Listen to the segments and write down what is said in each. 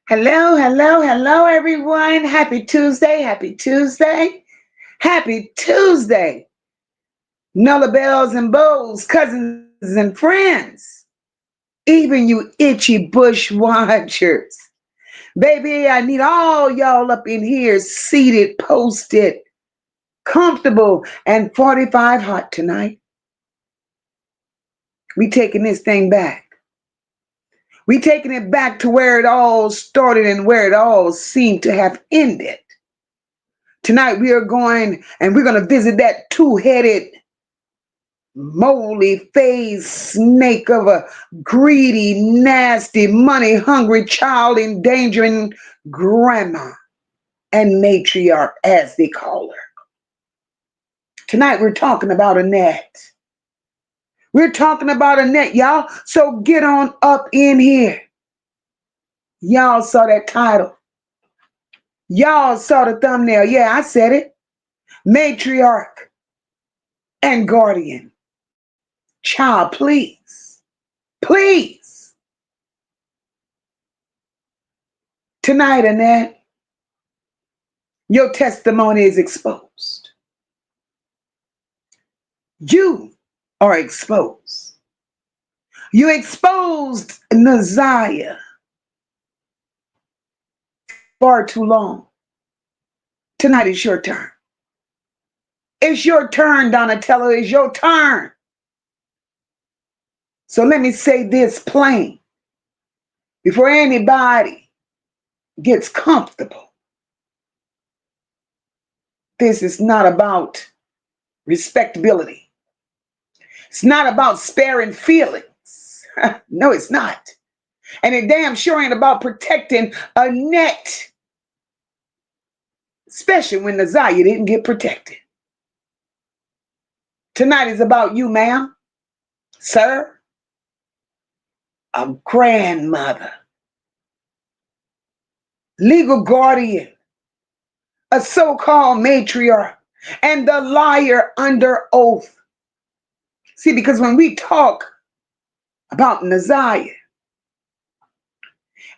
Hello, hello, hello, everyone. Happy Tuesday, happy Tuesday, happy Tuesday. Nulla bells and bows, cousins and friends, even you itchy bush watchers. Baby, I need all y'all up in here, seated, posted, comfortable, and 45 hot tonight. We taking this thing back. We taking it back to where it all started and where it all seemed to have ended. Tonight we are going and we're going to visit that two-headed, moldy faced snake of a greedy, nasty, money-hungry child endangering grandma and matriarch, as they call her. Tonight we're talking about Annette. We're talking about Annette, y'all. So get on up in here. Y'all saw that title. Y'all saw the thumbnail. Yeah, I said it. Matriarch and guardian. Child, please. Please. Tonight, Annette, your testimony is exposed. You are exposed. You exposed Ziyah far too long. Tonight is your turn. It's your turn, Donatello. It's your turn. So let me say this plain before anybody gets comfortable. This is not about respectability. It's not about sparing feelings. No, it's not. And it damn sure ain't about protecting Annette, especially when Ziyah didn't get protected. Tonight is about you, ma'am, sir, a grandmother, legal guardian, a so-called matriarch, and the liar under oath. See, because when we talk about Ziyah,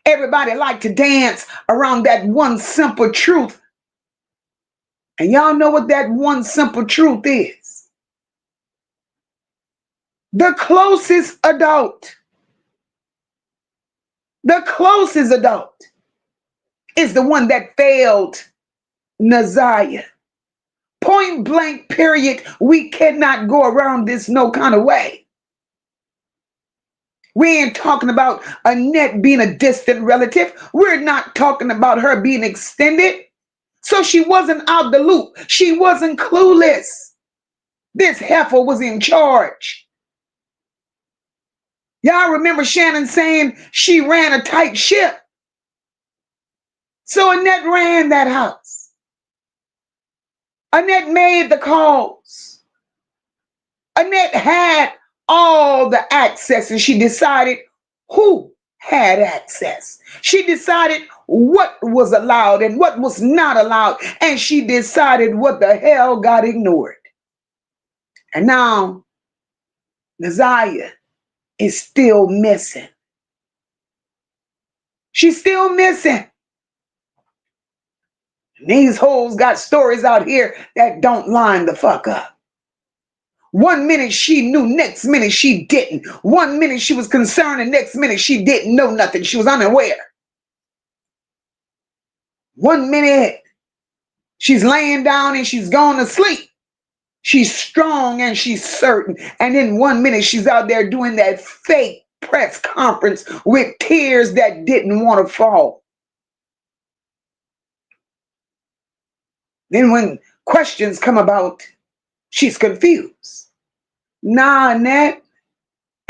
everybody like to dance around that one simple truth. And y'all know what that one simple truth is. The closest adult is the one that failed Ziyah. Point blank, period. We cannot go around this no kind of way. We ain't talking about Annette being a distant relative. We're not talking about her being extended. So she wasn't out the loop. She wasn't clueless. This heifer was in charge. Y'all remember Shannon saying she ran a tight ship. So Annette ran that house. Annette made the calls. Annette had all the access, and she decided who had access. She decided what was allowed and what was not allowed, and she decided what the hell got ignored. And now Ziyah is still missing. She's still missing. These hoes got stories out here that don't line the fuck up. 1 minute she knew, next minute she didn't. 1 minute she was concerned, and next minute she didn't know nothing. She was unaware. 1 minute she's laying down and she's going to sleep. She's strong and she's certain. And then 1 minute she's out there doing that fake press conference with tears that didn't want to fall. Then when questions come about, she's confused. Nah, Annette,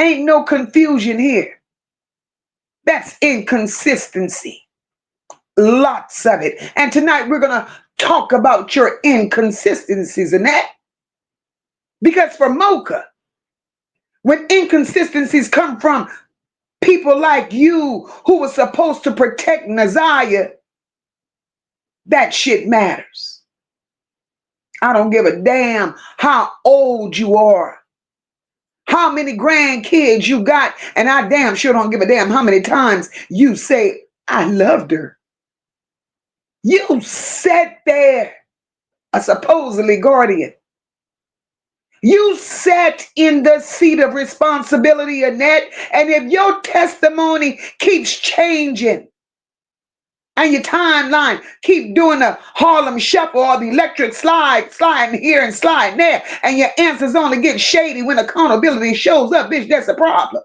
ain't no confusion here. That's inconsistency. Lots of it. And tonight we're going to talk about your inconsistencies, Annette. Because for Moca, when inconsistencies come from people like you who were supposed to protect Ziyah, that shit matters. I don't give a damn how old you are, how many grandkids you got, and I damn sure don't give a damn how many times you say I loved her. You sat there, a supposedly guardian. You sat in the seat of responsibility, Annette, and if your testimony keeps changing and your timeline keep doing the Harlem shuffle or the electric slide, sliding here and sliding there, and your answers only get shady when accountability shows up, bitch, that's a problem.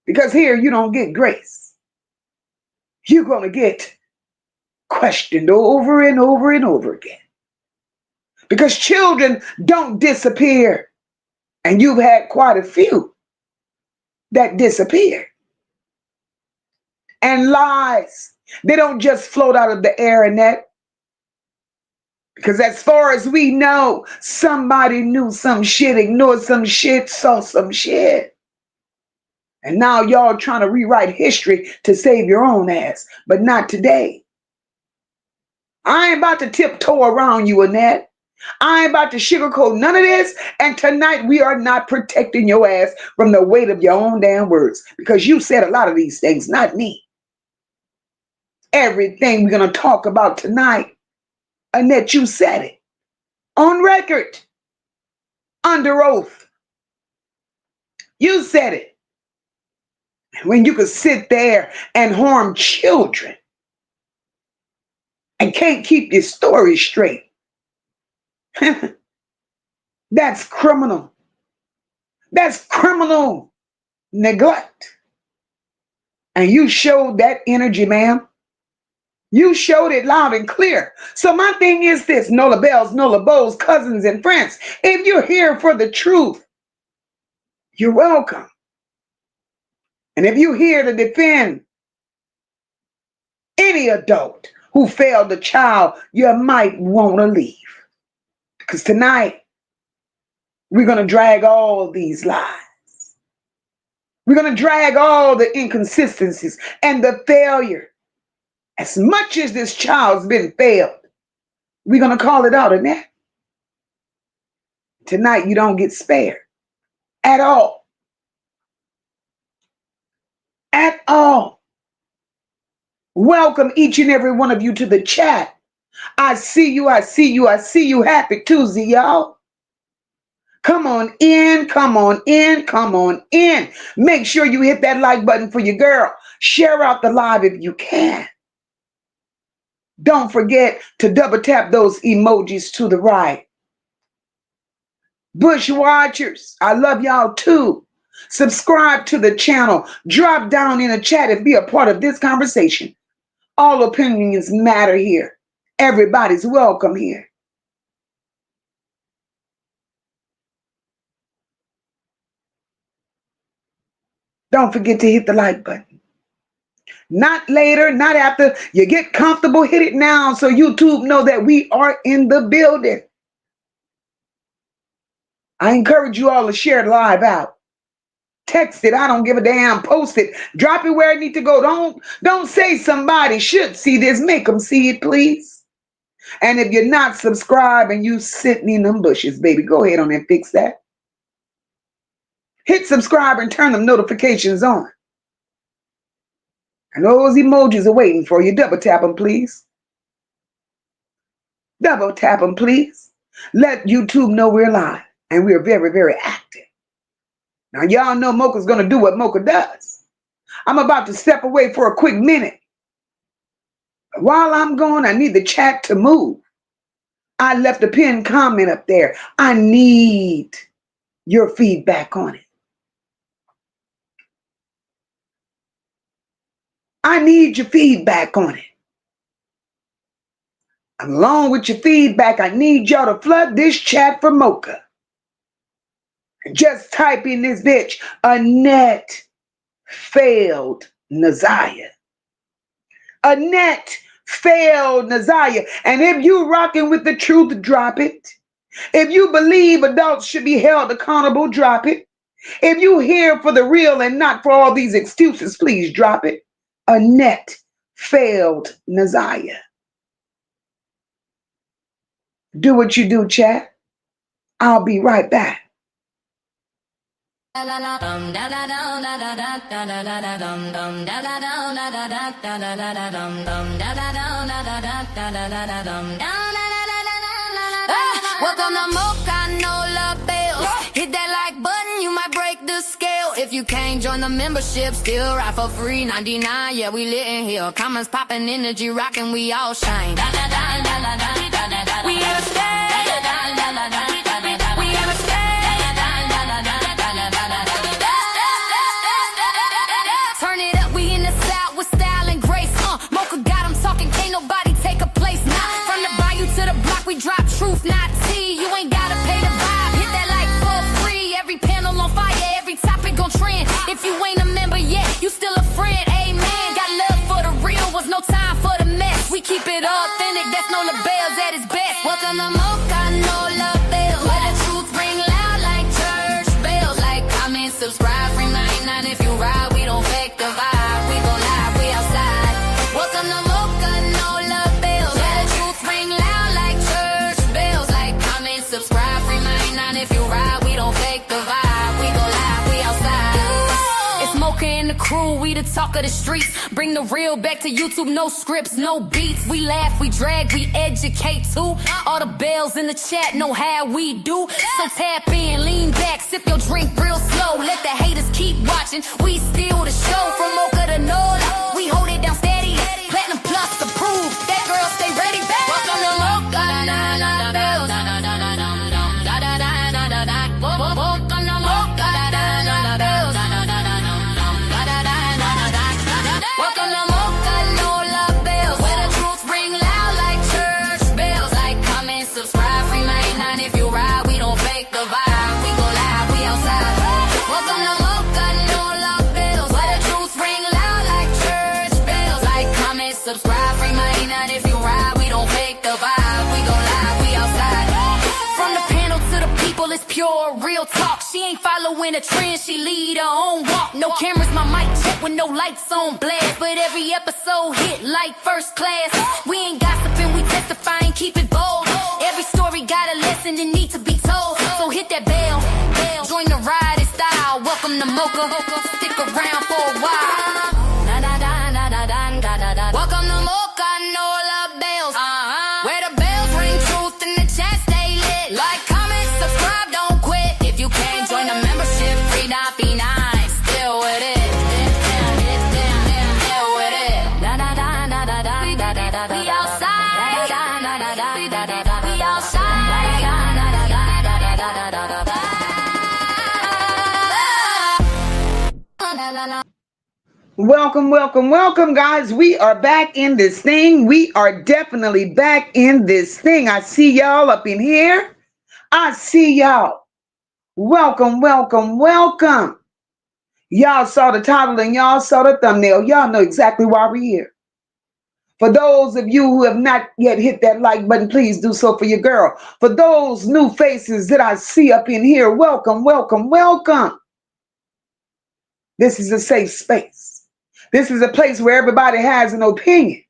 Because here you don't get grace. You're going to get questioned over and over and over again. Because children don't disappear. And you've had quite a few that disappeared. And lies, they don't just float out of the air, Annette. Because as far as we know, somebody knew some shit, ignored some shit, saw some shit. And now y'all trying to rewrite history to save your own ass. But not today. I ain't about to tiptoe around you, Annette. I ain't about to sugarcoat none of this. And tonight we are not protecting your ass from the weight of your own damn words. Because you said a lot of these things, not me. Everything we're going to talk about tonight, Annette, you said it. On record. Under oath. You said it. When you could sit there and harm children and can't keep your story straight. That's criminal. That's criminal neglect. And you showed that energy, ma'am. You showed it loud and clear. So my thing is this, Nola Bells, Nola Bows, cousins and friends. If you're here for the truth, you're welcome. And if you're here to defend any adult who failed a child, you might want to leave. Because tonight, we're going to drag all these lies. We're going to drag all the inconsistencies and the failure. As much as this child's been failed, we're going to call it out, Annette. Tonight, you don't get spared. At all. At all. Welcome each and every one of you to the chat. I see you, I see you, I see you. Happy Tuesday, y'all. Come on in, come on in, come on in. Make sure you hit that like button for your girl. Share out the live if you can. Don't forget to double tap those emojis to the right. Bush Watchers, I love y'all too. Subscribe to the channel. Drop down in the chat and be a part of this conversation. All opinions matter here. Everybody's welcome here. Don't forget to hit the like button. Not later, not after. You get comfortable, hit it now so YouTube know that we are in the building. I encourage you all to share the live out. Text it, I don't give a damn. Post it. Drop it where it needs to go. Don't say somebody should see this. Make them see it, please. And if you're not subscribed and you sitting in them bushes, baby, go ahead on and fix that. Hit subscribe and turn them notifications on. And those emojis are waiting for you. Double tap them, please. Double tap them, please. Let YouTube know we're live and we're very, very active. Now, y'all know Moca's going to do what Moca does. I'm about to step away for a quick minute. But while I'm gone, I need the chat to move. I left a pinned comment up there. I need your feedback on it. I need your feedback on it. Along with your feedback, I need y'all to flood this chat for Moca. Just type in this bitch, Annette failed Ziyah. Annette failed Ziyah. And if you rocking with the truth, drop it. If you believe adults should be held accountable, drop it. If you here for the real and not for all these excuses, please drop it. Annette failed Ziyah. Do what you do, chat. I'll be right back. Welcome to Moca, no love bells. Hit that like button, you might break the scale. If you can't join the membership, still ride for free, $99. Yeah, we lit in here. Comments popping, energy rocking, we all shine. We have a stay. We have a stay. Turn it up, we in the South with style and grace. Mocha got 'em talking, can't nobody take a place. Nah, from the bayou to the block, we drop truth, not tea. You ain't gotta pay the vibe, hit that like for free. Every panel on fire, every topic on trend. If you ain't a member yet, you still a friend, amen. Got love for the real, was no time for the mess. We keep it authentic, that's no labels at its best. Welcome to Moca, no love bells. Where the truth ring loud like church bells. Like, comment, subscribe, free 99 if you ride. We don't fake the vibe, we gon' live, we outside. Welcome to Moca, no love bells. Where the truth ring loud like church bells. Like, comment, subscribe, free 99 if you ride. We don't fake the vibe, we gon' live, we outside. It's Mocha and the crew, we the talk of the streets. Bring the real back to YouTube, no scripts, no beats. We laugh, we drag, we educate too. All the bells in the chat know how we do. So tap in, lean back, sip your drink real slow. Let the haters keep watching, we steal the show. From Mocha to Nola, we hold it down steady. Platinum plus approved, that girl stay ready. Welcome to Mocha, na na bells. Welcome to Mocha, na na bells. Welcome to Mocha, no love bells. Where the truth ring loud like church bells. Like, comment, subscribe, free 99 if you ride. We don't fake the vibe, we gon' live, we outside. Welcome to Mocha, no love bells. Where the truth ring loud like church bells. Like, comment, subscribe, free 99 if you ride. We don't fake the vibe, we gon' live, we outside. From the panel to the people, it's pure real talk. She ain't following a trend, she lead her own walk. No cameras, my mic check with no lights on blast. But every episode hit like first class. We ain't gossiping, we testifying, keep it bold. Every story got a lesson that need to be told. So hit that bell, join the ride in style. Welcome to Mocha, stick around for a while. Welcome to Mocha, no love bells. Where the bells ring, truth in the chat stay lit. Like, comment, subscribe, don't quit. If you can't join the membership, free $99. Still with it. Still with it. We outside. We outside. Welcome, welcome, welcome, guys. We are back in this thing. We are definitely back in this thing. I see y'all up in here. I see y'all. Welcome, welcome, welcome. Y'all saw the title and y'all saw the thumbnail. Y'all know exactly why we're here. For those of you who have not yet hit that like button, please do so for your girl. For those new faces that I see up in here, welcome, welcome, welcome. This is a safe space. This is a place where everybody has an opinion.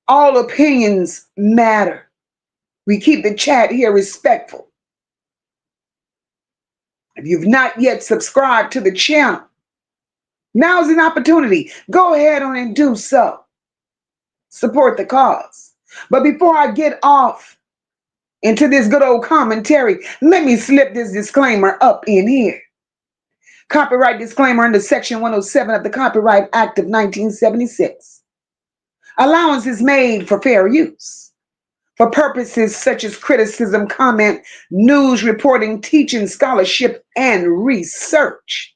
All opinions matter. We keep the chat here respectful. If you've not yet subscribed to the channel, now's an opportunity. Go ahead on and do so. Support the cause. But before I get off into this good old commentary, let me slip this disclaimer up in here. Copyright disclaimer under Section 107 of the Copyright Act of 1976. Allowance is made for fair use, for purposes such as criticism, comment, news reporting, teaching, scholarship, and research.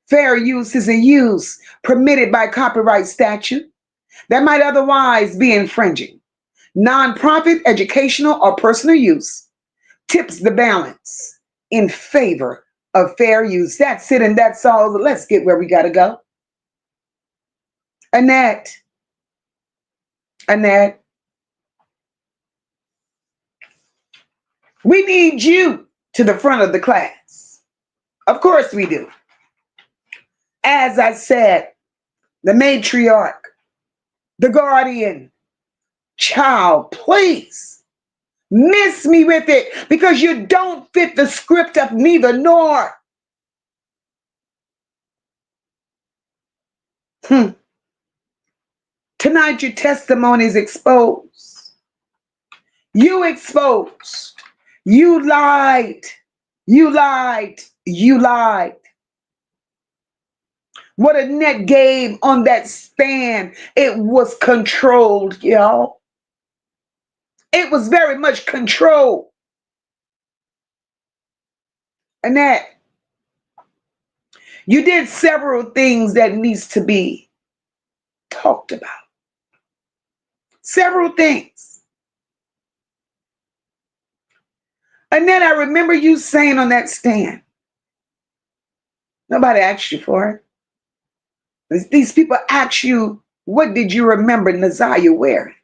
Fair use is a use permitted by copyright statute that might otherwise be infringing. Nonprofit, educational, or personal use tips the balance in favor of fair use. That's it, and that's all. Let's get where we gotta go. Annette, we need you to the front of the class. Of course we do. As I said, the matriarch, the guardian, child, please Miss me with it because you don't fit the script of neither nor. Tonight your testimony is exposed. You exposed. You lied. You lied. You lied. What Annette gave on that stand, it was controlled, y'all. It was very much controlled. Annette, you did several things that needs to be talked about. Several things. Annette, I remember you saying on that stand, nobody asked you for it. These people ask you, what did you remember Ziyah wearing?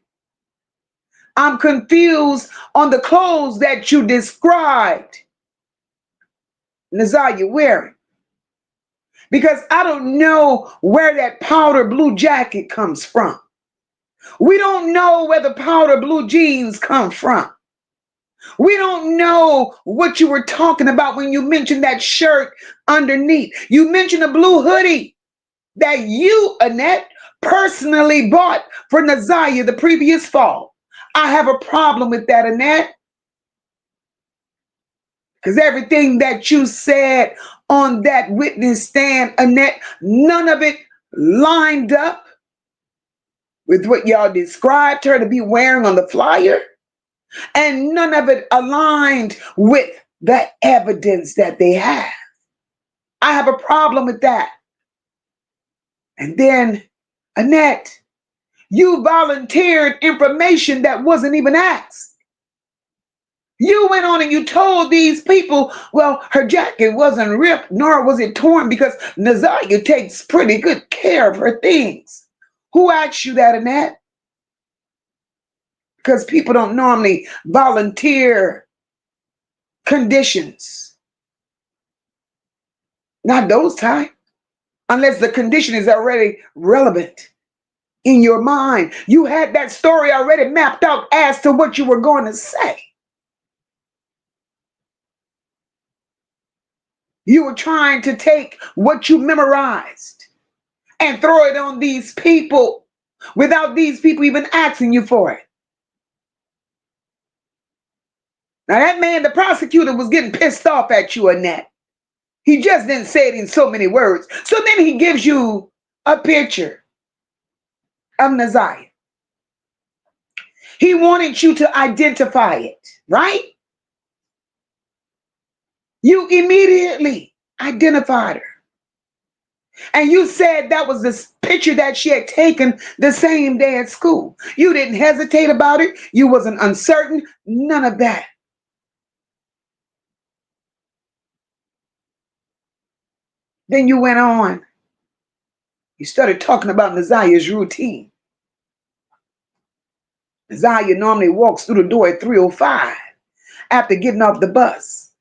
I'm confused on the clothes that you described Ziyah wearing. Because I don't know where that powder blue jacket comes from. We don't know where the powder blue jeans come from. We don't know what you were talking about when you mentioned that shirt underneath. You mentioned a blue hoodie that you, Annette, personally bought for Ziyah the previous fall. I have a problem with that, Annette. Because everything that you said on that witness stand, Annette, none of it lined up with what y'all described her to be wearing on the flyer. And none of it aligned with the evidence that they have. I have a problem with that. And then, Annette, you volunteered information that wasn't even asked. You went on and you told these people, well, her jacket wasn't ripped, nor was it torn because Ziyah takes pretty good care of her things. Who asked you that, Annette? Because people don't normally volunteer conditions. Not those type. Unless the condition is already relevant in your mind. You had that story already mapped out as to what you were going to say. You were trying to take what you memorized and throw it on these people without these people even asking you for it. Now that man, the prosecutor, was getting pissed off at you, Annette. He just didn't say it in so many words. So then he gives you a picture of Ziyah. He wanted you to identify it, right? You immediately identified her. And you said that was this picture that she had taken the same day at school. You didn't hesitate about it. You wasn't uncertain. None of that. Then you went on. You started talking about Ziyah's routine. Ziyah normally walks through the door at 3:05 after getting off the bus.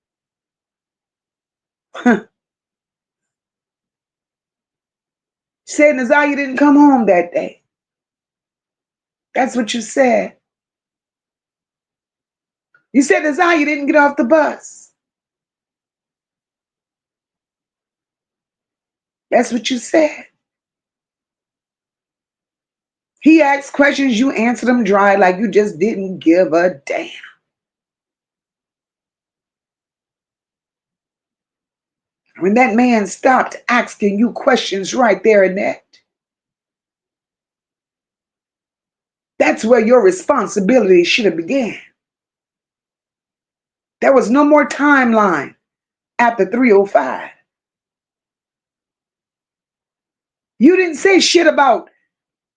Said Ziyah didn't come home that day. That's what you said. You said Ziyah didn't get off the bus. That's what you said. He asked questions, you answered them dry like you just didn't give a damn. When that man stopped asking you questions right there and that, that's where your responsibility should have began. There was no more timeline after 3:05. You didn't say shit about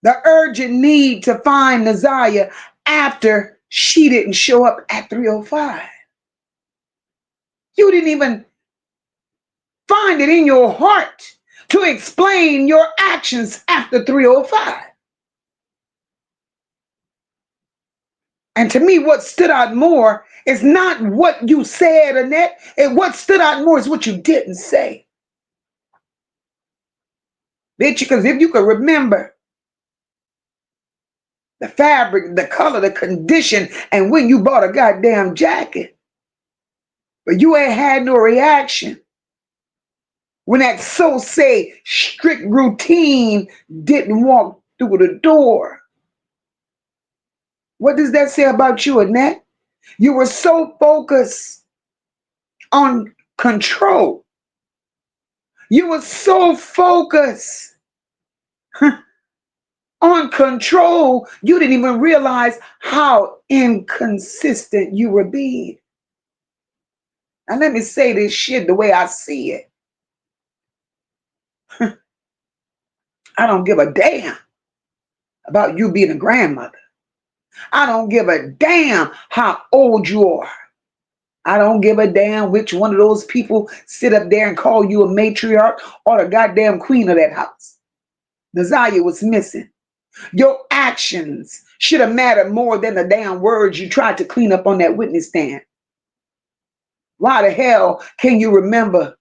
the urgent need to find Ziyah after she didn't show up at 3:05. You didn't even find it in your heart to explain your actions after 3:05. And to me, what stood out more is not what you said, Annette. And what stood out more is what you didn't say. Bitch, because if you could remember the fabric, the color, the condition, and when you bought a goddamn jacket. But you ain't had no reaction when that so-say strict routine didn't walk through the door. What does that say about you, Annette? You were so focused on control. You were so focused on control, you didn't even realize how inconsistent you were being. Now let me say this shit the way I see it. I don't give a damn about you being a grandmother. I don't give a damn how old you are. I don't give a damn which one of those people sit up there and call you a matriarch or the goddamn queen of that house. Ziyah was missing. Your actions should have mattered more than the damn words you tried to clean up on that witness stand. Why the hell can you remember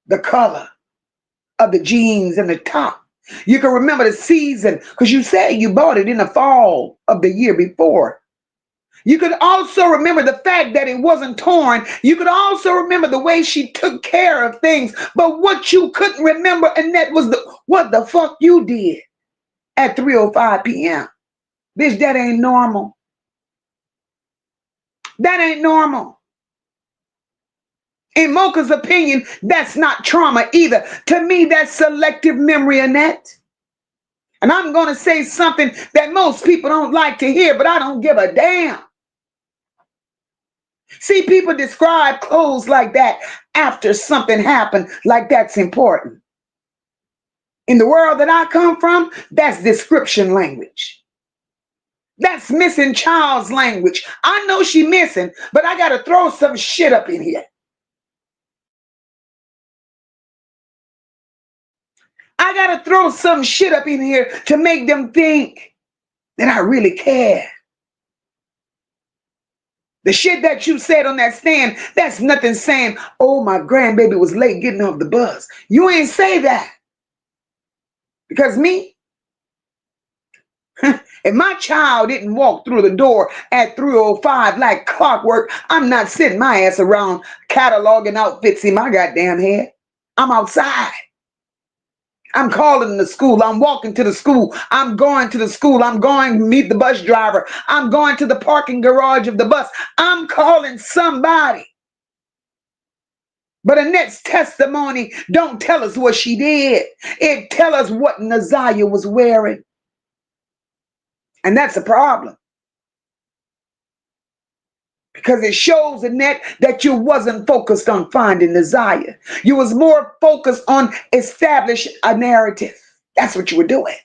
the color of the jeans and the top? You can remember the season because you said you bought it in the fall of the year before. You could also remember the fact that it wasn't torn. You could also remember the way she took care of things. But what you couldn't remember, Annette, was what the fuck you did at 3:05 p.m. Bitch, that ain't normal. That ain't normal. In Moca's opinion, that's not trauma either. To me, that's selective memory, Annette. And I'm going to say something that most people don't like to hear, but I don't give a damn. See, people describe clothes like that after something happened, like that's important. In the world that I come from, that's description language. That's missing child's language. I know she missing, but I got to throw some shit up in here. I got to throw some shit up in here to make them think that I really care. The shit that you said on that stand, that's nothing saying, oh, my grandbaby was late getting off the bus. You ain't say that. Because me, if my child didn't walk through the door at 3:05 like clockwork, I'm not sitting my ass around cataloging outfits in my goddamn head. I'm outside. I'm calling the school. I'm walking to the school. I'm going to the school. I'm going to meet the bus driver. I'm going to the parking garage of the bus. I'm calling somebody. But Annette's testimony don't tell us what she did. It tell us what Ziyah was wearing. And that's a problem. Because it shows, Annette, that you wasn't focused on finding Ziyah. You was more focused on establishing a narrative. That's what you were doing.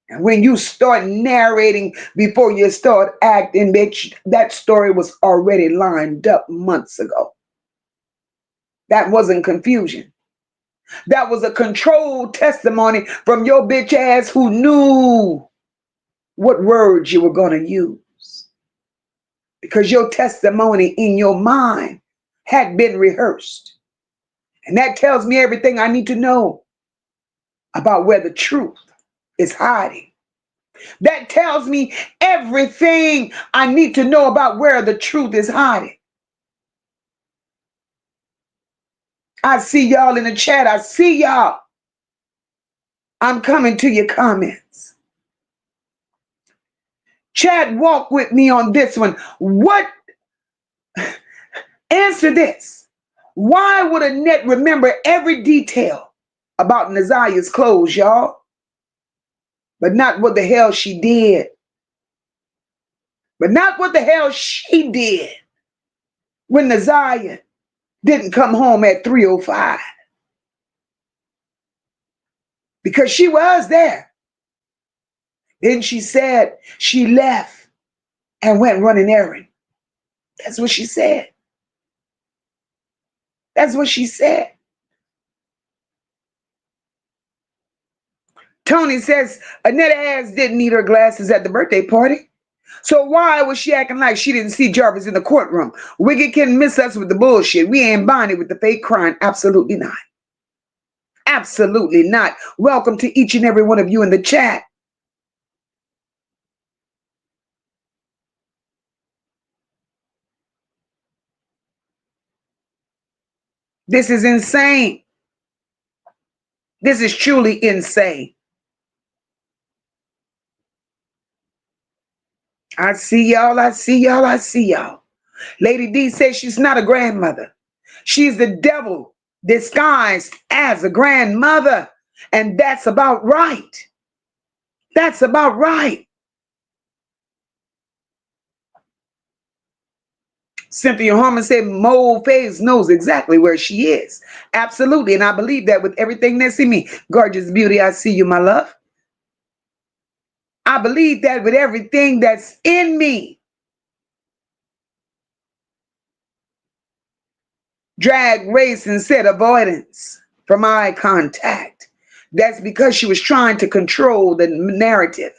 And when you start narrating before you start acting, bitch, that story was already lined up months ago. That wasn't confusion. That was a controlled testimony from your bitch ass who knew what words you were going to use. Because your testimony in your mind had been rehearsed. And that tells me everything I need to know about where the truth is hiding. That tells me everything I need to know about where the truth is hiding. I see y'all in the chat. I see y'all. I'm coming to your comments. Chat, walk with me on this one. Answer this. Why would Annette remember every detail about Ziyah's clothes, y'all? But not what the hell she did. But not what the hell she did when Ziyah didn't come home at 3:05. Because she was there. Then she said she left and went running errand. That's what she said. That's what she said. Tony says Annette Harris didn't need her glasses at the birthday party. So why was she acting like she didn't see Jarvis in the courtroom? Wicked can miss us with the bullshit. We ain't buying it with the fake crying. Absolutely not. Absolutely not. Welcome to each and every one of you in the chat. This is insane. This is truly insane. I see y'all. I see y'all. I see y'all. Lady D says she's not a grandmother. She's the devil disguised as a grandmother. And that's about right. That's about right. Cynthia Harmon said Mo Faze knows exactly where she is. Absolutely. And I believe that with everything that's in me. Gorgeous beauty, I see you, my love. I believe that with everything that's in me. Drag race and said avoidance from eye contact. That's because she was trying to control the narrative.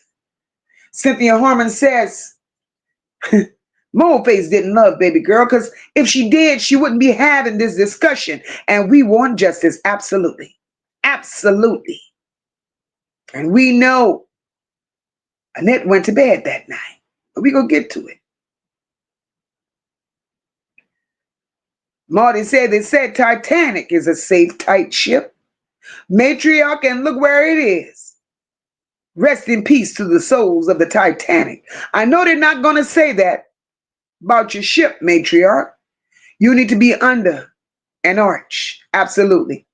Cynthia Harmon says, Moleface didn't love baby girl because if she did, she wouldn't be having this discussion. And we want justice. Absolutely. Absolutely. And we know Annette went to bed that night. But we're going to get to it. Marty said they said Titanic is a safe, tight ship. Matriarch, and look where it is. Rest in peace to the souls of the Titanic. I know they're not going to say that about your ship, Matriarch. You need to be under an arch. Absolutely.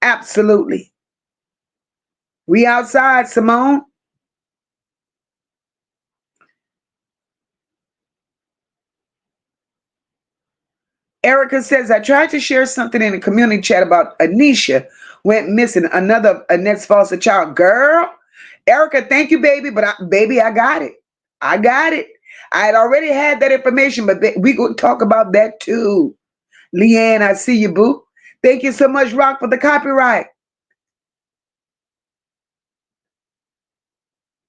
Absolutely. We outside, Simone. Erica says, I tried to share something in the community chat about Anisha went missing, another Annette's foster child. Girl, Erica, thank you, baby. But baby, I got it. I got it. I had already had that information, but we going to talk about that too. Leanne, I see you, boo. Thank you so much, Rock, for the copyright.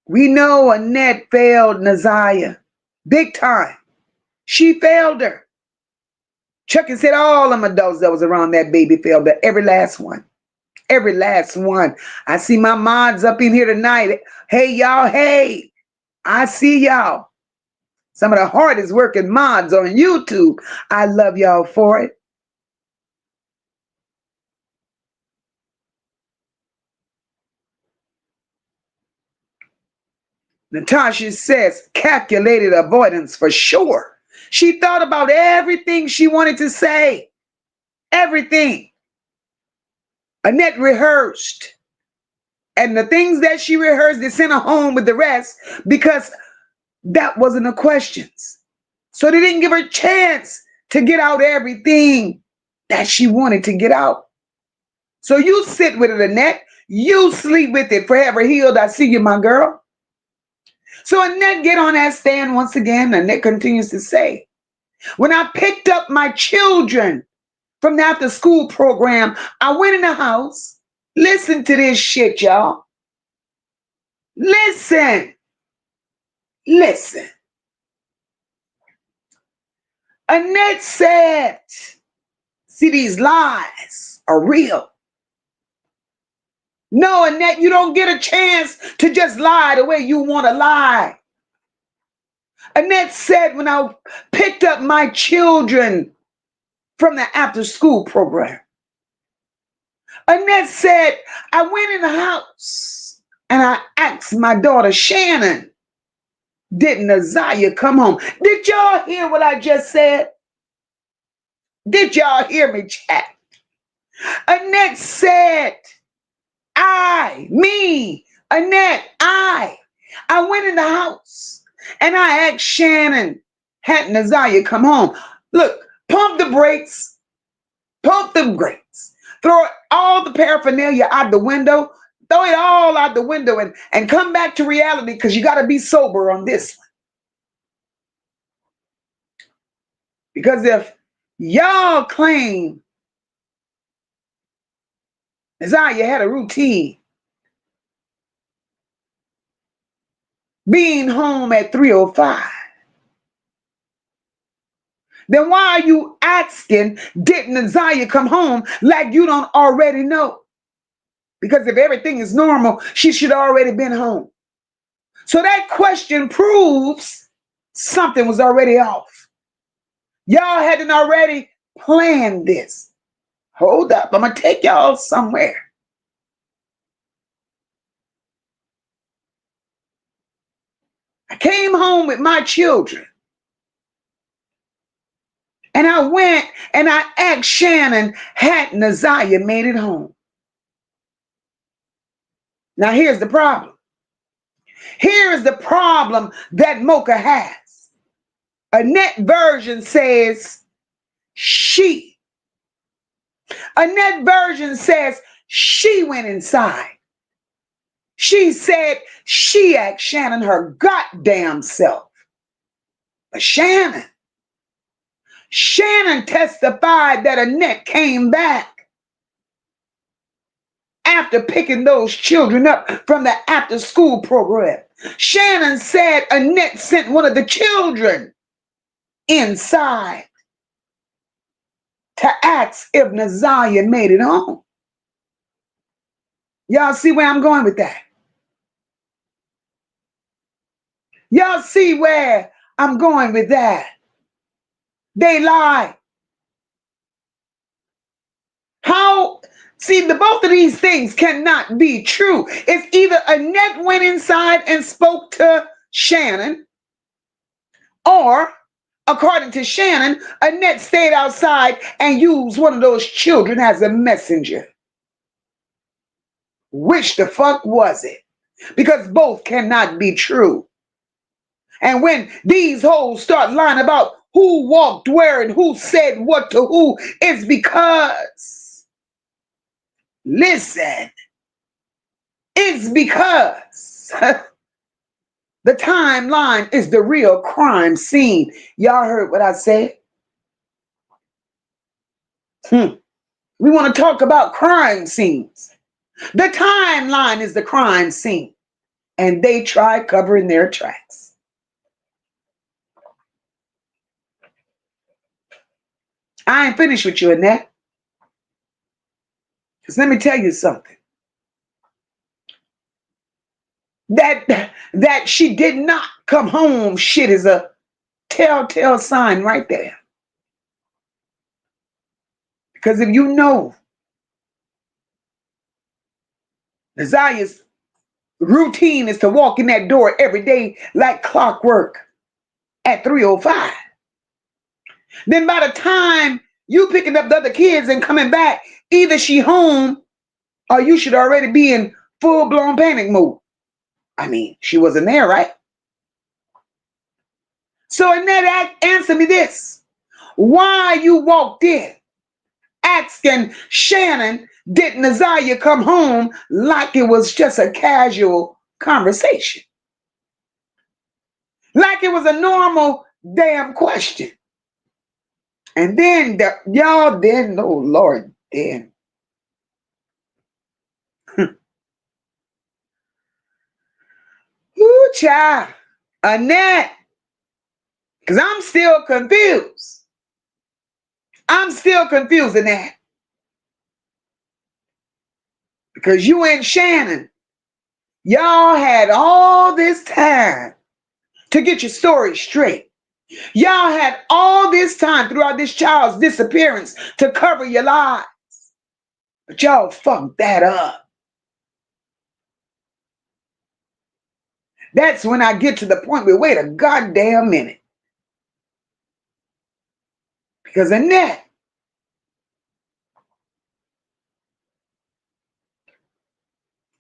We know Annette failed Ziyah. Big time. She failed her. Chucky said all them adults that was around that baby failed her. Every last one. Every last one. I see my mods up in here tonight. Hey, y'all. Hey, I see y'all. Some of the hardest working mods on YouTube. I love y'all for it. Natasha says calculated avoidance for sure. She thought about everything she wanted to say. Everything. Annette rehearsed. And the things that she rehearsed, they sent her home with the rest because that wasn't the questions. So they didn't give her a chance to get out everything that she wanted to get out. So you sit with it, Annette. You sleep with it. Forever healed. I see you, my girl. So Annette get on that stand once again. Annette continues to say, when I picked up my children from the after school program, I went in the house. Listen to this shit, y'all. Listen. Listen. Annette said, see, these lies are real. No, Annette, you don't get a chance to just lie the way you want to lie. Annette said, when I picked up my children from the after school program, Annette said, I went in the house and I asked my daughter, Shannon, didn't Ziyah come home? Did y'all hear what I just said? Did y'all hear me, chat? Annette said, Annette, I went in the house and I asked Shannon, hadn't Ziyah come home? Look, pump the brakes, pump the brakes, throw all the paraphernalia out the window, throw it all out the window and come back to reality because you got to be sober on this one. Because if y'all claim Ziyah had a routine being home at 3:05, then why are you asking, didn't Ziyah come home, like you don't already know? Because if everything is normal, she should have already been home. So that question proves something was already off. Y'all hadn't already planned this. Hold up. I'm going to take y'all somewhere. I came home with my children. And I went and I asked Shannon, had Ziyah made it home? Now here's the problem. Here is the problem that Moca has. Annette version says she. Annette version says she went inside. She said she asked Shannon her goddamn self. But Shannon testified that Annette came back after picking those children up from the after school program. Shannon said Annette sent one of the children inside to ask if Ziyah made it home. Y'all see where I'm going with that? Y'all see where I'm going with that? They lie. How? See, both of these things cannot be true. It's either Annette went inside and spoke to Shannon, or, according to Shannon, Annette stayed outside and used one of those children as a messenger. Which the fuck was it? Because both cannot be true. And when these hoes start lying about who walked where and who said what to who, it's because, listen, it's because the timeline is the real crime scene. Y'all heard what I said? We want to talk about crime scenes. The timeline is the crime scene. And they try covering their tracks. I ain't finished with you, Annette. Because let me tell you something. That she did not come home shit is a telltale sign right there. Because if you know Ziyah's routine is to walk in that door every day like clockwork at 3:05, then by the time you picking up the other kids and coming back, either she home or you should already be in full-blown panic mode. I mean, she wasn't there, right? So Annette, answer me this. Why you walked in asking Shannon, did Ziyah come home, like it was just a casual conversation? Like it was a normal damn question. And then y'all then, oh Lord, then. Ooh, child. Annette. Because I'm still confused. I'm still confused in that. Because you and Shannon, y'all had all this time to get your story straight. Y'all had all this time throughout this child's disappearance to cover your lies. But y'all fucked that up. That's when I get to the point where, wait a goddamn minute. Because Annette,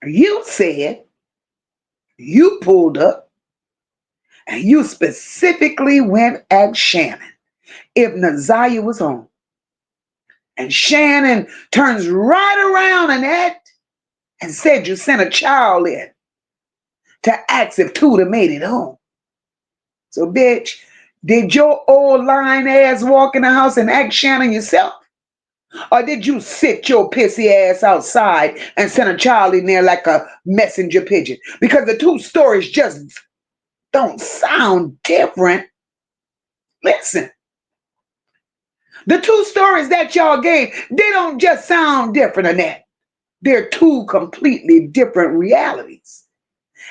you said you pulled up and you specifically went at Shannon if Ziyah was home. And Shannon turns right around Annette and said you sent a child in to ask if Tudor made it home. So, bitch, did your old lying ass walk in the house and ask Shannon yourself? Or did you sit your pissy ass outside and send a child in there like a messenger pigeon? Because the two stories just don't sound different. Listen, the two stories that y'all gave, they don't just sound different, Annette. They're two completely different realities.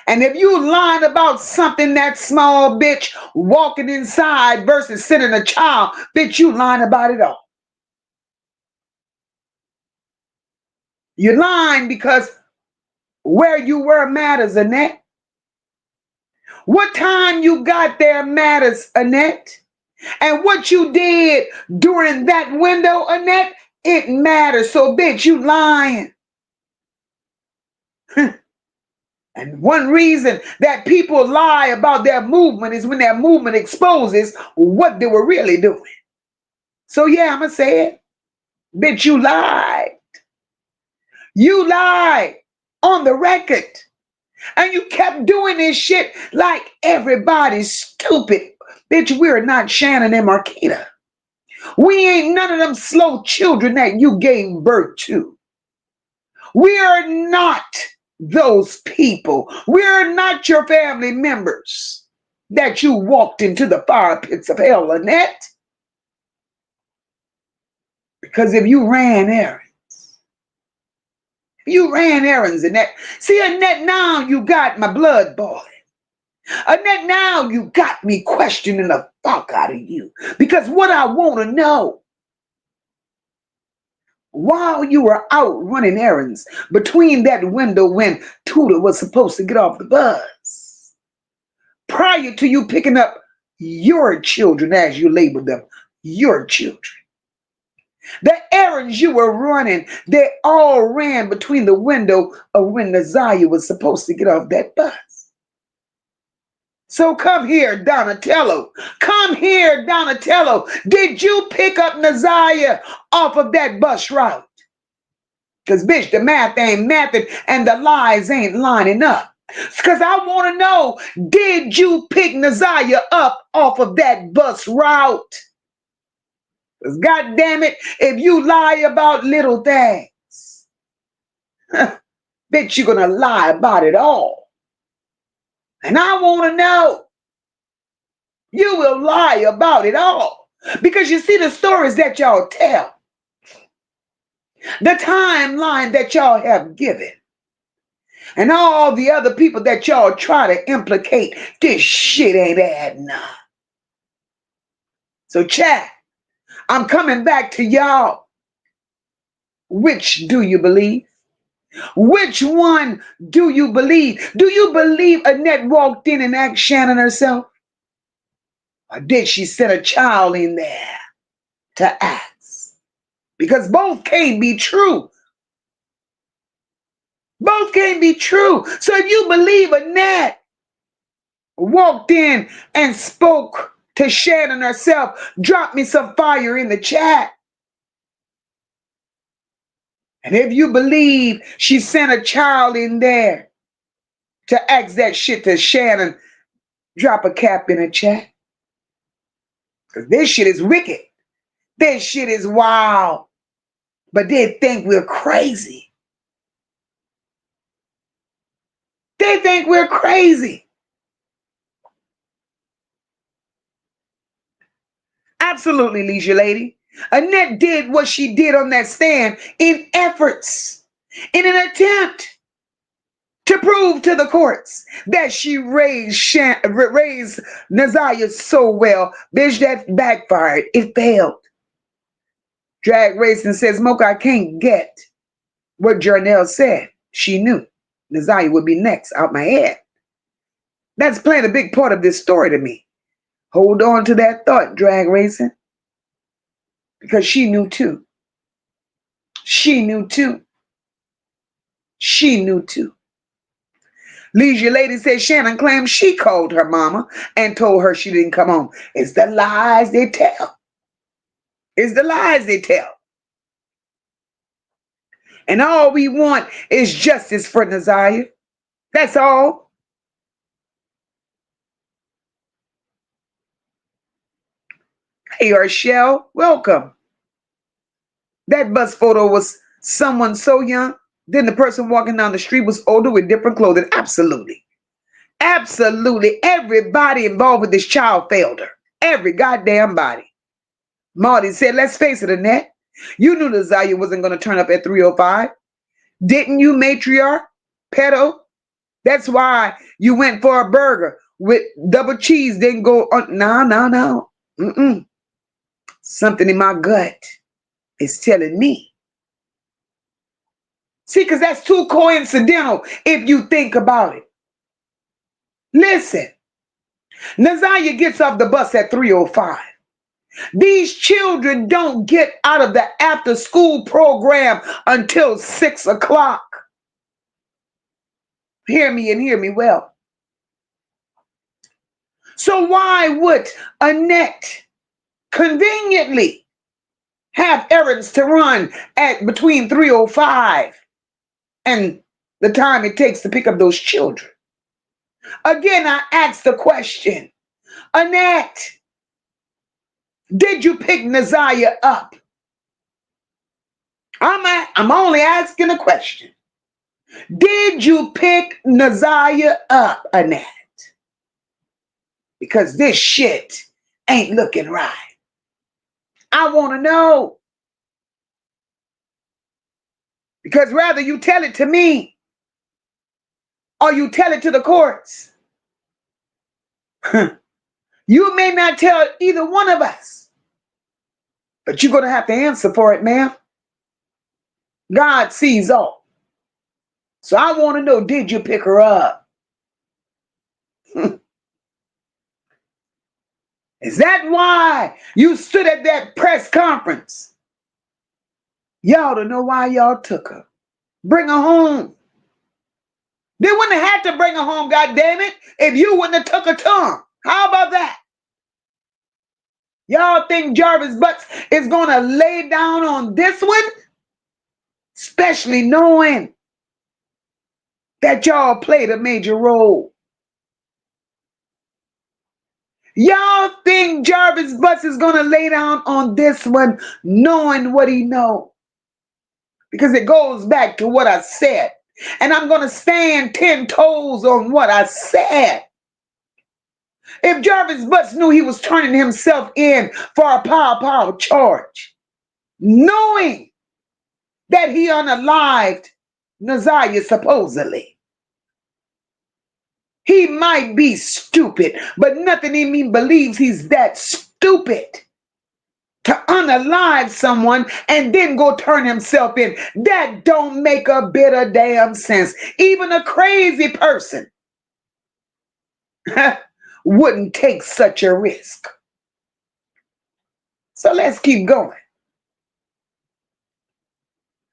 And if you lying about something that small, bitch, walking inside versus sending a child, bitch, you lying about it all. You're lying because where you were matters, Annette. What time you got there matters, Annette. And what you did during that window, Annette, it matters. So, bitch, you lying. And one reason that people lie about their movement is when their movement exposes what they were really doing. So, yeah, I'm going to say it. Bitch, you lied. You lied on the record. And you kept doing this shit like everybody's stupid. Bitch, we're not Shannon and Marquita. We ain't none of them slow children that you gave birth to. We are not those people. We're not your family members that you walked into the fire pits of hell, Annette. Because if you ran errands, Annette. See, Annette, now you got my blood boiling. Annette, now you got me questioning the fuck out of you. Because what I want to know, while you were out running errands between that window when Tudor was supposed to get off the bus, prior to you picking up your children, as you labeled them, your children, the errands you were running, they all ran between the window of when Ziyah was supposed to get off that bus. So come here, Donatello. Come here, Donatello. Did you pick up Ziyah off of that bus route? Because, bitch, the math ain't mathing and the lies ain't lining up. Because I want to know, did you pick Ziyah up off of that bus route? Because, God damn it, if you lie about little things, bitch, you're going to lie about it all. And I want to know, you will lie about it all. Because you see the stories that y'all tell, the timeline that y'all have given, and all the other people that y'all try to implicate, this shit ain't adding up. So, chat, I'm coming back to y'all. Which do you believe? Which one do you believe? Do you believe Annette walked in and asked Shannon herself? Or did she send a child in there to ask? Because both can't be true. Both can't be true. So if you believe Annette walked in and spoke to Shannon herself, drop me some fire in the chat. And if you believe she sent a child in there to ask that shit to Shannon, drop a cap in the chat. Because this shit is wicked. This shit is wild. But they think we're crazy. They think we're crazy. Absolutely, Leisure Lady. Annette did what she did on that stand in efforts, in an attempt to prove to the courts that she raised Ziyah so well. Bitch, that backfired. It failed. Drag Racing says, Mocha, I can't get what Jarnell said. She knew Ziyah would be next out my head. That's playing a big part of this story to me. Hold on to that thought, Drag Racing. Because she knew too. She knew too. She knew too. Leisure Lady says Shannon claims she called her mama and told her she didn't come home. It's the lies they tell. It's the lies they tell. And all we want is justice for Ziyah. That's all. Hey, Arshelle, welcome. That bus photo was someone so young, then the person walking down the street was older with different clothing. Absolutely. Absolutely. Everybody involved with this child failed her. Every goddamn body. Marty said, let's face it, Annette. You knew Ziyah wasn't going to turn up at 3:05. Didn't you, Matriarch? Pedo? That's why you went for a burger with double cheese. Didn't go on. No. Mm-mm. Something in my gut is telling me See, because that's too coincidental if you think about it. Listen, Ziyah gets off the bus at 3:05. These children don't get out of the after school program until 6 o'clock. Hear me and hear me well. So why would Annette conveniently have errands to run at between 3:05 and the time it takes to pick up those children? Again, I ask the question, Annette, did you pick Ziyah up? I'm only asking a question. Did you pick Ziyah up, Annette? Because this shit ain't looking right. I want to know. Because rather you tell it to me or you tell it to the courts. You may not tell either one of us, but you're going to have to answer for it, ma'am. God sees all. So I want to know, did you pick her up? Is that why you stood at that press conference? Y'all don't know why y'all took her. Bring her home. They wouldn't have had to bring her home, goddammit, if you wouldn't have took her to them. How about that? Y'all think Jarvis Butts is going to lay down on this one? Especially knowing that y'all played a major role. Y'all think Jarvis Butts is going to lay down on this one knowing what he knows? Because it goes back to what I said. And I'm going to stand 10 toes on what I said. If Jarvis Butts knew he was turning himself in for a power charge, knowing that he unalived Ziyah supposedly, he might be stupid, but nothing in me believes he's that stupid to unalive someone and then go turn himself in. That don't make a bit of damn sense. Even a crazy person wouldn't take such a risk. So let's keep going.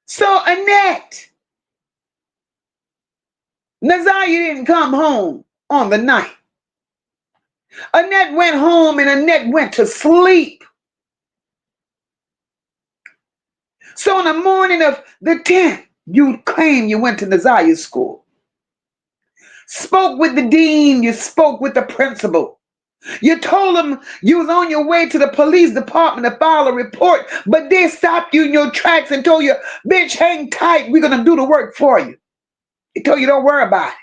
So Annette, Ziyah didn't come home on the night. Annette went home and Annette went to sleep. So in the morning of the 10th, you claim you went to Ziyah's school. Spoke with the dean, you spoke with the principal. You told them you was on your way to the police department to file a report, but they stopped you in your tracks and told you, bitch, hang tight, we're going to do the work for you. They told you don't worry about it.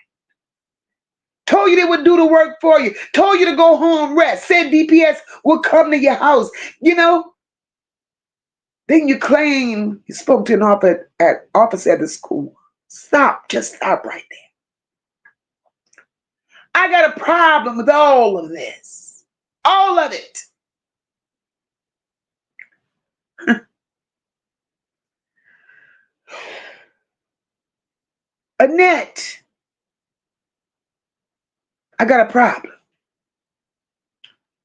Told you they would do the work for you. Told you to go home, rest. Said DPS would come to your house. You know? Then you claim you spoke to an officer at the school. Stop. Just stop right there. I got a problem with all of this. All of it. Annette, I got a problem.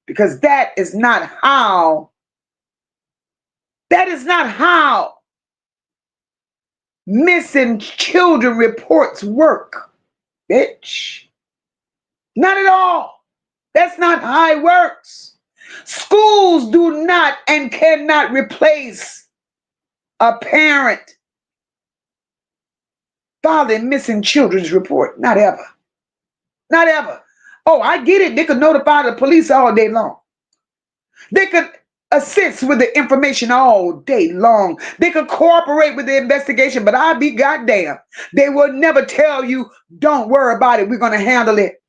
Because that is not how missing children reports work, bitch. Not at all. That's not how it works. Schools do not and cannot replace a parent filing missing children's report. Not ever. Not ever. Oh, I get it. They could notify the police all day long. They could assist with the information all day long. They could cooperate with the investigation, but I'll be goddamn. They will never tell you, don't worry about it. We're going to handle it.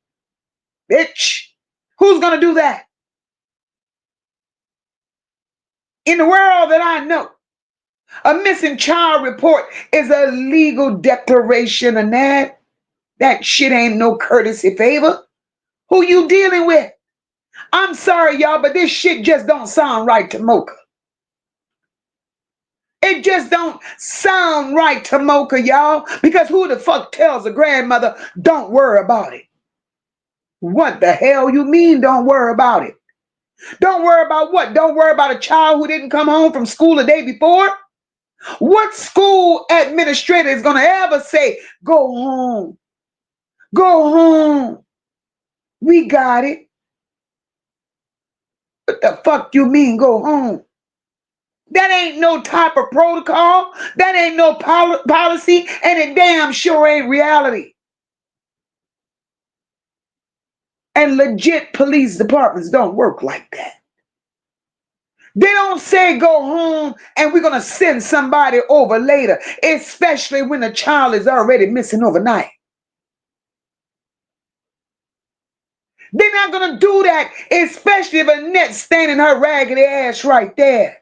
Bitch, who's going to do that? In the world that I know, a missing child report is a legal declaration, and that shit ain't no courtesy favor. Who you dealing with? I'm sorry, y'all, but this shit just don't sound right to Moca. It just don't sound right to Mocha, y'all, because who the fuck tells a grandmother, don't worry about it? What the hell you mean, don't worry about it? Don't worry about what? Don't worry about a child who didn't come home from school the day before? What school administrator is going to ever say, go home, go home? We got it. What the fuck you mean, go home? That ain't no type of protocol. That ain't no policy, and it damn sure ain't reality. And legit police departments don't work like that. They don't say go home and we're going to send somebody over later, especially when the child is already missing overnight. They're not going to do that, especially if Annette's standing her raggedy ass right there.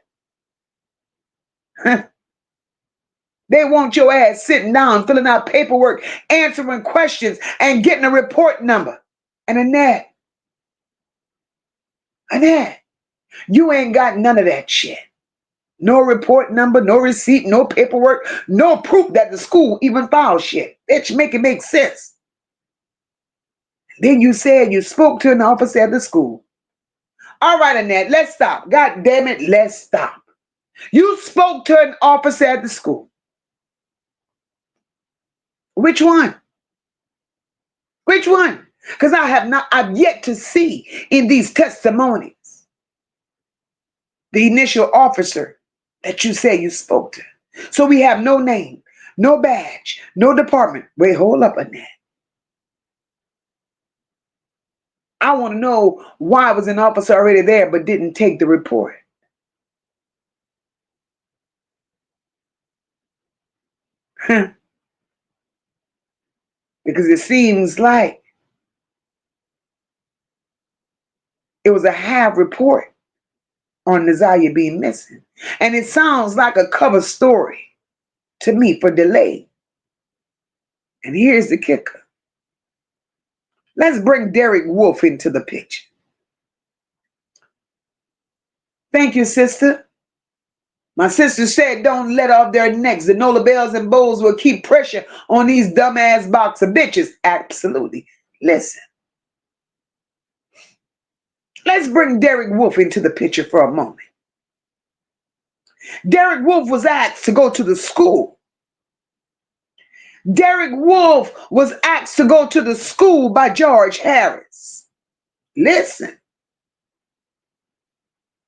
They want your ass sitting down, filling out paperwork, answering questions, and getting a report number. And Annette, you ain't got none of that shit. No report number, no receipt, no paperwork, no proof that the school even filed shit. Bitch, make it make sense. Then you said you spoke to an officer at the school. All right, Annette, let's stop. God damn it, let's stop. You spoke to an officer at the school. Which one? Which one? Because I've yet to see in these testimonies the initial officer that you say you spoke to. So we have no name, no badge, no department. Wait, hold up, Annette. I want to know why was an officer already there but didn't take the report. Because it seems like it was a half report on Ziyah being missing. And it sounds like a cover story to me for delay. And here's the kicker. Let's bring Derek Wolf into the picture. Thank you, sister. My sister said don't let off their necks. The Nola Bells and Bowls will keep pressure on these dumbass box of bitches. Absolutely. Listen. Let's bring Derek Wolf into the picture for a moment. Derek Wolf was asked to go to the school. Derek Wolf was asked to go to the school by Jarvis Harris. Listen.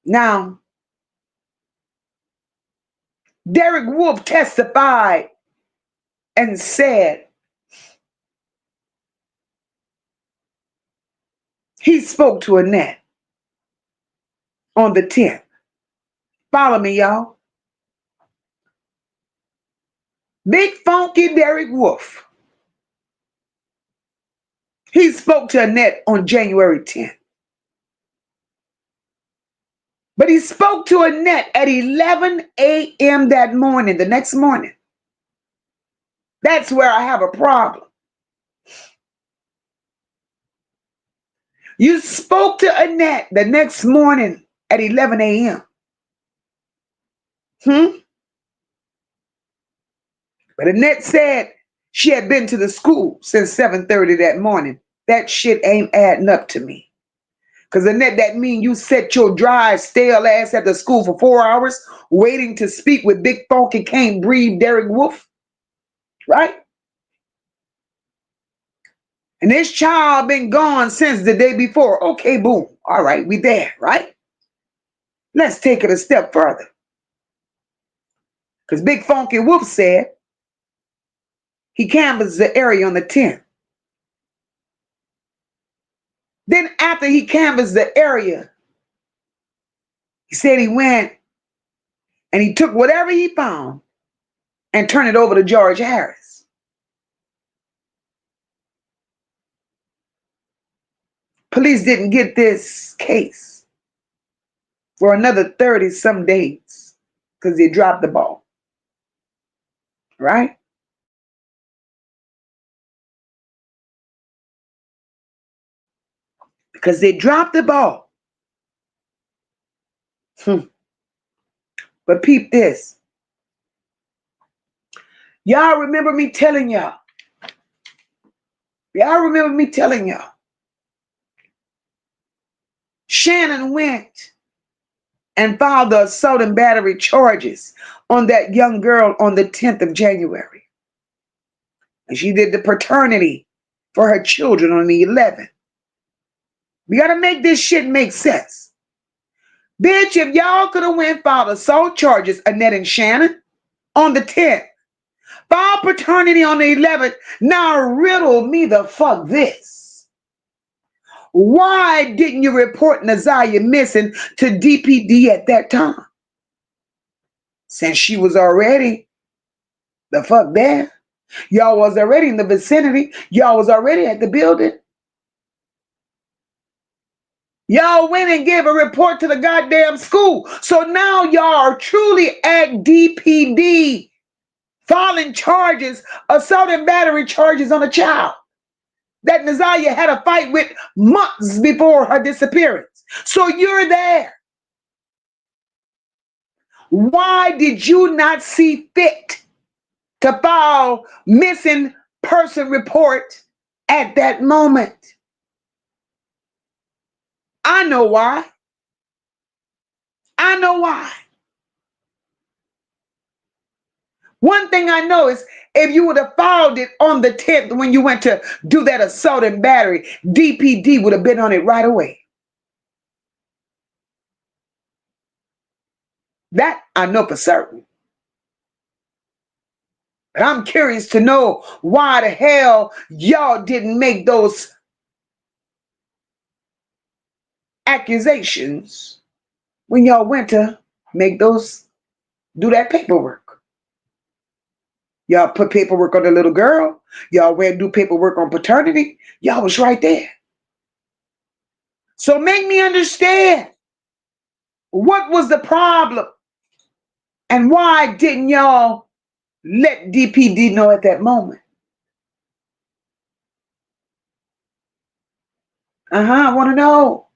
Now, Derek Wolf testified and said he spoke to Annette on the 10th. Follow me, y'all. Big Funky Derek Wolf. He spoke to Annette on January 10th. But he spoke to Annette at 11 a.m. that morning, the next morning. That's where I have a problem. You spoke to Annette the next morning at 11 a.m. But Annette said she had been to the school since 7:30 that morning. That shit ain't adding up to me. Because Annette, that mean you set your dry, stale ass at the school for 4 hours waiting to speak with Big Funky Can't Breathe Derek Wolf, right? And this child been gone since the day before. Okay, boom. All right, we there, right? Let's take it a step further. Because Big Funky Wolf said he canvassed the area on the 10th. Then after he canvassed the area, he said he went and he took whatever he found and turned it over to Jarvis Harris. Police didn't get this case for another 30-some days because they dropped the ball. Right? Because they dropped the ball. But peep this. Y'all remember me telling y'all. Y'all remember me telling y'all. Shannon went and filed the assault and battery charges on that young girl on the 10th of January. And she did the paternity for her children on the 11th. We got to make this shit make sense. Bitch, if y'all could have went filed assault charges, Annette and Shannon, on the 10th, filed paternity on the 11th, now riddle me the fuck this. Why didn't you report Ziyah missing to DPD at that time? Since she was already the fuck there. Y'all was already in the vicinity. Y'all was already at the building. Y'all went and gave a report to the goddamn school. So now y'all are truly at DPD filing charges, assault and battery charges on a child that Ziyah had a fight with months before her disappearance. So you're there. Why did you not see fit to file missing person report at that moment? I know why. I know why. One thing I know is if you would have filed it on the 10th when you went to do that assault and battery, DPD would have been on it right away. That I know for certain. But I'm curious to know why the hell y'all didn't make those accusations when y'all went to do that paperwork. Y'all put paperwork on the little girl. Y'all went and do paperwork on paternity. Y'all was right there. So make me understand, what was the problem? And why didn't y'all let DPD know at that moment? I want to know.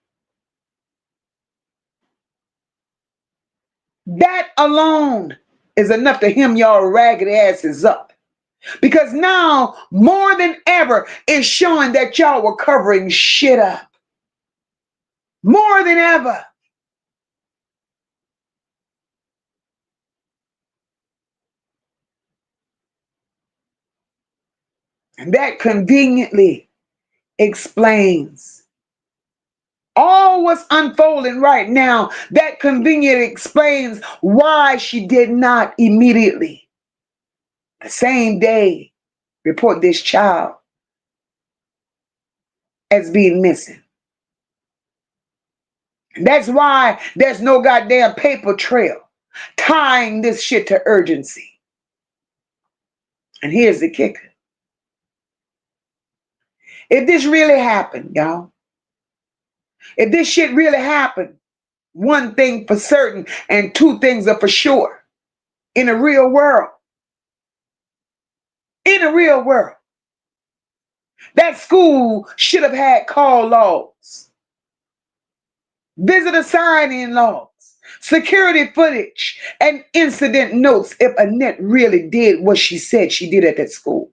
That alone is enough to hem y'all ragged asses up. Because now, more than ever, it's showing that y'all were covering shit up. More than ever. And that conveniently explains all what's unfolding right now. That conveniently explains why she did not immediately, the same day, report this child as being missing. And that's why there's no goddamn paper trail tying this shit to urgency. And here's the kicker. If this really happened, y'all, if this shit really happened, one thing for certain and two things are for sure. In a real world, that school should have had call logs, visitor sign-in logs, security footage, and incident notes if Annette really did what she said she did at that school.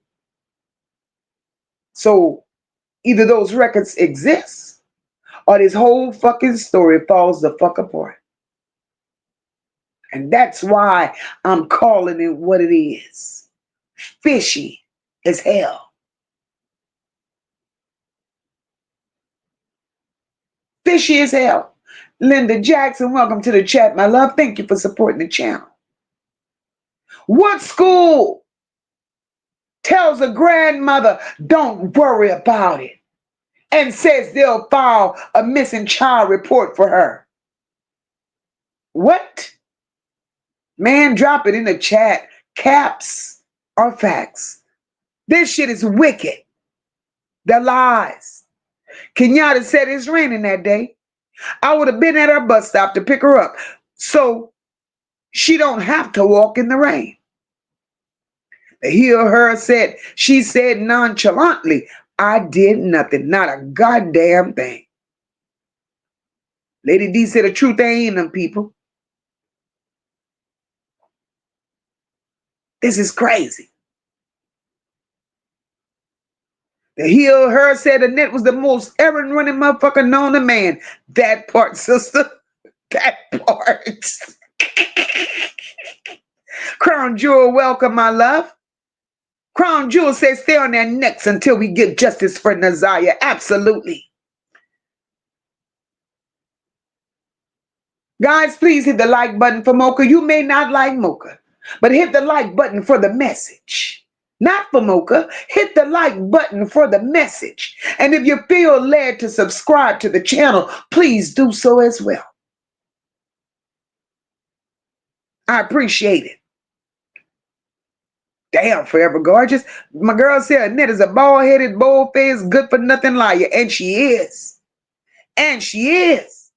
So either those records exist or this whole fucking story falls the fuck apart. And that's why I'm calling it what it is. Fishy as hell. Fishy as hell. Linda Jackson, welcome to the chat, my love. Thank you for supporting the channel. What school tells a grandmother, don't worry about it, and says they'll file a missing child report for her? What? Man, drop it in the chat. Caps or facts. This shit is wicked. The lies. Kenyatta said it's raining that day. I would have been at her bus stop to pick her up so she don't have to walk in the rain. Hear her said, she said nonchalantly, I did nothing, not a goddamn thing. Lady D said the truth ain't in them people. This is crazy. The heel her said Annette was the most errand running motherfucker known to man. That part, sister. That part. Crown Jewel, welcome, my love. Crown Jewel says stay on their necks until we get justice for Ziyah. Absolutely. Guys, please hit the like button for Moca. You may not like Moca, but hit the like button for the message. Not for Moca. Hit the like button for the message. And if you feel led to subscribe to the channel, please do so as well. I appreciate it. Damn, Forever Gorgeous. My girl said Annette is a bald-headed, bold-faced, good-for-nothing liar. And she is. And she is.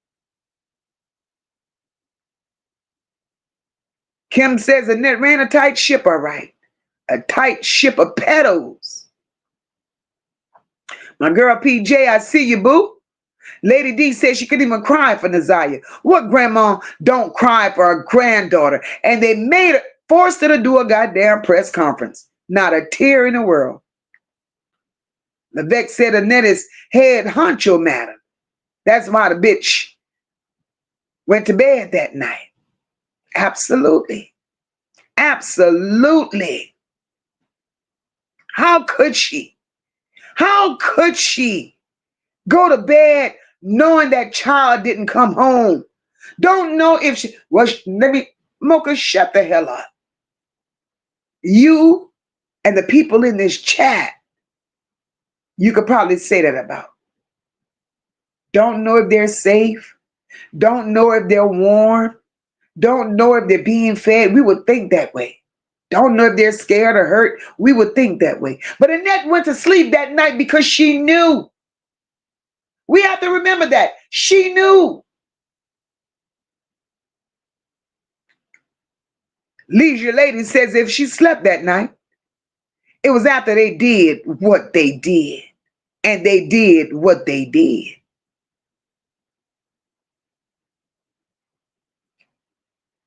Kim says Annette ran a tight ship, all right. A tight ship of pedos. My girl PJ, I see you, boo. Lady D says she couldn't even cry for Ziyah. What grandma don't cry for her granddaughter? And they made her, forced her to do a goddamn press conference. Not a tear in the world. Levesque said Annette is head honcho, madam. That's why the bitch went to bed that night. Absolutely. Absolutely. How could she? How could she go to bed knowing that child didn't come home? Don't know if she, well, let me, Mocha, shut the hell up. You and the people in this chat, you could probably say that about. Don't know if they're safe. Don't know if they're warm. Don't know if they're being fed. We would think that way. Don't know if they're scared or hurt. We would think that way. But Annette went to sleep that night because she knew. We have to remember that. She knew. Leisure Lady says if she slept that night, it was after they did what they did. And they did what they did.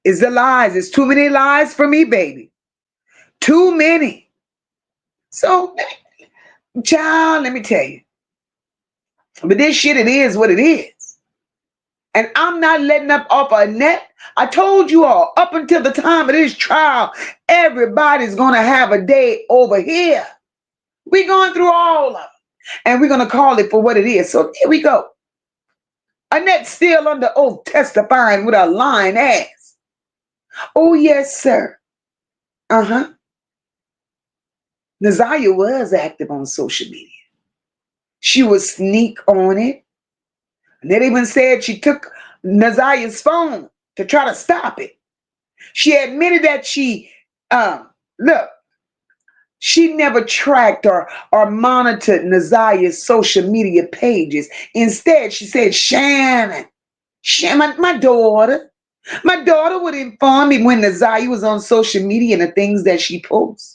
It's the lies. It's too many lies for me, baby. Too many. So, child, let me tell you. But this shit, it is what it is. And I'm not letting up off of Annette. I told you all, up until the time of this trial, everybody's going to have a day over here. We're going through all of them. And we're going to call it for what it is. So here we go. Annette's still under oath testifying with a lying ass. Oh, yes, sir. Uh-huh. Ziyah was active on social media. She would sneak on it. Annette even said she took Ziyah's phone to try to stop it. She admitted that she, look, she never tracked or monitored Ziyah's social media pages. Instead, she said, Shannon, my daughter would inform me when Ziyah was on social media and the things that she posts.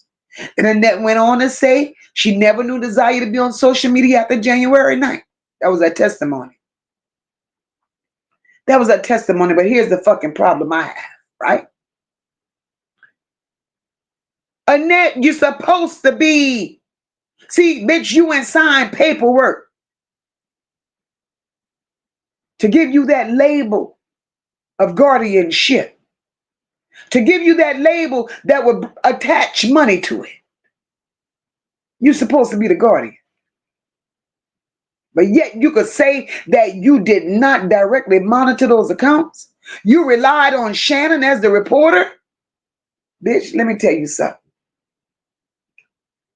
And Annette went on to say she never knew Ziyah to be on social media after January 9th. That was her testimony. That was her testimony, but here's the fucking problem I have, right? Annette, you're supposed to be, see, bitch, you ain't signed paperwork to give you that label of guardianship, to give you that label that would attach money to it. You're supposed to be the guardian. But yet you could say that you did not directly monitor those accounts. You relied on Shannon as the reporter. Bitch, let me tell you something.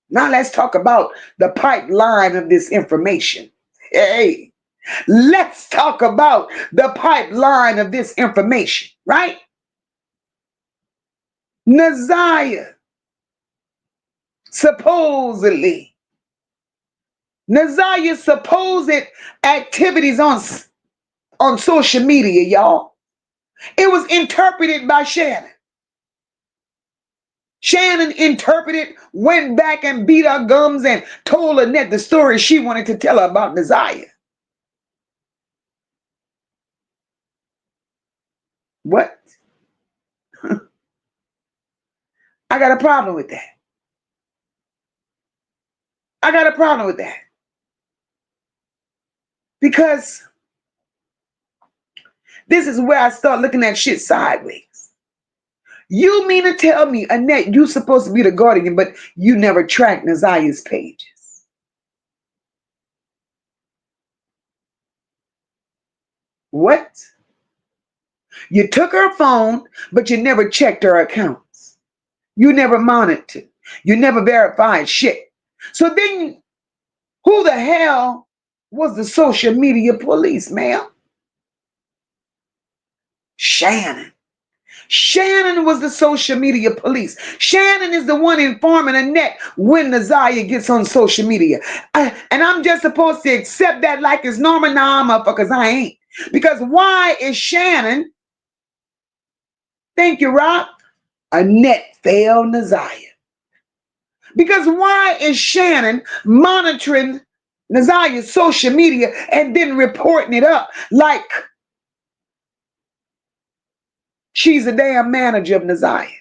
Now let's talk about the pipeline of this information. Hey, let's talk about the pipeline of this information, right? Ziyah, supposedly, Ziyah's supposed activities on social media, y'all. It was interpreted by Shannon. Shannon interpreted, went back and beat her gums and told Annette the story she wanted to tell her about Ziyah. What? I got a problem with that. I got a problem with that. Because this is where I start looking at shit sideways. You mean to tell me, Annette, you supposed to be the guardian, but you never tracked Ziyah's pages? What? You took her phone, but you never checked her accounts. You never monitored. You never verified shit. So then, who the hell was the social media police, ma'am? Shannon. Shannon was the social media police. Shannon is the one informing Annette when Ziyah gets on social media. And I'm just supposed to accept that like it's normal. Nah, motherfuckers, I ain't. Because why is Shannon, thank you, Rob, Annette failed Ziyah? Because why is Shannon monitoring Ziyah's social media and then reporting it up like she's a damn manager of Ziyah?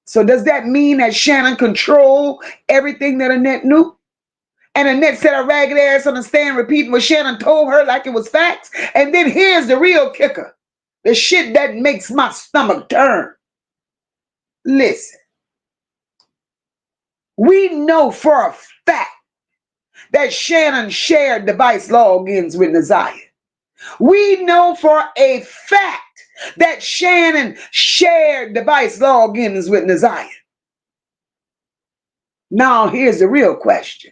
So does that mean that Shannon controlled everything that Annette knew? And Annette said her ragged ass on the stand repeating what Shannon told her like it was facts? And then here's the real kicker. The shit that makes my stomach turn. Listen. We know for a fact that Shannon shared device logins with Ziyah. We know for a fact that Shannon shared device logins with Ziyah. Now, here's the real question.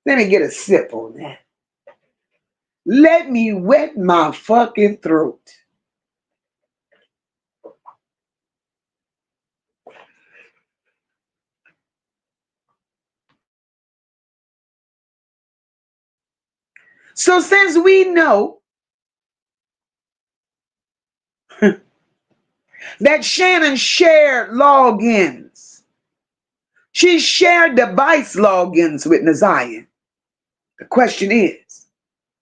Let me get a sip on that. Let me wet my fucking throat. So since we know that Shannon shared logins, she shared device logins with Ziyah, the question is,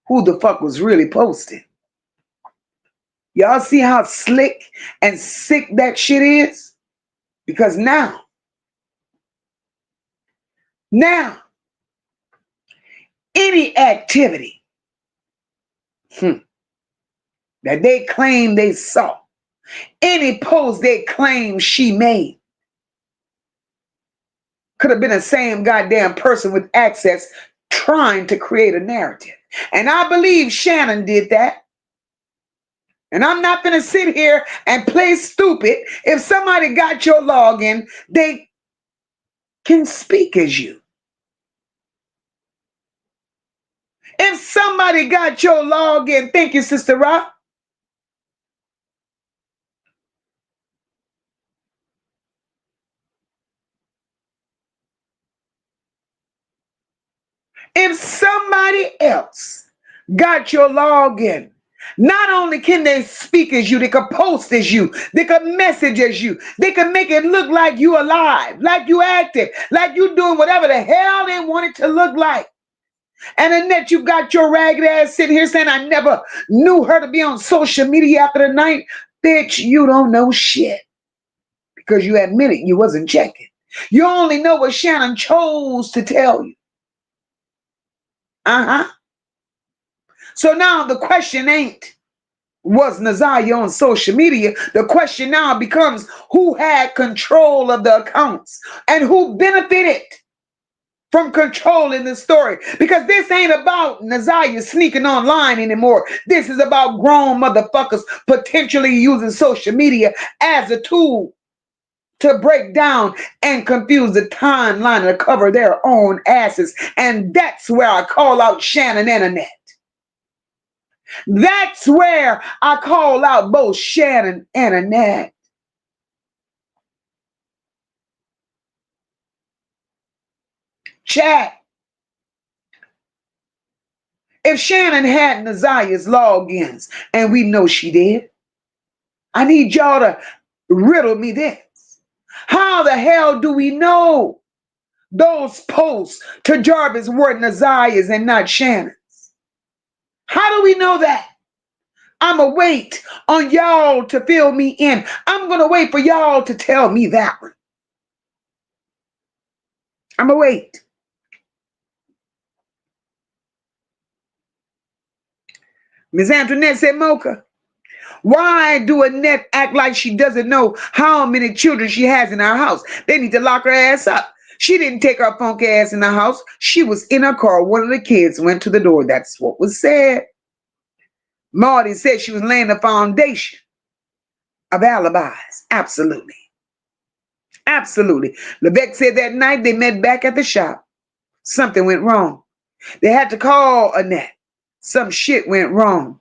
who the fuck was really posting? Y'all see how slick and sick that shit is? Because now, any activity that they claim they saw, any post they claim she made, could have been the same goddamn person with access trying to create a narrative. And I believe Shannon did that. And I'm not going to sit here and play stupid. If somebody got your login, they can speak as you. If somebody got your login, thank you, Sister Rock. If somebody else got your login, not only can they speak as you, they can post as you, they can message as you, they can make it look like you alive, like you active, like you doing whatever the hell they want it to look like. And Annette, you got your ragged ass sitting here saying, I never knew her to be on social media after the night. Bitch, you don't know shit. Because you admitted you wasn't checking. You only know what Shannon chose to tell you. So now the question ain't, was Ziyah on social media? The question now becomes, who had control of the accounts and who benefited from controlling the story? Because this ain't about Ziyah sneaking online anymore. This is about grown motherfuckers potentially using social media as a tool to break down and confuse the timeline and to cover their own asses. And that's where I call out Shannon and Annette. That's where I call out both Shannon and Annette. Chat. If Shannon had Ziyah's logins, and we know she did, I need y'all to riddle me this. How the hell do we know those posts to Jarvis were Ziyah's and not Shannon's? How do we know that? I'm going to wait on y'all to fill me in. I'm going to wait for y'all to tell me that one. I'm going to wait. Miss Antoinette said, Mocha, why do Annette act like she doesn't know how many children she has in our house? They need to lock her ass up. She didn't take her funky ass in the house. She was in her car. One of the kids went to the door. That's what was said. Marty said she was laying the foundation of alibis. Absolutely. Absolutely. Levesque said that night they met back at the shop. Something went wrong. They had to call Annette. Some shit went wrong.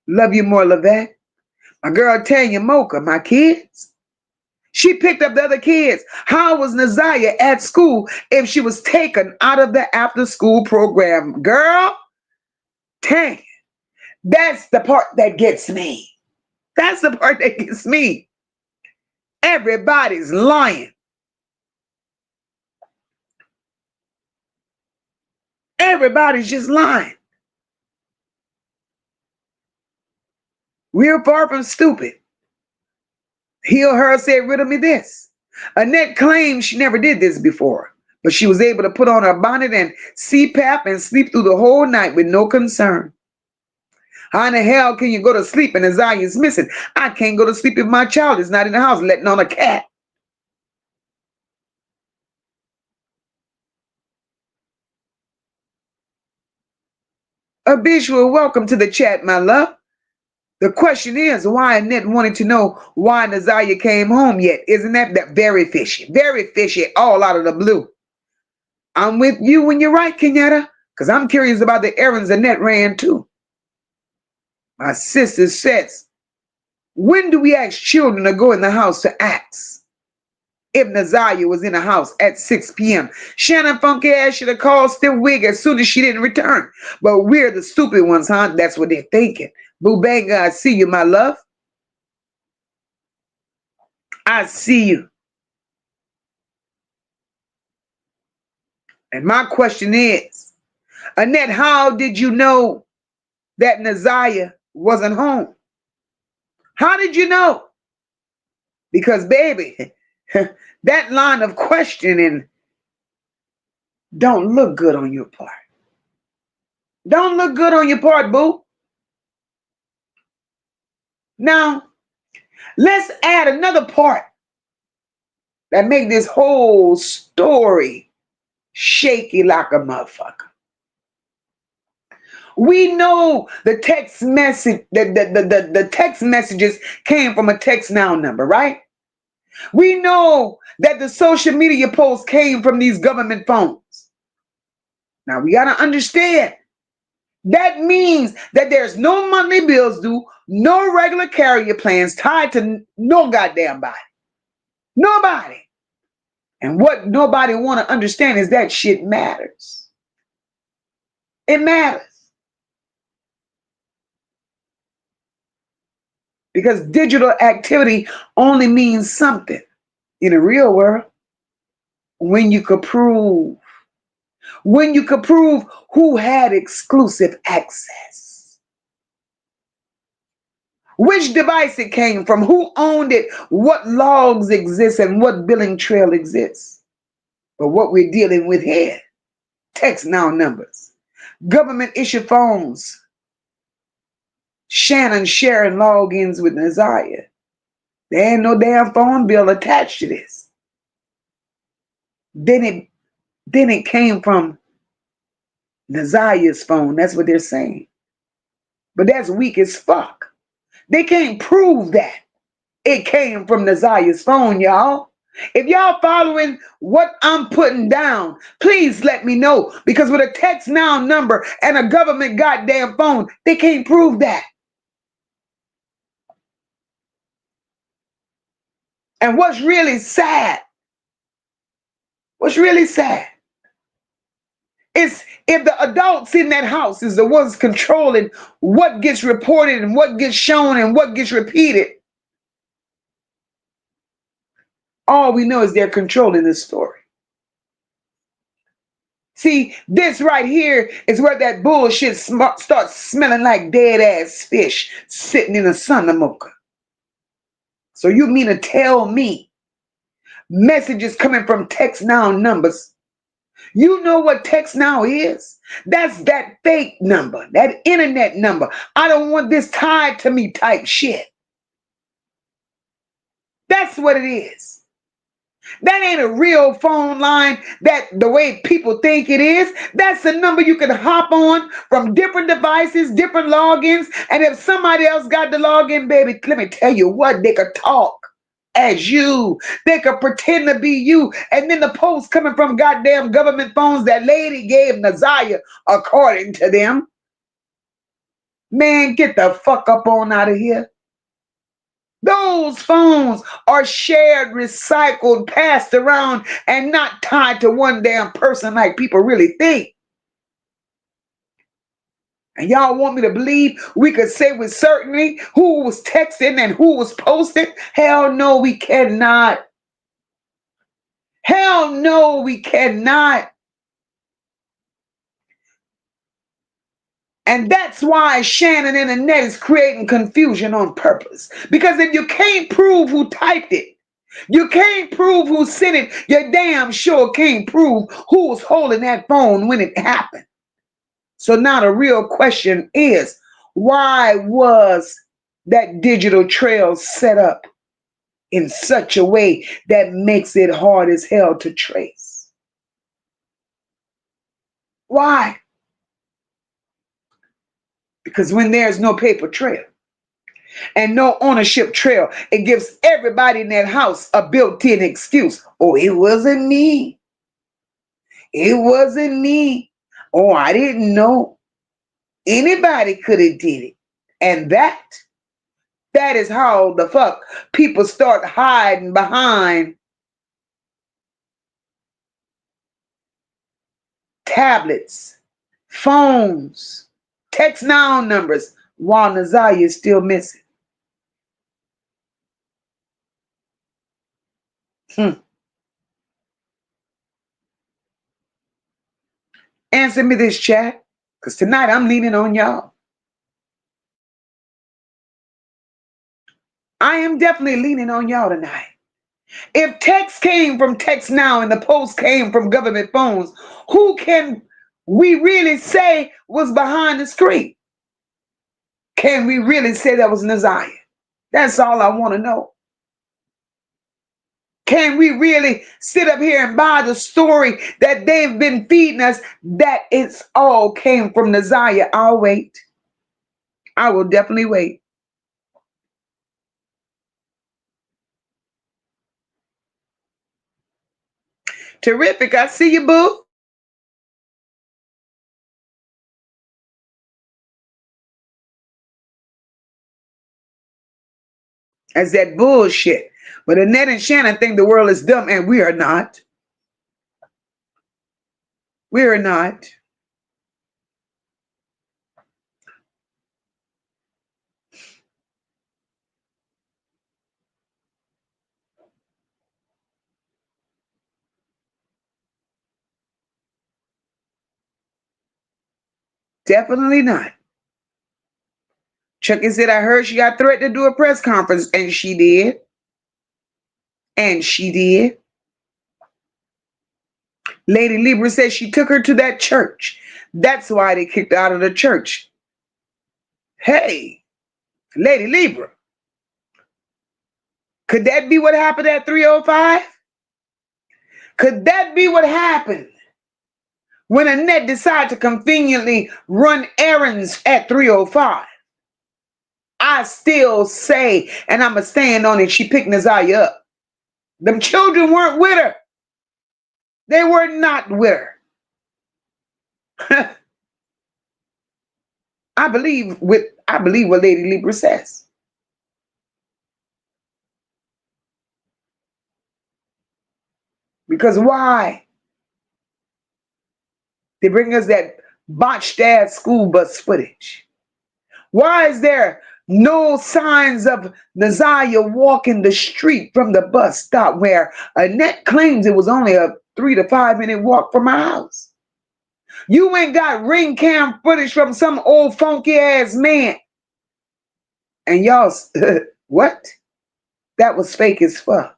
Love you more, Levesque. My girl Tanya Moca, my kids. She picked up the other kids. How was Ziyah at school if she was taken out of the after-school program? Girl, Tanya, that's the part that gets me. That's the part that gets me. Everybody's lying. Everybody's just lying. We're far from stupid. He or her said, riddle me this. Annette claims she never did this before, but she was able to put on her bonnet and CPAP and sleep through the whole night with no concern. How in the hell can you go to sleep and Ziyah is missing? I can't go to sleep if my child is not in the house, letting on a cat. A visual welcome to the chat, my love. The question is why Annette wanted to know why Ziyah came home yet. Isn't that very fishy? Very fishy, all out of the blue. I'm with you when you're right, Kenyatta, because I'm curious about the errands Annette ran too. My sister says, when do we ask children to go in the house to ask if Ziyah was in the house at 6 p.m.? Shannon funky ass should have called Stiff Wig as soon as she didn't return. But we're the stupid ones, huh? That's what they're thinking. Boo Banga, I see you, my love. I see you. And my question is, Annette, how did you know that Ziyah wasn't home? How did you know? Because, baby, that line of questioning don't look good on your part. Don't look good on your part, boo. Now, let's add another part that make this whole story shaky like a motherfucker. We know the text message, the text messages came from a text now number, right? We know that the social media posts came from these government phones. Now we gotta understand that means that there's no monthly bills due, no regular carrier plans tied to no goddamn body. Nobody. And what nobody want to understand is that shit matters. It matters. Because digital activity only means something in the real world when you could prove who had exclusive access, which device it came from, who owned it, what logs exist, and what billing trail exists. But what we're dealing with here, text now numbers, government issued phones, Shannon sharing logins with Ziyah. There ain't no damn phone bill attached to this. Then it came from Ziyah's phone. That's what they're saying. But that's weak as fuck. They can't prove that it came from Ziyah's phone, y'all. If y'all following what I'm putting down, please let me know. Because with a text now number and a government goddamn phone, they can't prove that. And what's really sad is if the adults in that house is the ones controlling what gets reported and what gets shown and what gets repeated, all we know is they're controlling the story. See, this right here is where that bullshit starts smelling like dead ass fish sitting in the sun of Moca. So you mean to tell me messages coming from text now numbers You know what text now is? That's that fake number, that internet number. I don't want this tied to me type shit. That's what it is. That ain't a real phone line that the way people think it is. That's a number you can hop on from different devices, different logins. And if somebody else got the login, baby, let me tell you what, they could talk as you. They could pretend to be you. And then the post coming from goddamn government phones that lady gave Ziyah, according to them. Man, get the fuck up on out of here. Those phones are shared, recycled, passed around, and not tied to one damn person like people really think. And y'all want me to believe we could say with certainty who was texting and who was posting? Hell no, we cannot. Hell no, we cannot. And that's why Shannon and Annette is creating confusion on purpose. Because if you can't prove who typed it, you can't prove who sent it, you damn sure can't prove who was holding that phone when it happened. So now the real question is, why was that digital trail set up in such a way that makes it hard as hell to trace? Why? Because when there's no paper trail and no ownership trail, it gives everybody in that house a built-in excuse. Oh, it wasn't me. It wasn't me. Oh, I didn't know. Anybody could have did it. And that is how the fuck people start hiding behind tablets, phones, text now numbers, while Ziyah is still missing. Answer me this, chat, because tonight I'm leaning on y'all. I am definitely leaning on y'all tonight. If text came from text now and the post came from government phones, who can we really say was behind the screen? Can we really say that was Ziyah? That's all I want to know. Can we really sit up here and buy the story that they've been feeding us that it's all came from Ziyah? I'll wait. I will definitely wait. Terrific. I see you, boo. That's that bullshit. But Annette and Shannon think the world is dumb, and we are not. We are not. Definitely not. Chucky said, I heard she got threatened to do a press conference, and she did. And she did. Lady Libra said she took her to that church. That's why they kicked her out of the church. Hey, Lady Libra. Could that be what happened at 305? Could that be what happened when Annette decided to conveniently run errands at 305? I still say, and I'm going to stand on it, she picked Ziyah up. Them children weren't with her. They were not with her. I believe what Lady Libra says. Because why? They bring us that botched ass school bus footage. Why is there no signs of Ziyah walking the street from the bus stop where Annette claims it was only a 3 to 5 minute walk from my house? You ain't got ring cam footage from some old funky ass man. And y'all, what? That was fake as fuck.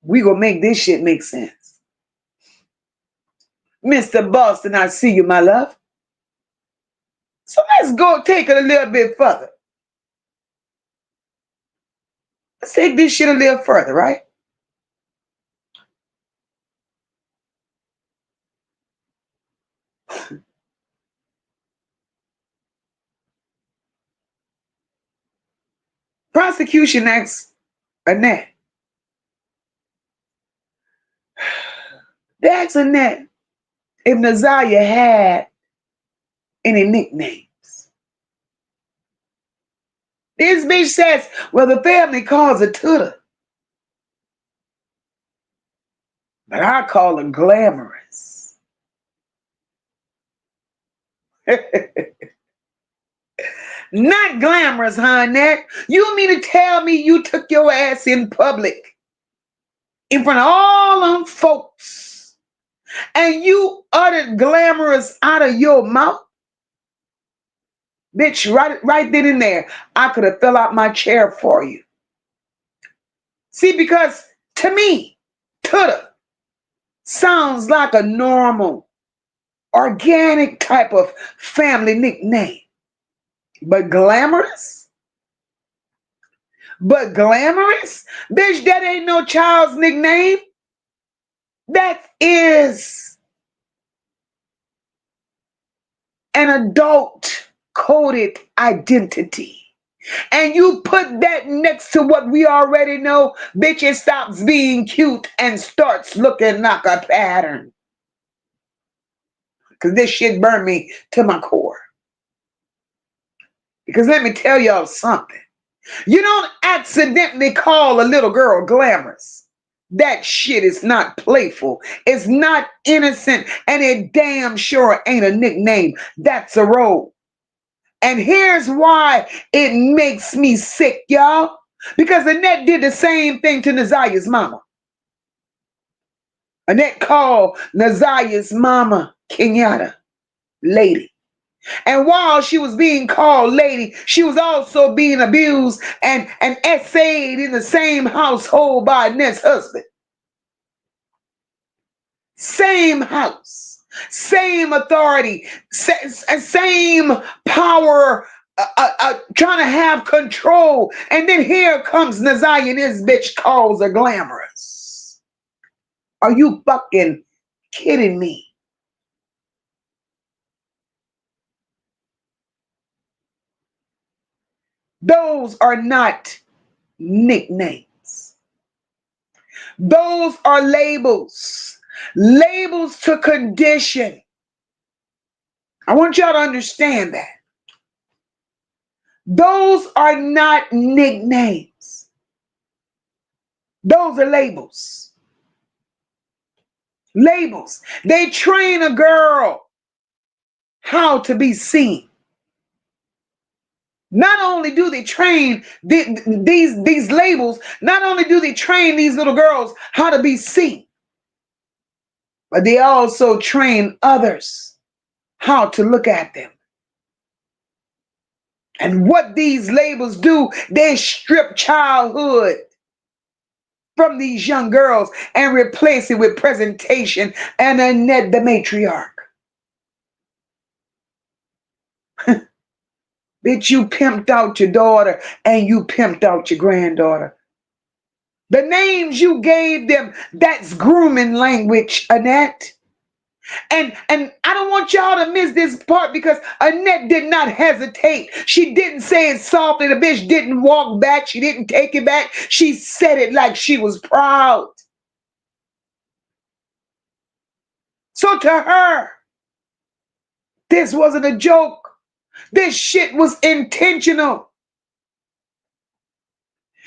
We gonna make this shit make sense. Mr. Boston, I see you, my love. So let's go take it a little bit further. Let's take this shit a little further, right? Prosecution asks Annette. They asked Annette if Ziyah had any nicknames. This bitch says, well, the family calls her Tutter. But I call her Glamorous. Not glamorous, huh, Annette? You mean to tell me you took your ass in public in front of all them folks and you uttered glamorous out of your mouth? Bitch, right then and there, I could have fell out my chair for you. See, because to me, Tutter sounds like a normal, organic type of family nickname. But glamorous? But glamorous? Bitch, that ain't no child's nickname. That is an adult coded identity. And you put that next to what we already know, bitch, it stops being cute and starts looking like a pattern. Because this shit burned me to my core. Because let me tell y'all something. You don't accidentally call a little girl glamorous. That shit is not playful. It's not innocent. And it damn sure ain't a nickname. That's a role. And here's why it makes me sick, y'all. Because Annette did the same thing to Ziyah's mama. Annette called Ziyah's mama Kenyatta, lady. And while she was being called lady, she was also being abused and essayed in the same household by Annette's husband. Same house, same authority, same power, trying to have control. And then here comes Ziyah and this bitch calls her glamorous. Are you fucking kidding me? Those are not nicknames. Those are labels. Labels to condition. I want y'all to understand that. Those are not nicknames. Those are labels. Labels. They train a girl how to be seen. Not only do they train these labels, not only do they train these little girls how to be seen, but they also train others how to look at them. And what these labels do, they strip childhood from these young girls and replace it with presentation and Annette the matriarch. Bitch, you pimped out your daughter and you pimped out your granddaughter. The names you gave them, that's grooming language, Annette. And I don't want y'all to miss this part because Annette did not hesitate. She didn't say it softly. The bitch didn't walk back. She didn't take it back. She said it like she was proud. So to her, this wasn't a joke. This shit was intentional.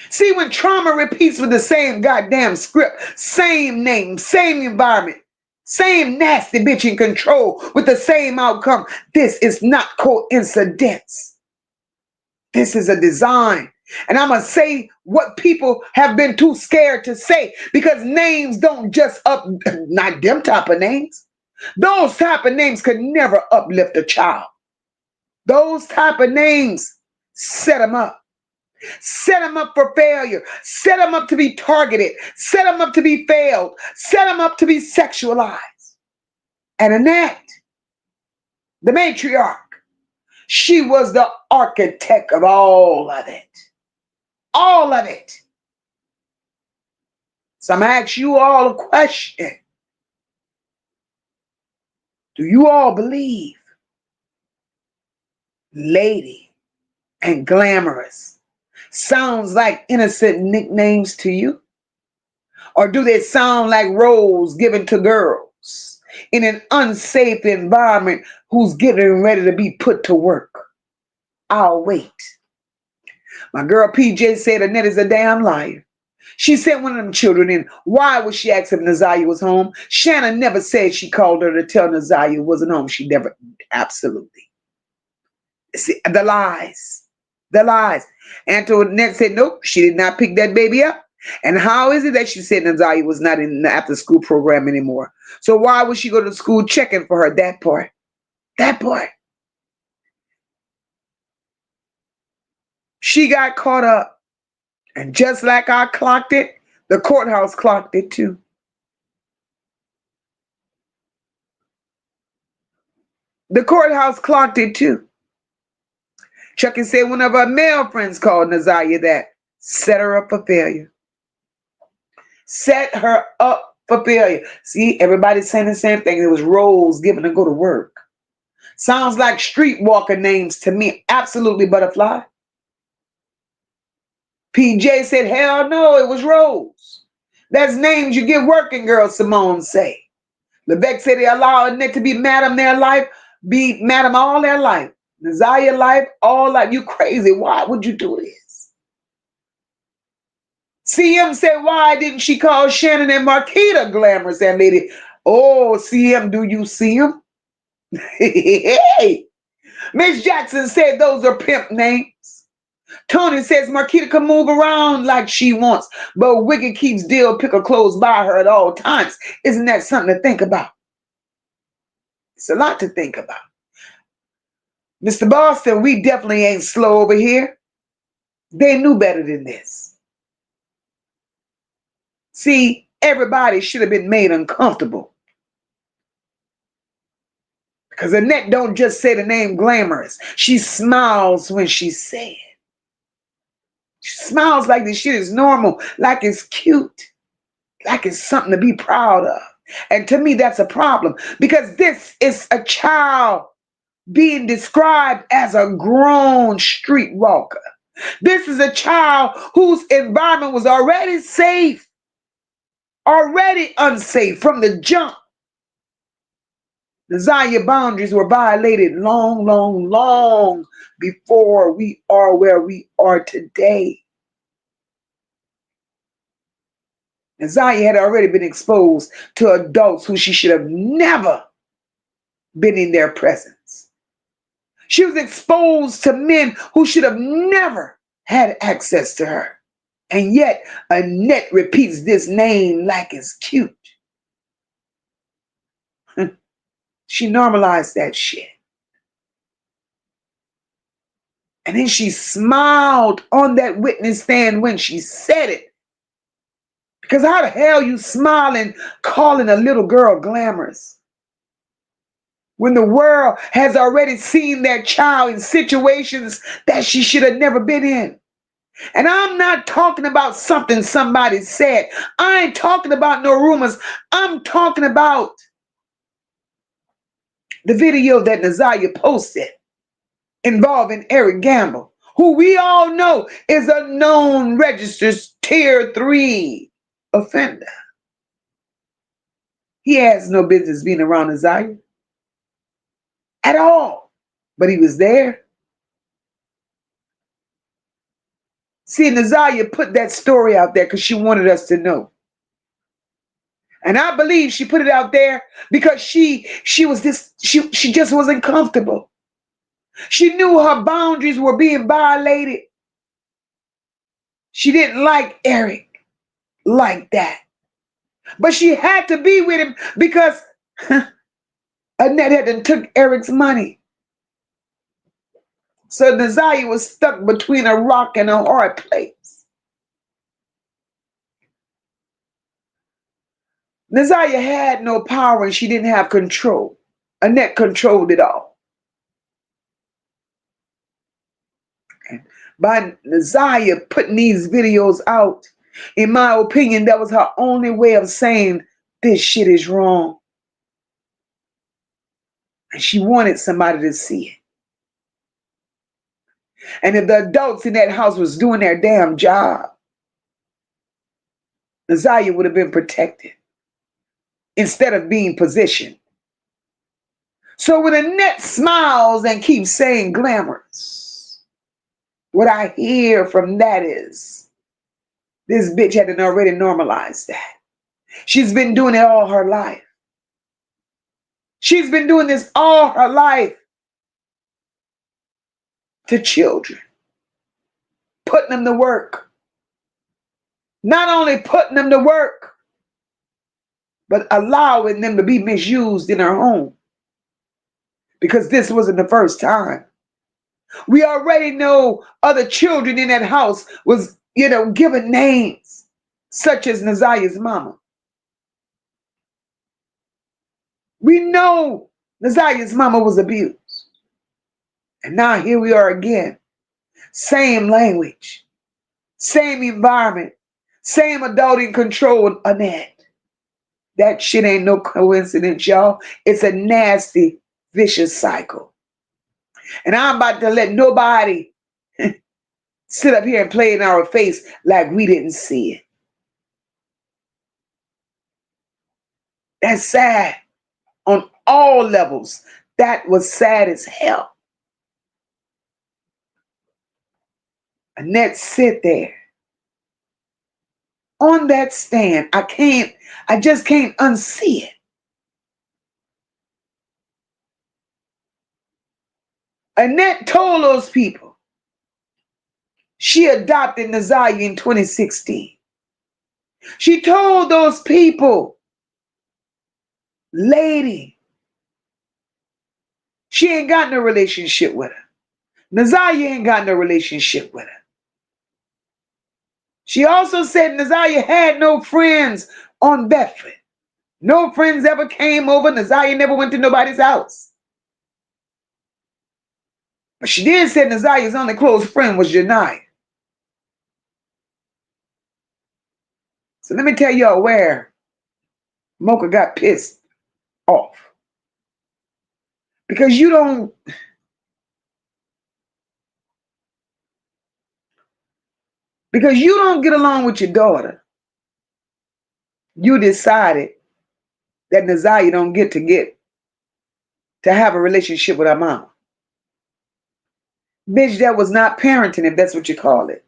See, when trauma repeats with the same goddamn script, same name, same environment, same nasty bitch in control with the same outcome, this is not coincidence. This is a design. And I'm going to say what people have been too scared to say because names don't just not them type of names. Those type of names could never uplift a child. Those type of names set them up. Set them up for failure. Set them up to be targeted. Set them up to be failed. Set them up to be sexualized. And Annette, the matriarch, she was the architect of all of it. All of it. So I'm going to ask you all a question. Do you all believe lady and glamorous sounds like innocent nicknames to you? Or do they sound like roles given to girls in an unsafe environment who's getting ready to be put to work? I'll wait. My girl PJ said Annette is a damn liar. She sent one of them children in. Why would she ask if Naziah was home? Shannon never said she called her to tell Naziah wasn't home. She never, absolutely. See, the lies. The lies. Antoinette said, nope, she did not pick that baby up. And how is it that she said Naziah was not in the after school program anymore? So why would she go to school checking for her? That part. That part. She got caught up. And just like I clocked it, the courthouse clocked it too. The courthouse clocked it too. Chucky said one of her male friends called Naziah that. Set her up for failure. Set her up for failure. See, everybody's saying the same thing. It was roles given to go to work. Sounds like streetwalker names to me. Absolutely, Butterfly. PJ said, hell no, it was roles. That's names you give working girls, Simone say. Lebec said they allow Annette to be madam their life, be madam all their life. Naziah life, all life. You crazy. Why would you do this? CM said, why didn't she call Shannon and Marquita glamorous, that lady? Oh, CM, do you see him? Hey. Miss Jackson said those are pimp names. Tony says Marquita can move around like she wants, but Wicked keeps Dill picker clothes by her at all times. Isn't that something to think about? It's a lot to think about. Mr. Boston, we definitely ain't slow over here. They knew better than this. See, everybody should have been made uncomfortable. Because Annette don't just say the name glamorous. She smiles when she says it. She smiles like this shit is normal, like it's cute, like it's something to be proud of. And to me, that's a problem because this is a child being described as a grown streetwalker. This is a child whose environment was already safe, already unsafe from the jump. The Ziyah boundaries were violated long, long, long before we are where we are today. And Ziyah had already been exposed to adults who she should have never been in their presence. She was exposed to men who should have never had access to her. And yet, Annette repeats this name like it's cute. She normalized that shit. And then she smiled on that witness stand when she said it. Because how the hell you smiling calling a little girl glamorous when the world has already seen that child in situations that she should have never been in? And I'm not talking about something somebody said. I ain't talking about no rumors. I'm talking about the video that Naziah posted involving Eric Gamble, who we all know is a known registered tier 3 offender. He has no business being around Naziah at all, but he was there. See, Naziah put that story out there because she wanted us to know. And I believe she put it out there because she just wasn't comfortable. She knew her boundaries were being violated. She didn't like Eric like that. But she had to be with him because Annette had took Eric's money. So Naziah was stuck between a rock and a hard place. Ziyah had no power and she didn't have control. Annette controlled it all. And by Ziyah putting these videos out, in my opinion, that was her only way of saying this shit is wrong. And she wanted somebody to see it. And if the adults in that house was doing their damn job, Ziyah would have been protected instead of being positioned. So when Annette smiles and keeps saying glamorous, what I hear from that is this bitch hadn't already normalized that. She's been doing it all her life. She's been doing this all her life to children, putting them to work. Not only putting them to work, but allowing them to be misused in her home. Because this wasn't the first time. We already know other children in that house was, given names, such as Ziyah's mama. We know Ziyah's mama was abused. And now here we are again. Same language, same environment, same adulting control with Annette. That shit ain't no coincidence, y'all. It's a nasty, vicious cycle. And I'm about to let nobody sit up here and play in our face like we didn't see it. That's sad on all levels. That was sad as hell. Annette sit there on that stand. I just can't unsee it. Annette told those people she adopted Ziyah in 2016. She told those people, lady, she ain't got no relationship with her. Ziyah ain't got no relationship with her. She also said Ziyah had no friends on Bedford. No friends ever came over. Ziyah never went to nobody's house. But she did say Ziyah's only close friend was Janiyah. So let me tell y'all where Moca got pissed off. Because you don't get along with your daughter. You decided that Ziyah don't get to have a relationship with her mom. Bitch, that was not parenting, if that's what you call it.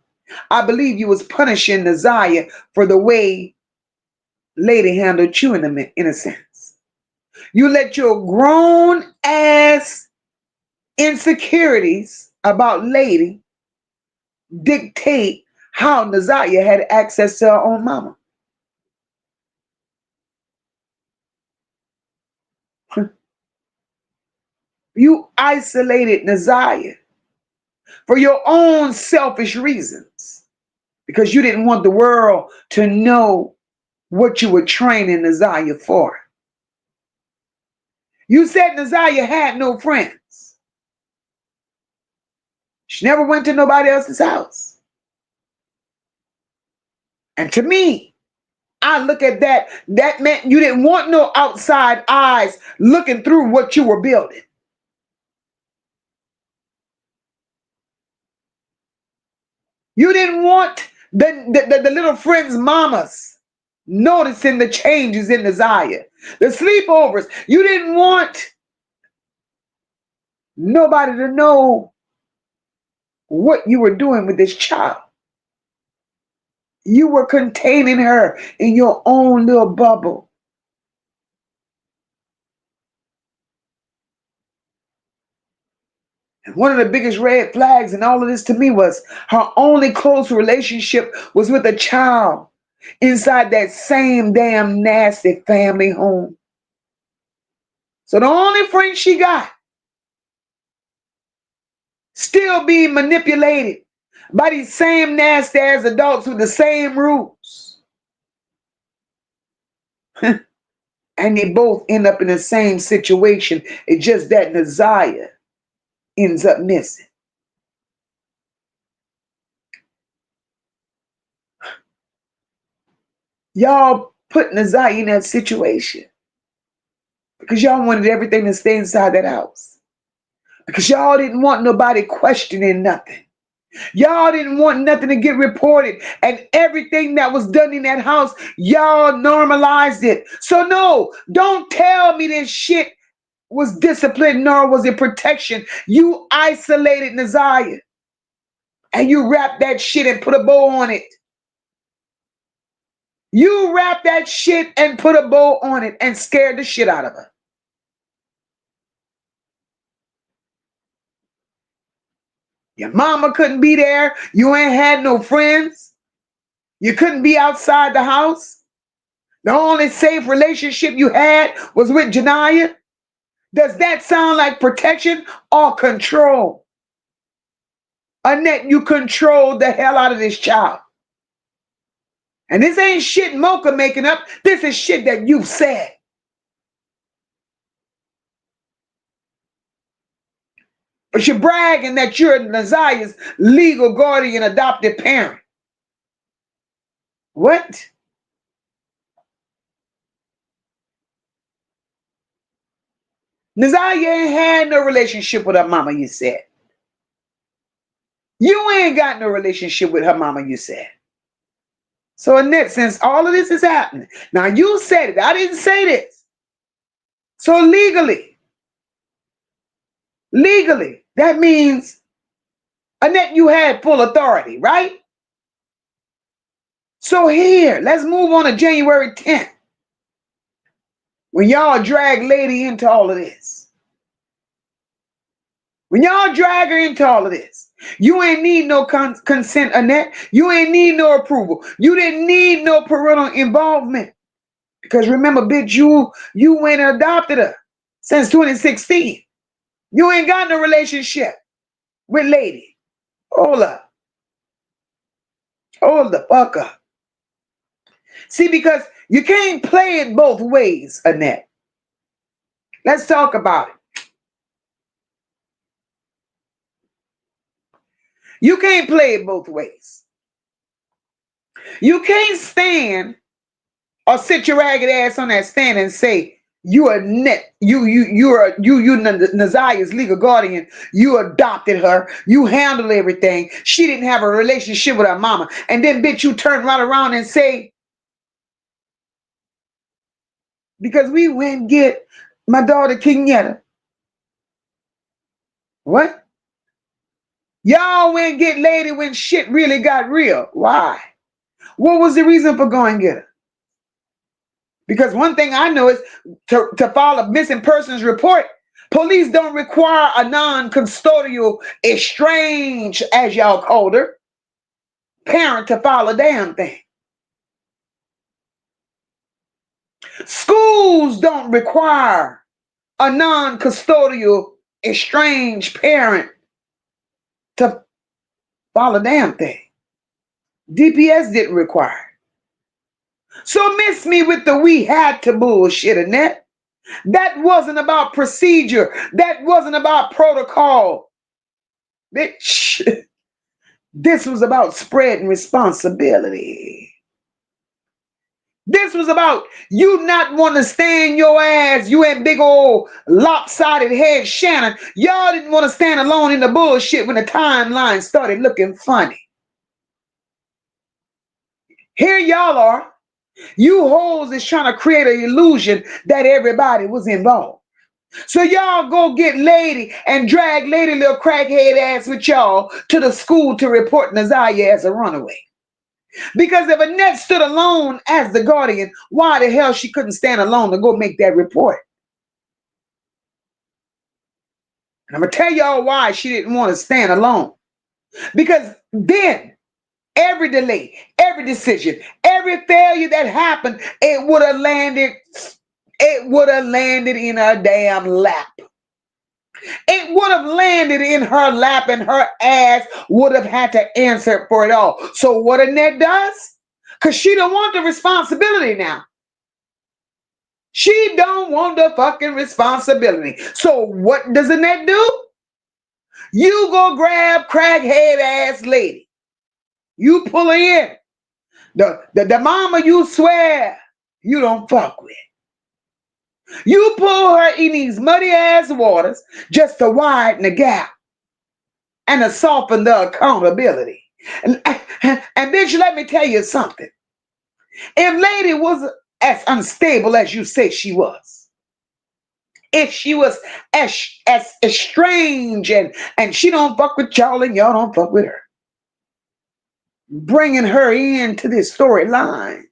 I believe you was punishing Ziyah for the way lady handled you in a sense. You let your grown ass insecurities about lady dictate how Ziyah had access to her own mama. You isolated Ziyah for your own selfish reasons because you didn't want the world to know what you were training Ziyah for. You said Ziyah had no friends. She never went to nobody else's house. And to me, I look at that. That meant you didn't want no outside eyes looking through what you were building. You didn't want the little friends' mamas noticing the changes in Ziyah. The sleepovers. You didn't want nobody to know what you were doing with this child. You were containing her in your own little bubble. And one of the biggest red flags in all of this to me was her only close relationship was with a child inside that same damn nasty family home. So the only friend she got still being manipulated by these same nasty ass adults with the same rules. And they both end up in the same situation. It's just that Ziyah ends up missing. Y'all put Ziyah in that situation because y'all wanted everything to stay inside that house. Because y'all didn't want nobody questioning nothing. Y'all didn't want nothing to get reported. And everything that was done in that house, y'all normalized it. So no, don't tell me this shit was discipline, nor was it protection. You isolated Ziyah. And you wrapped that shit and put a bow on it. You wrapped that shit and put a bow on it and scared the shit out of her. Your mama couldn't be there. You ain't had no friends. You couldn't be outside the house. The only safe relationship you had was with Janiyah. Does that sound like protection or control? Annette, you controlled the hell out of this child. And this ain't shit Moca making up. This is shit that you've said. But you're bragging that you're Ziyah's legal guardian adopted parent. What? Ziyah ain't had no relationship with her mama, you said. You ain't got no relationship with her mama, you said. So Annette, since all of this is happening, now you said it, I didn't say this. So legally, that means, Annette, you had full authority, right? So here, let's move on to January 10th. When y'all drag lady into all of this. When y'all drag her into all of this. You ain't need no consent, Annette. You ain't need no approval. You didn't need no parental involvement. Because remember, bitch, you went and adopted her since 2016. You ain't got no relationship with lady. Hold up. Hold the fuck up. See, because you can't play it both ways, Annette. Let's talk about it. You can't play it both ways. You can't stand or sit your ragged ass on that stand and say you are Ziyah's legal guardian. You adopted her. You handled everything. She didn't have a relationship with her mama. And then, bitch, you turn right around and say, because we went and get my daughter Kenyatta. What? Y'all went and get lady when shit really got real. Why? What was the reason for going and get her? Because one thing I know is to file a missing persons report, police don't require a non-custodial, estranged, as y'all called her, parent to file a damn thing. Schools don't require a non-custodial, estranged parent to file a damn thing. DPS didn't require it. So miss me with the we had to bullshit, Annette. That wasn't about procedure. That wasn't about protocol. Bitch, this was about spreading responsibility. This was about you not wanting to stand your ass. You and big old lopsided head Shannon. Y'all didn't want to stand alone in the bullshit when the timeline started looking funny. Here y'all are. You hoes is trying to create an illusion that everybody was involved. So y'all go get lady and drag lady little crackhead ass with y'all to the school to report Ziyah as a runaway. Because if Annette stood alone as the guardian, why the hell she couldn't stand alone to go make that report? And I'm going to tell y'all why she didn't want to stand alone. Because then every delay, every decision, every failure that happened, it would have landed in her damn lap. It would have landed in her lap and her ass would have had to answer for it all. So what Annette does? Because she don't want the responsibility now. She don't want the fucking responsibility. So what does Annette do? You go grab crackhead ass lady. You pull her in. The mama you swear you don't fuck with. You pull her in these muddy ass waters just to widen the gap and to soften the accountability. And bitch, let me tell you something. If lady was as unstable as you say she was, if she was as strange and she don't fuck with y'all and y'all don't fuck with her, bringing her into this storyline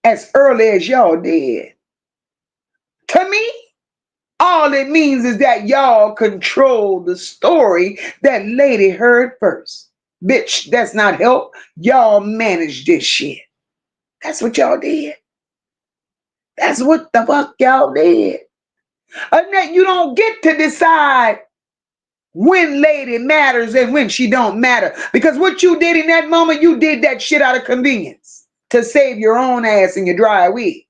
as early as y'all did, to me, all it means is that y'all control the story that lady heard first. Bitch, that's not help. Y'all manage this shit. That's what y'all did. That's what the fuck y'all did. Annette, you don't get to decide when lady matters and when she don't matter. Because what you did in that moment, you did that shit out of convenience to save your own ass and your dry wig.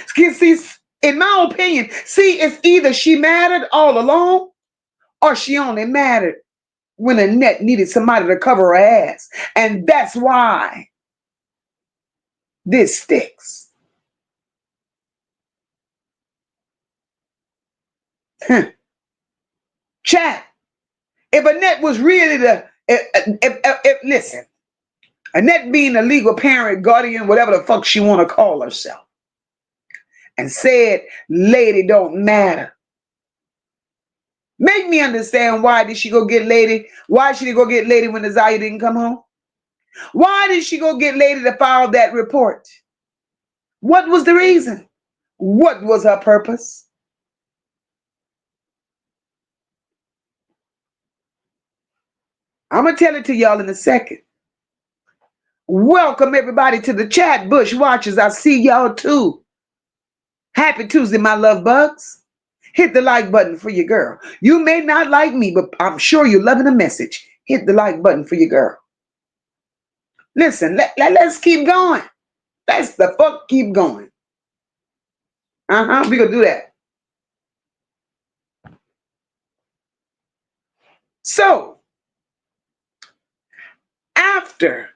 See, in my opinion, it's either she mattered all along or she only mattered when Annette needed somebody to cover her ass. And that's why this sticks. Chat. If Annette was really listen, Annette being a legal parent, guardian, whatever the fuck she want to call herself, and said, lady don't matter. Make me understand, why did she go get lady? Why should she go get lady when the Ziyah didn't come home? Why did she go get lady to file that report? What was the reason? What was her purpose? I'm going to tell it to y'all in a second. Welcome everybody to the chat, Bush Watchers. I see y'all too. Happy Tuesday, my love bugs. Hit the like button for your girl. You may not like me, but I'm sure you're loving the message. Hit the like button for your girl. Listen, let's keep going. Let's the fuck keep going. We're going to do that. So, after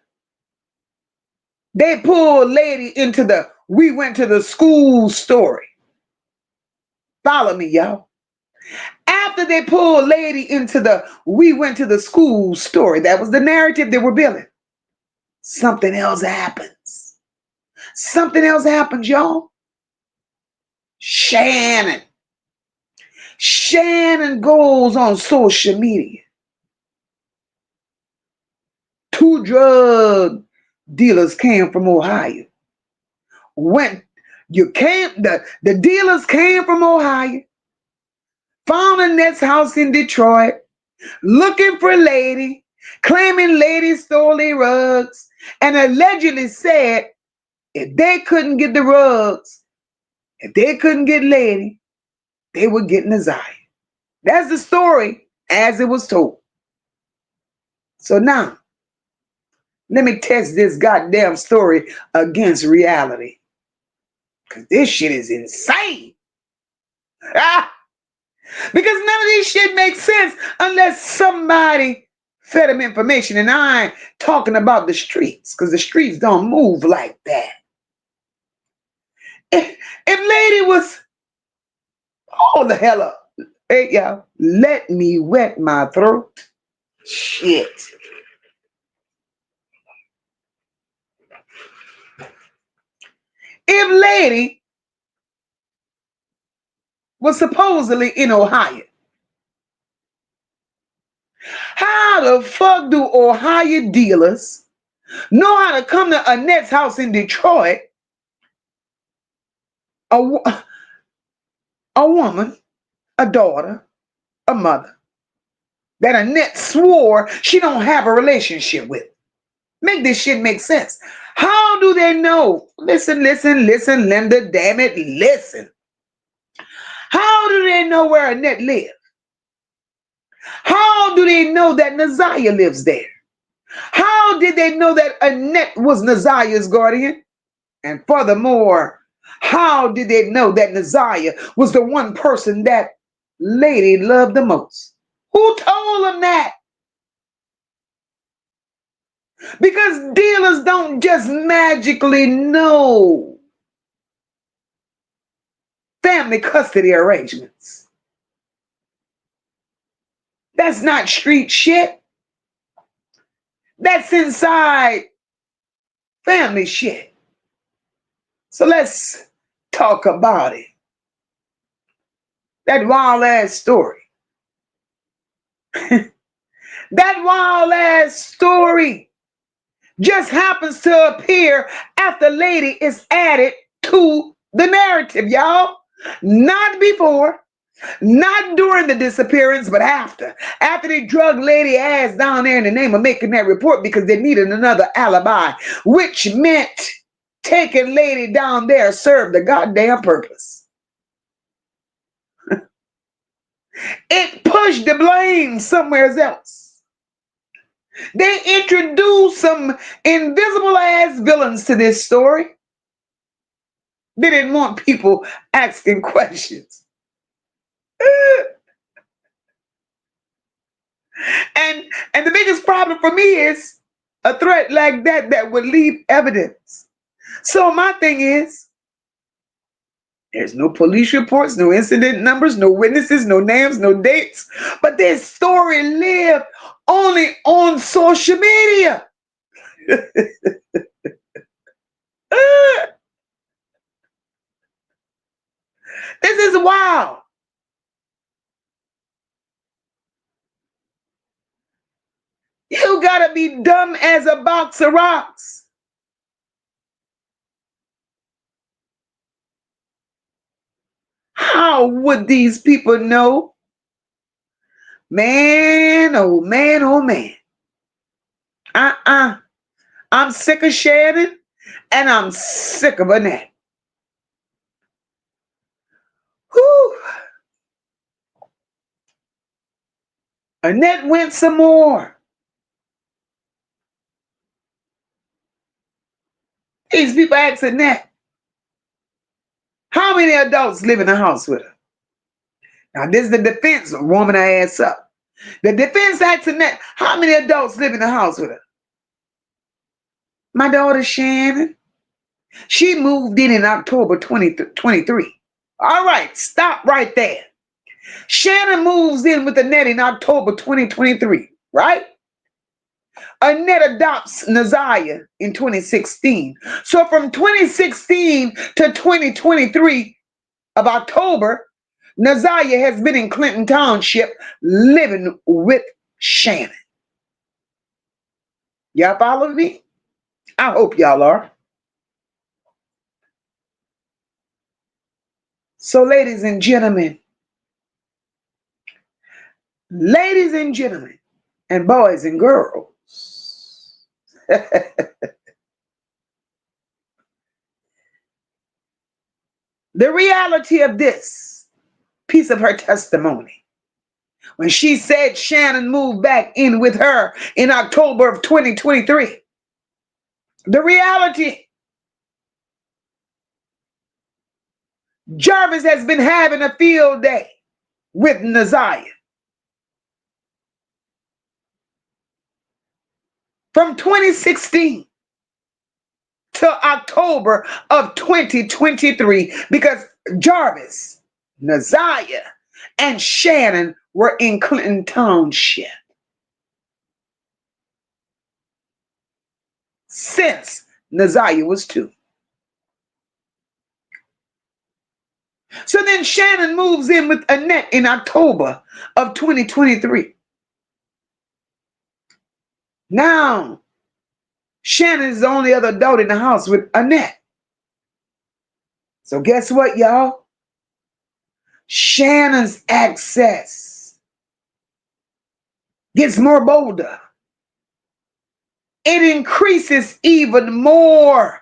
they pulled lady into the we went to the school story. Follow me, y'all. After they pulled lady into the we went to the school story, that was the narrative they were building. Something else happens. Something else happens, y'all. Shannon goes on social media. 2 drug dealers came from Ohio. The dealers came from Ohio, found Annette's house in Detroit, looking for lady, claiming lady stole their rugs, and allegedly said if they couldn't get the rugs, if they couldn't get lady, they were getting a Ziyah. That's the story as it was told. So now, let me test this goddamn story against reality. Because this shit is insane. Because none of this shit makes sense unless somebody fed them information. And I ain't talking about the streets, because the streets don't move like that. If lady was, hold the hell up. Hey, y'all, let me wet my throat. Shit. If lady was supposedly in Ohio, how the fuck do Ohio dealers know how to come to Annette's house in Detroit, a woman, a daughter, a mother, that Annette swore she don't have a relationship with? Make this shit make sense. How do they know? Listen, Linda, damn it, listen. How do they know where Annette lives? How do they know that Ziyah lives there? How did they know that Annette was Ziyah's guardian? And furthermore, How did they know that Ziyah was the one person that lady loved the most? Who told them that? Because dealers don't just magically know family custody arrangements. That's not street shit. That's inside family shit. So let's talk about it. That wild ass story. That wild ass story just happens to appear after lady is added to the narrative, y'all. Not before, not during the disappearance, but after. After they drug lady ass down there in the name of making that report because they needed another alibi, which meant taking lady down there served the goddamn purpose. It pushed the blame somewhere else. They introduced some invisible ass villains to this story. They didn't want people asking questions. And the biggest problem for me is a threat like that would leave evidence. So my thing is, there's no police reports, no incident numbers, no witnesses, no names, no dates. But this story lived only on social media. This is wild. You gotta be dumb as a box of rocks. How would these people know? Man, oh man, oh man. I'm sick of Shannon and I'm sick of Annette. Whew. Annette went some more. These people asked Annette, how many adults live in the house with her? Now, this is the defense warming her ass up. The defense asked Annette, how many adults live in the house with her? My daughter Shannon. She moved in October 2023. All right, stop right there. Shannon moves in with Annette in October 2023, right? Annette adopts Ziyah in 2016. So from 2016 to 2023 of October, Ziyah has been in Clinton Township living with Shannon. Y'all follow me? I hope y'all are. So ladies and gentlemen, and boys and girls, the reality of this piece of her testimony, when she said Shannon moved back in with her in October of 2023, the reality, Jarvis has been having a field day with Ziyah. From 2016 to October of 2023, because Jarvis, Ziyah, and Shannon were in Clinton Township. Since Ziyah was 2. So then Shannon moves in with Annette in October of 2023. Now, Shannon is the only other adult in the house with Annette. So guess what, y'all? Shannon's access gets more bolder. It increases even more.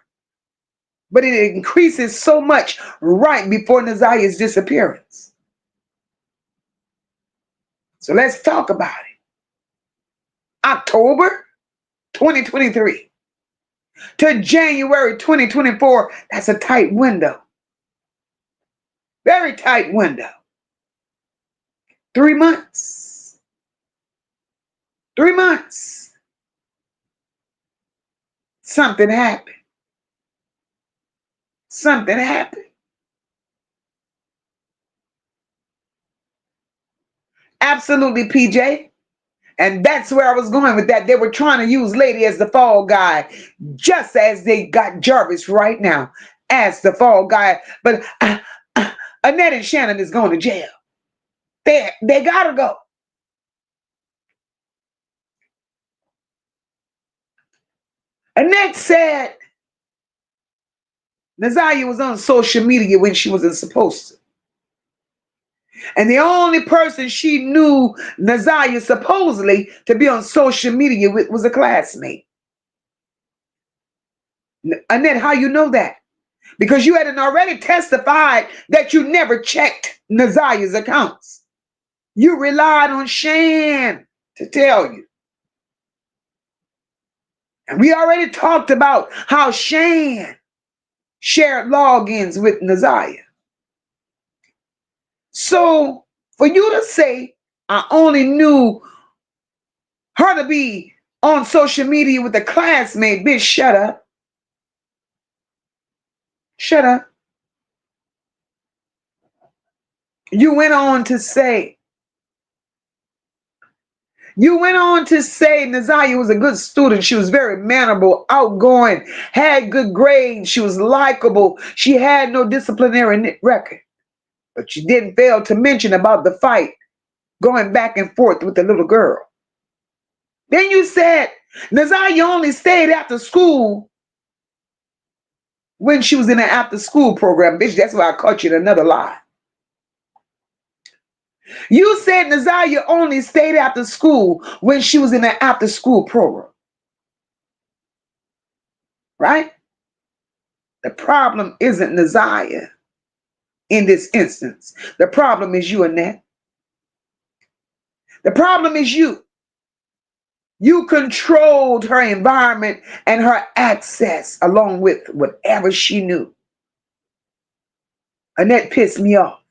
But it increases so much right before Ziyah's disappearance. So let's talk about it. October 2023 to January 2024, that's a tight window. Very tight window. 3 months. 3 months. Something happened. Something happened. Absolutely, PJ. And that's where I was going with that. They were trying to use Lady as the fall guy, just as they got Jarvis right now as the fall guy. But Annette and Shannon is going to jail. They gotta go. Annette said Ziyah was on social media when she wasn't supposed to. And the only person she knew Ziyah supposedly to be on social media with was a classmate. Annette, how you know that? Because you had already testified that you never checked Ziyah's accounts. You relied on Shan to tell you. And we already talked about how Shan shared logins with Ziyah. So for you to say, I only knew her to be on social media with a classmate, bitch, shut up. Shut up. You went on to say Ziyah was a good student. She was very mannerable, outgoing, had good grades. She was likable. She had no disciplinary record. But you didn't fail to mention about the fight going back and forth with the little girl. Then you said Ziyah only stayed after school when she was in an after school program. Bitch, that's why I caught you in another lie. You said Ziyah only stayed after school when she was in an after school program. Right? The problem isn't Ziyah in this instance. The problem is you, Annette. The problem is you. You controlled her environment and her access along with whatever she knew. Annette pissed me off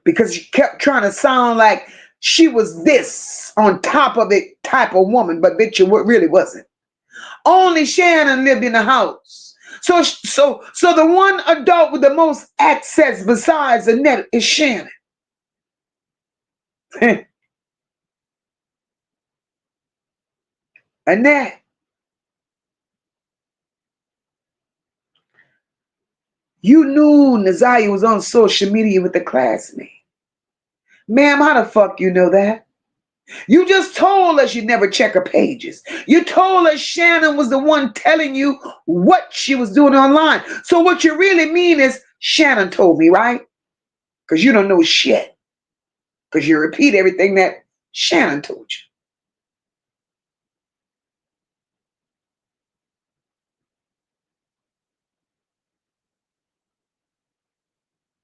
because she kept trying to sound like she was this on top of it type of woman, but bitch, you really wasn't. Only Shannon lived in the house. So the one adult with the most access besides Annette is Shannon. Annette, you knew Ziyah was on social media with a classmate. Ma'am, how the fuck you know that? You just told us you never check her pages. You told us Shannon was the one telling you what she was doing online. So what you really mean is Shannon told me, right? Because you don't know shit. Because you repeat everything that Shannon told you.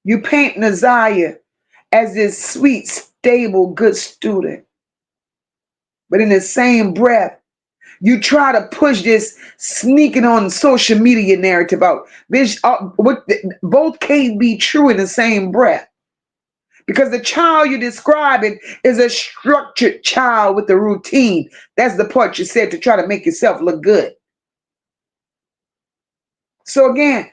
You paint Ziyah as this sweet, stable, good student. But in the same breath, you try to push this sneaking on social media narrative out. Both can't be true in the same breath. Because the child you're describing is a structured child with a routine. That's the part you said to try to make yourself look good. So again,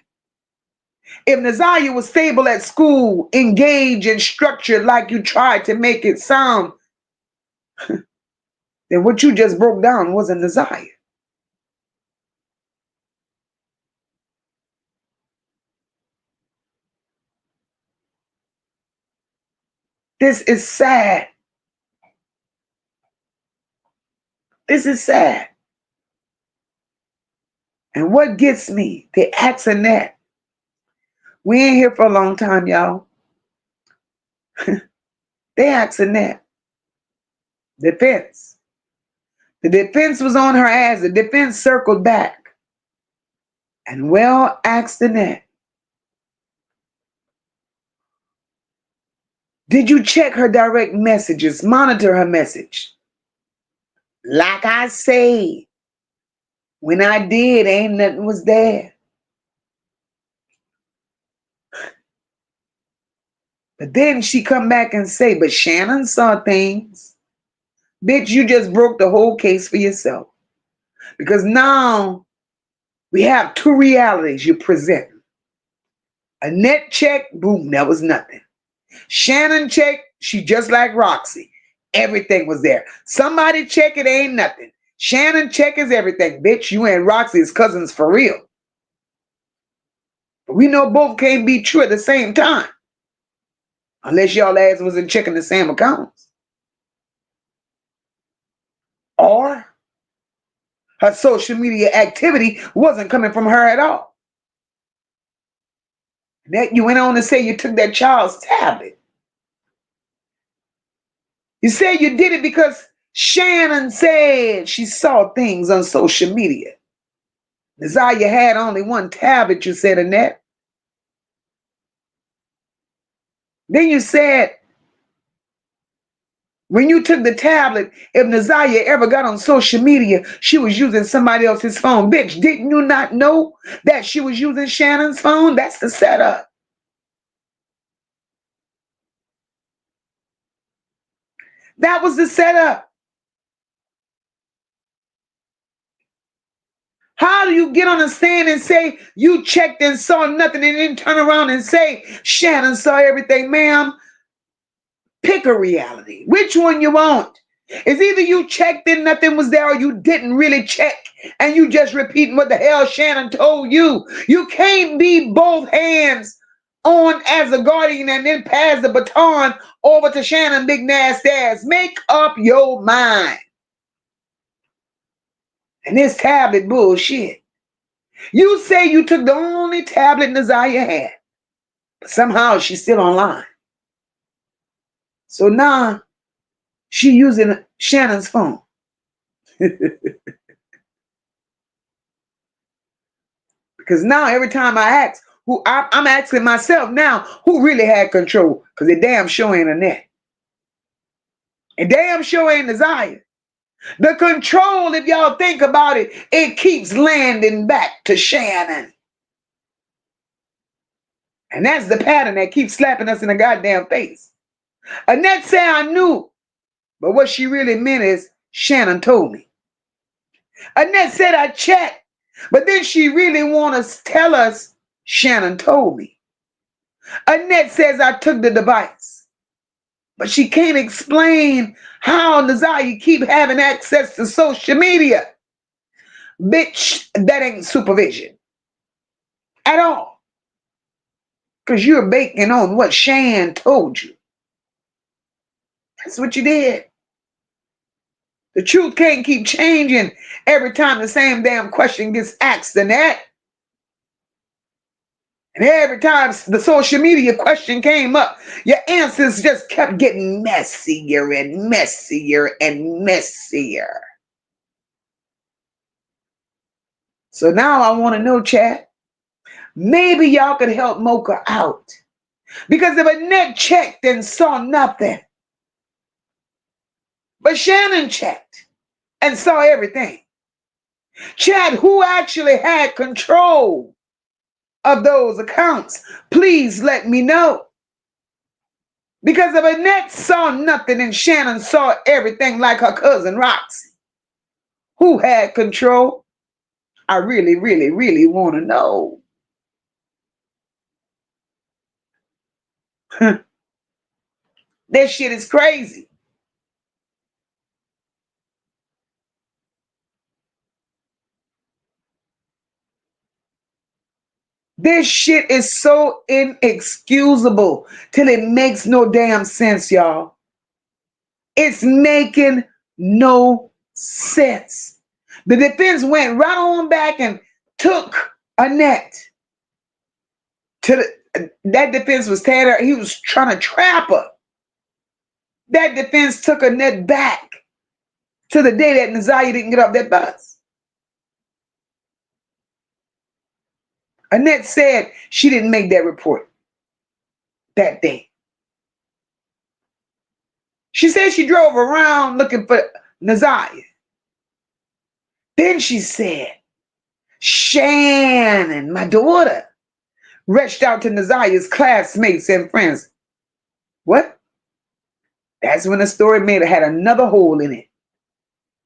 if Ziyah was stable at school, engaged and structured like you tried to make it sound, then what you just broke down wasn't Ziyah. This is sad. This is sad. And what gets me, they ask Annette. We ain't here for a long time, y'all. They asked Annette. Defense. The defense was on her ass. The defense circled back. And well asked Annette, did you check her direct messages, monitor her message? Like I say, when I did, ain't nothing was there. But then she come back and say, but Shannon saw things. Bitch, you just broke the whole case for yourself. Because now we have two realities you present. Annette check, boom, that was nothing. Shannon check, she just like Roxy. Everything was there. Somebody check, it ain't nothing. Shannon check is everything. Bitch, you and Roxy is cousins for real. But we know both can't be true at the same time. Unless y'all ass wasn't checking the same accounts. Or her social media activity wasn't coming from her at all. That you went on to say you took that child's tablet. You said you did it because Shannon said she saw things on social media. Ziyah had only one tablet, you said, Annette. Then you said, when you took the tablet, if Ziyah ever got on social media, she was using somebody else's phone. Bitch, didn't you not know that she was using Shannon's phone? That's the setup. That was the setup. How do you get on a stand and say you checked and saw nothing and then turn around and say Shannon saw everything? Ma'am, pick a reality. Which one you want? It's either you checked and nothing was there or you didn't really check and you just repeating what the hell Shannon told you. You can't be both hands on as a guardian and then pass the baton over to Shannon big nasty ass. Make up your mind. And this tablet bullshit. You say you took the only tablet Ziyah had. But somehow she's still online. So now she using Shannon's phone. Because now every time I ask, I'm asking myself now, who really had control? Because it damn sure ain't Annette. And damn sure ain't Ziyah. The control, if y'all think about it, it keeps landing back to Shannon. And that's the pattern that keeps slapping us in the goddamn face. Annette said I knew, but what she really meant is Shannon told me. Annette said I checked, but then she really want to tell us Shannon told me. Annette says I took the device, but she can't explain how Ziyah keep having access to social media. Bitch, that ain't supervision at all. Because you're banking on what Shan told you. That's what you did. The truth can't keep changing every time the same damn question gets asked, Annette. And every time the social media question came up, your answers just kept getting messier and messier and messier. So now I want to know, chat, maybe y'all could help Moca out. Because if Annette checked and saw nothing, but Shannon checked and saw everything, chat, who actually had control of those accounts? Please let me know. Because if Annette saw nothing and Shannon saw everything like her cousin Roxy, who had control? I really, really, really want to know. That shit is crazy. This shit is so inexcusable till it makes no damn sense, y'all. It's making no sense. The defense went right on back and took Annette to that defense was he was trying to trap her. That defense took Annette back to the day that Ziyah didn't get off that bus. Annette said she didn't make that report that day. She said she drove around looking for Ziyah. Then she said, Shannon, my daughter, reached out to Ziyah's classmates and friends. What? That's when the story had another hole in it.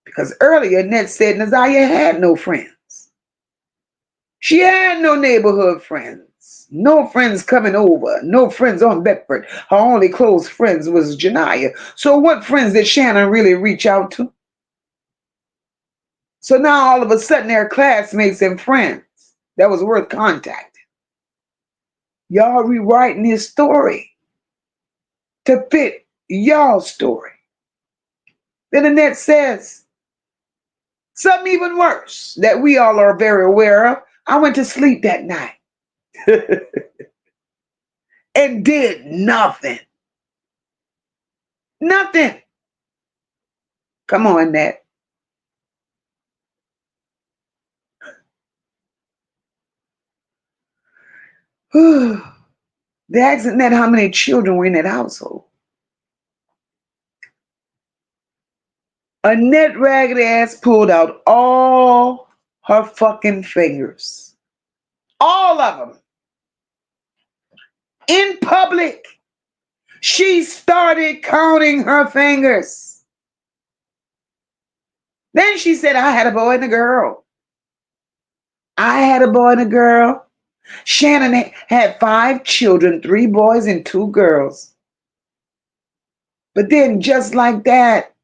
Because earlier, Annette said Ziyah had no friends. She had no neighborhood friends. No friends coming over. No friends on Bedford. Her only close friends was Janiyah. So what friends did Shannon really reach out to? So now all of a sudden they're classmates and friends that was worth contacting. Y'all rewriting his story to fit y'all's story. Then Annette says something even worse that we all are very aware of. I went to sleep that night and did nothing. Nothing. Come on, Annette. They asked Annette how many children were in that household. Annette raggedy ass pulled out all her fucking fingers. All of them. In public. She started counting her fingers. Then she said, I had a boy and a girl. I had a boy and a girl. Shannon had 5 children, 3 boys and 2 girls. But then just like that,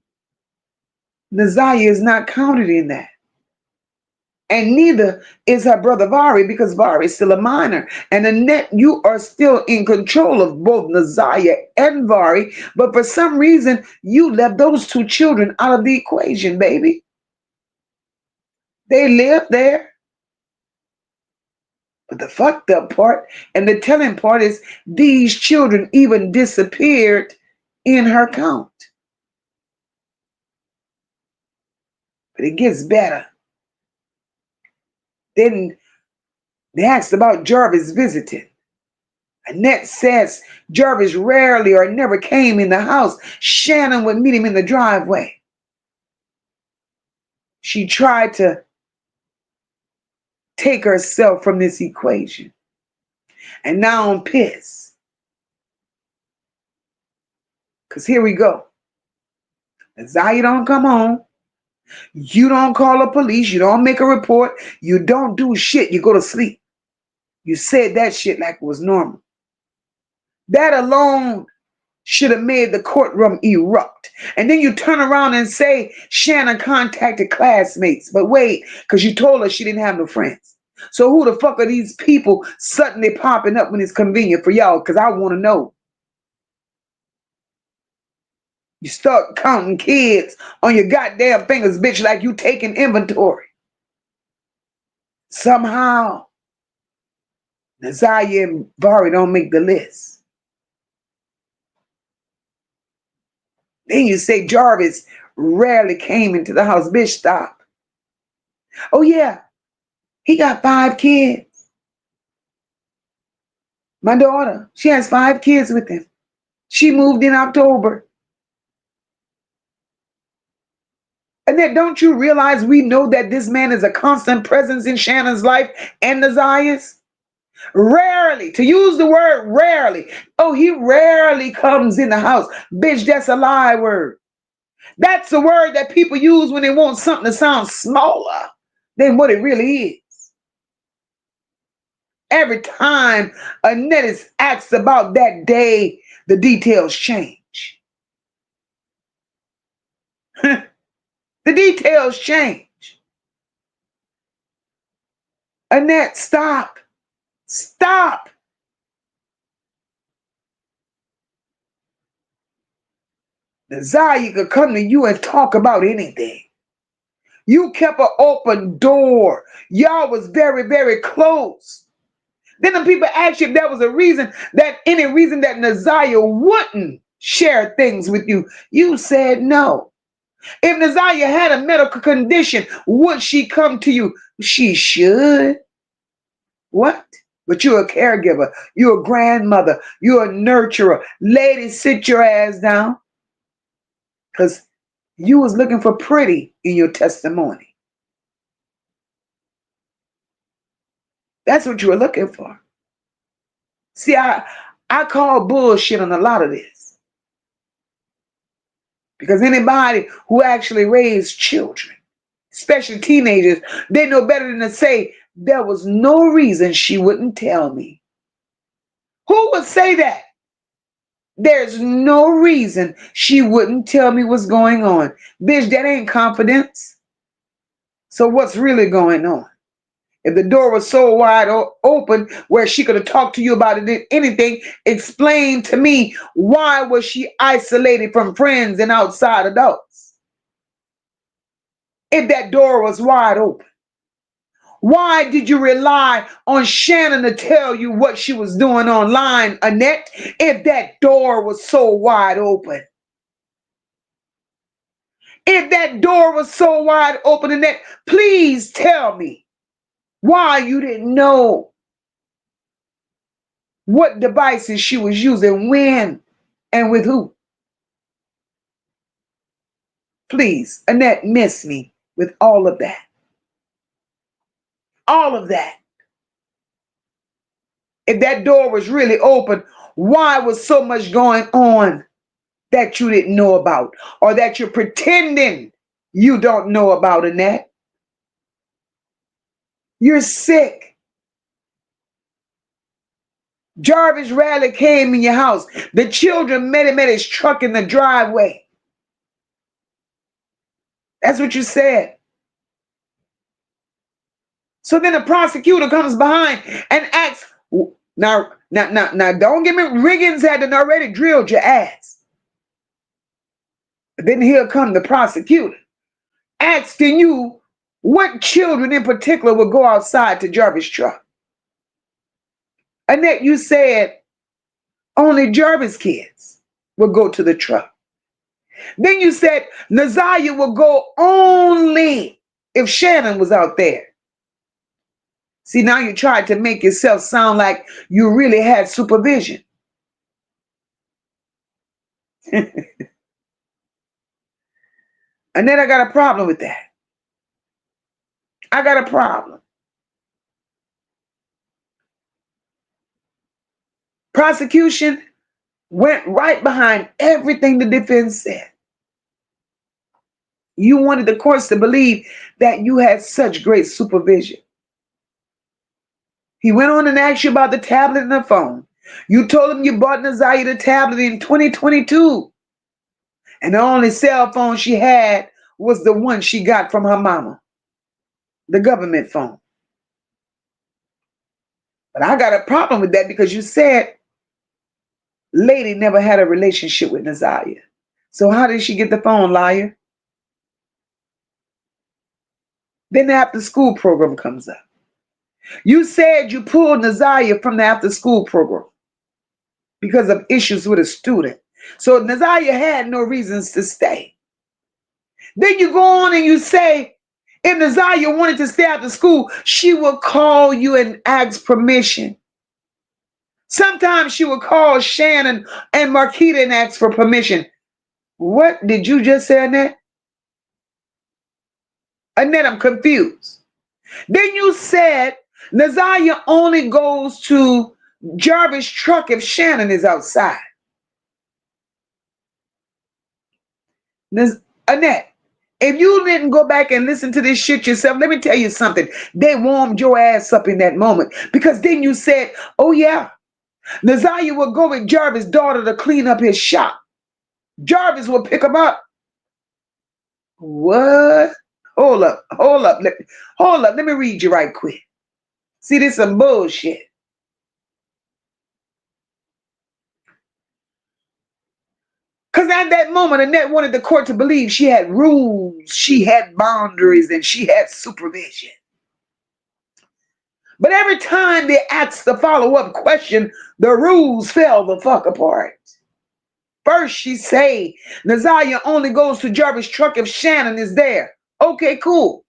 Ziyah is not counted in that. And neither is her brother Vari, because Vari is still a minor. And Annette, you are still in control of both Ziyah and Vari. But for some reason, you left those 2 children out of the equation, baby. They live there. But the fucked up part and the telling part is these children even disappeared in her count. But it gets better. Then they asked about Jarvis visiting. Annette says Jarvis rarely or never came in the house. Shannon would meet him in the driveway. She tried to take herself from this equation. And now I'm pissed. Because here we go. Ziyah don't come home. You don't call the police. You don't make a report. You don't do shit. You go to sleep. You said that shit like it was normal. That alone should have made the courtroom erupt. And then you turn around and say Shannon contacted classmates. But wait, because you told her she didn't have no friends. So who the fuck are these people suddenly popping up when it's convenient for y'all? Because I want to know. You start counting kids on your goddamn fingers, bitch, like you taking inventory. Somehow, Ziyah and Vari don't make the list. Then you say Jarvis rarely came into the house. Bitch, stop. Oh, yeah, he got 5 kids. My daughter, she has 5 kids with him. She moved in October. And then don't you realize we know that this man is a constant presence in Shannon's life and Ziyah's? Rarely, to use the word rarely. Oh, he rarely comes in the house. Bitch, that's a lie word. That's a word that people use when they want something to sound smaller than what it really is. Every time Annette is asked about that day, the details change. The details change. Annette, stop. Stop. Ziyah could come to you and talk about anything. You kept an open door. Y'all was very, very close. Then the people asked you if there was any reason that Ziyah wouldn't share things with you. You said no. If Ziyah had a medical condition, would she come to you? She should. What? But you're a caregiver. You're a grandmother. You're a nurturer. Lady, sit your ass down. Because you was looking for pretty in your testimony. That's what you were looking for. See, I call bullshit on a lot of this. Because anybody who actually raised children, especially teenagers, they know better than to say there was no reason she wouldn't tell me. Who would say that? There's no reason she wouldn't tell me what's going on. Bitch, that ain't confidence. So what's really going on? If the door was so wide open where she could have talked to you about it, anything, explain to me, why was she isolated from friends and outside adults? If that door was wide open, why did you rely on Shannon to tell you what she was doing online, Annette, if that door was so wide open? If that door was so wide open, Annette, please tell me why you didn't know what devices she was using, when, and with who. Please, Annette, miss me with all of that. All of that. If that door was really open, why was so much going on that you didn't know about, or that you're pretending you don't know about, Annette? You're sick. Jarvis rarely came in your house. The children met him at his truck in the driveway. That's what you said. So then the prosecutor comes behind and asks, now, don't get me, Riggins had already drilled your ass. But then here come the prosecutor asking you what children in particular would go outside to Jarvis' truck. Annette, you said only Jarvis kids would go to the truck. Then you said Ziyah would go only if Shannon was out there. See, now you tried to make yourself sound like you really had supervision. Annette, I got a problem with that. I got a problem. Prosecution went right behind everything the defense said. You wanted the courts to believe that you had such great supervision. He went on and asked you about the tablet and the phone. You told him you bought Ziyah the tablet in 2022. And the only cell phone she had was the one she got from her mama, the government phone. But I got a problem with that, because you said lady never had a relationship with Ziyah. So how did she get the phone, liar? Then the after school program comes up. You said you pulled Ziyah from the after school program because of issues with a student. So Ziyah had no reasons to stay. Then you go on and you say, if Ziyah wanted to stay after school, she would call you and ask permission. Sometimes she would call Shannon and Marquita and ask for permission. What did you just say, Annette? Annette, I'm confused. Then you said Ziyah only goes to Jarvis' truck if Shannon is outside. Annette, if you didn't go back and listen to this shit yourself, let me tell you something. They warmed your ass up in that moment, because then you said, oh yeah, Ziyah will go with Jarvis' daughter to clean up his shop. Jarvis will pick him up. What? Hold up. Let me read you right quick. See, this is some bullshit. Because at that moment, Annette wanted the court to believe she had rules, she had boundaries, and she had supervision. But every time they asked the follow-up question, the rules fell the fuck apart. First, she say, Ziyah only goes to Jarvis' truck if Shannon is there. Okay, cool.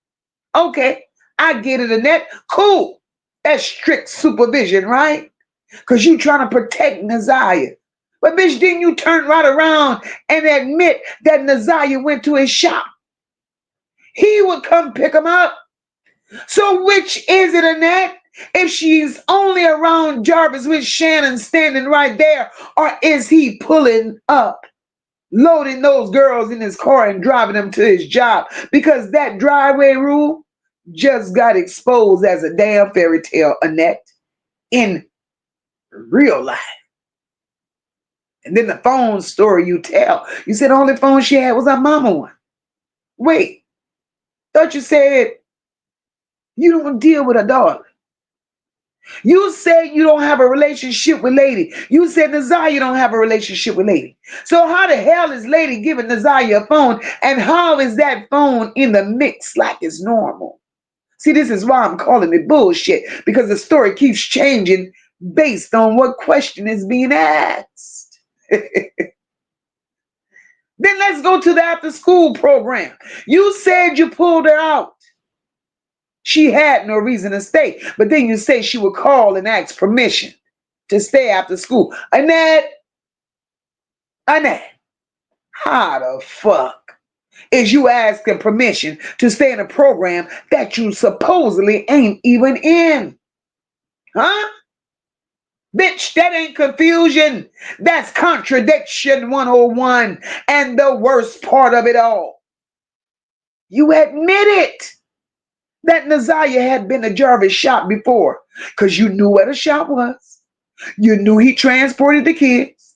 Okay, I get it, Annette. Cool. That's strict supervision, right? Because you trying to protect Ziyah. But bitch, didn't you turn right around and admit that Ziyah went to his shop? He would come pick him up. So which is it, Annette? If she's only around Jarvis with Shannon standing right there, or is he pulling up loading those girls in his car and driving them to his job, because that driveway rule just got exposed as a damn fairy tale, Annette, in real life. And then the phone story you tell. You said the only phone she had was her mama one. Wait, thought you said you don't deal with her daughter. You said you don't have a relationship with Lady. You said Ziyah don't have a relationship with Lady. So how the hell is Lady giving Ziyah a phone? And how is that phone in the mix like it's normal? See, this is why I'm calling it bullshit, because the story keeps changing based on what question is being asked. Then let's go to the after school program. You said you pulled her out. She had no reason to stay. But then you say she would call and ask permission to stay after school. Annette, how the fuck is you asking permission to stay in a program that you supposedly ain't even in? Huh? Bitch, that ain't confusion. That's contradiction 101. And the worst part of it all, you admitted that Ziyah had been to Jarvis' shop before, because you knew where the shop was. You knew he transported the kids.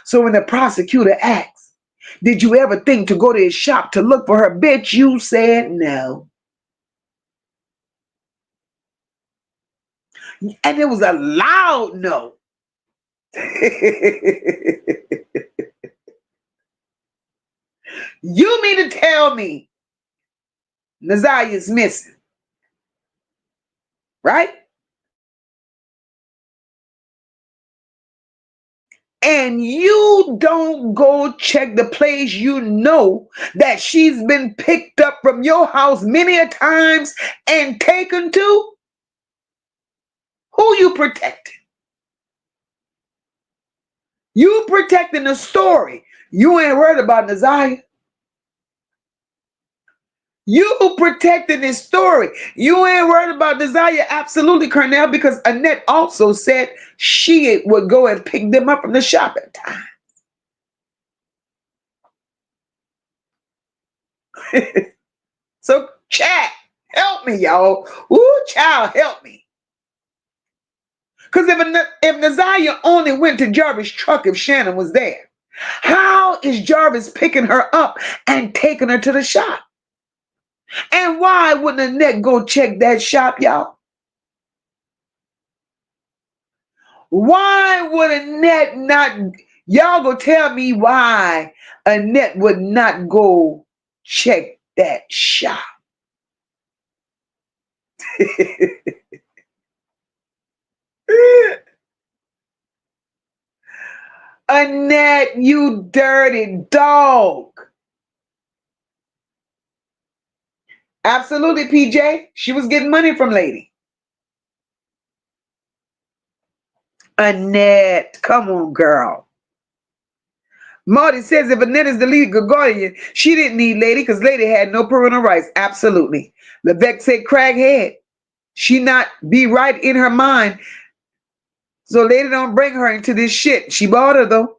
So when the prosecutor asked, did you ever think to go to his shop to look for her, bitch, you said no. And it was a loud no. You mean to tell me Ziyah is missing, right? And you don't go check the place you know that she's been picked up from your house many a times and taken to? Who you protecting? You protecting the story. You ain't worried about Ziyah. You protecting this story. You ain't worried about Ziyah. Absolutely, Cornell, because Annette also said she would go and pick them up from the shop at times. So, chat, help me, y'all. Ooh, child, help me. Because if Ziyah only went to Jarvis' truck if Shannon was there, how is Jarvis picking her up and taking her to the shop? And why wouldn't Annette go check that shop, y'all? Why would Annette not? Y'all go tell me why Annette would not go check that shop. Annette, you dirty dog. Absolutely, PJ. She was getting money from Lady. Annette, come on, girl. Marty says if Annette is the legal guardian, she didn't need Lady because Lady had no parental rights. Absolutely. Levesque said crackhead. She not be right in her mind. So Lady don't bring her into this shit. She bought her, though.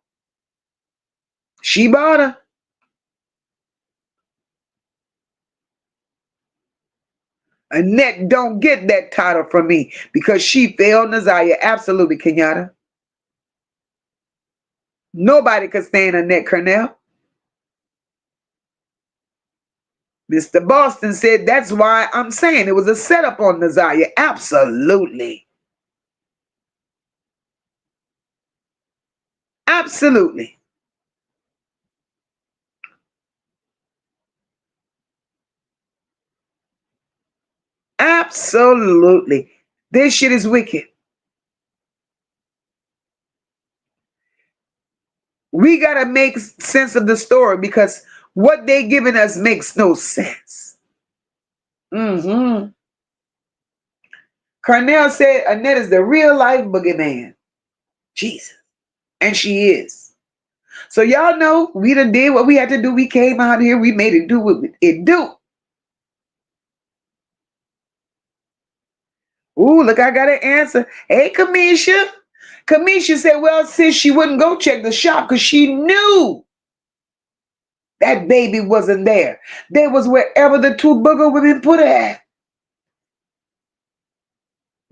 She bought her. Annette don't get that title from me because she failed Ziyah. Absolutely, Kenyatta. Nobody could stand Annette Cornell. Mr. Boston said that's why I'm saying it was a setup on Ziyah. Absolutely. Absolutely. Absolutely. This shit is wicked. We got to make sense of the story because what they giving us makes no sense. Cornell said Annette is the real life boogeyman. Jesus. And she is. So y'all know we done did what we had to do. We came out here. We made it do what it do. Ooh, look, I got an answer. Hey, Kamisha. Kamisha said, well, sis, she wouldn't go check the shop because she knew That baby wasn't there. They was wherever the two booger women put her at.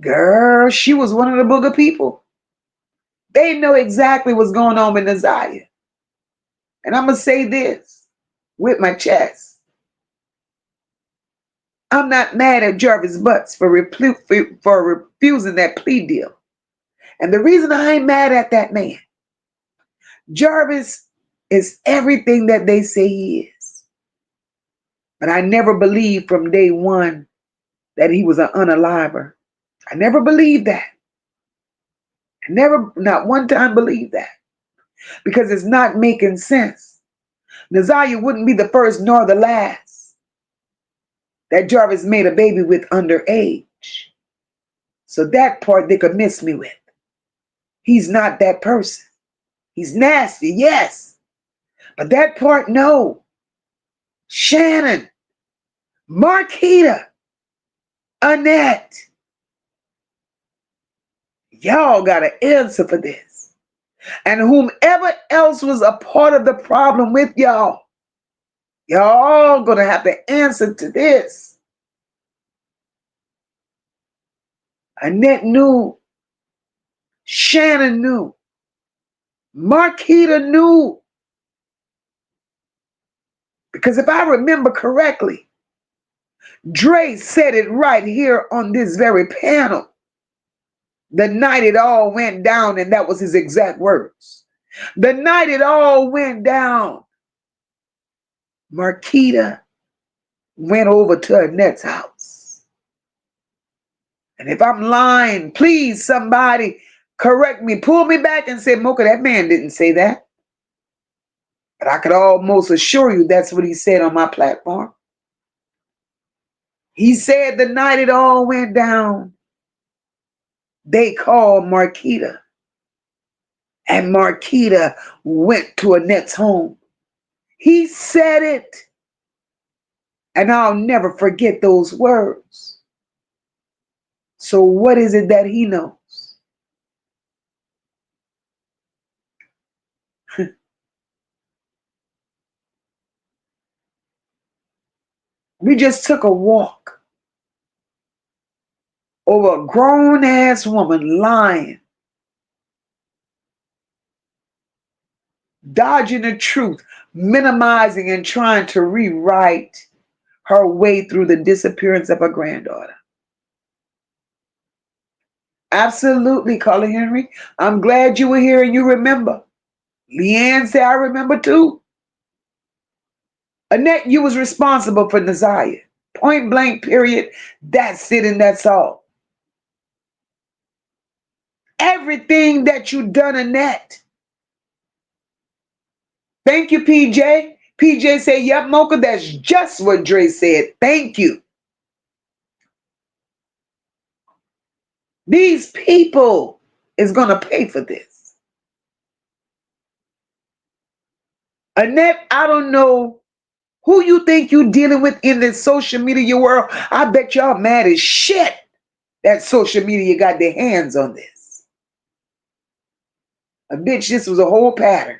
Girl, she was one of the booger people. They know exactly what's going on with Ziyah. And I'm going to say this with my chest. I'm not mad at Jarvis Butts for refusing that plea deal. And the reason I ain't mad at that man, Jarvis is everything that they say he is. But I never believed from day one that he was an unaliver. I never believed that. I never, not one time, believed that. Because it's not making sense. Ziyah wouldn't be the first nor the last that Jarvis made a baby with underage. So that part they could miss me with. He's not that person. He's nasty, yes. But that part, no. Shannon, Marquita, Annette, y'all got to answer for this. And whomever else was a part of the problem with y'all, y'all going to have to answer to this. Annette knew. Shannon knew. Marquita knew. Because if I remember correctly, Dre said it right here on this very panel. The night it all went down, and that was his exact words. The night it all went down, Marquita went over to Annette's house. And if I'm lying, please somebody correct me, pull me back and say, Moca, that man didn't say that. But I could almost assure you that's what he said on my platform. He said the night it all went down, they called Marquita. And Marquita went to Annette's home. He said it. And I'll never forget those words. So what is it that he knows? We just took a walk over a grown-ass woman lying, dodging the truth, minimizing and trying to rewrite her way through the disappearance of her granddaughter. Absolutely, Carla Henry. I'm glad you were here and you remember. Leanne said, I remember too. Annette, you was responsible for Ziyah. Point blank, period. That's it and that's all. Everything that you done, Annette. Thank you, PJ. PJ said, yep, Moca, that's just what Dre said. Thank you. These people is going to pay for this. Annette, I don't know who you think you dealing with in this social media world. I bet y'all mad as shit that social media got their hands on this. A bitch, this was a whole pattern.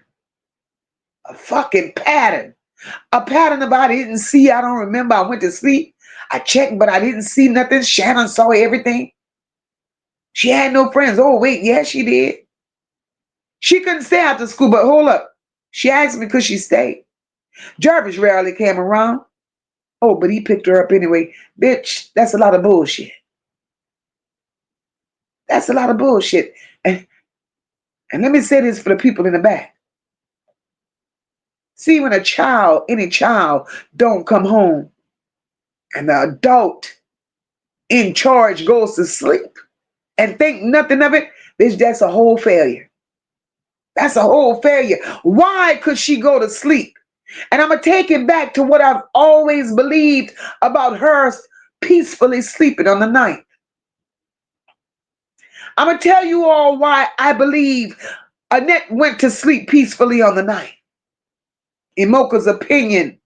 A fucking pattern. A pattern of I didn't see. I don't remember. I went to sleep. I checked, but I didn't see nothing. Shannon saw everything. She had no friends. Oh, wait. Yeah, she did. She couldn't stay after school, but hold up. She asked me could she stay. Jarvis rarely came around. Oh, but he picked her up anyway. Bitch, that's a lot of bullshit. That's a lot of bullshit. And let me say this for the people in the back. See, when a child, any child, don't come home and the adult in charge goes to sleep and think nothing of it, bitch, that's a whole failure. That's a whole failure. Why could she go to sleep? And I'm going to take it back to what I've always believed about her peacefully sleeping on the night. I'm going to tell you all why I believe Annette went to sleep peacefully on the night. In Moca's opinion,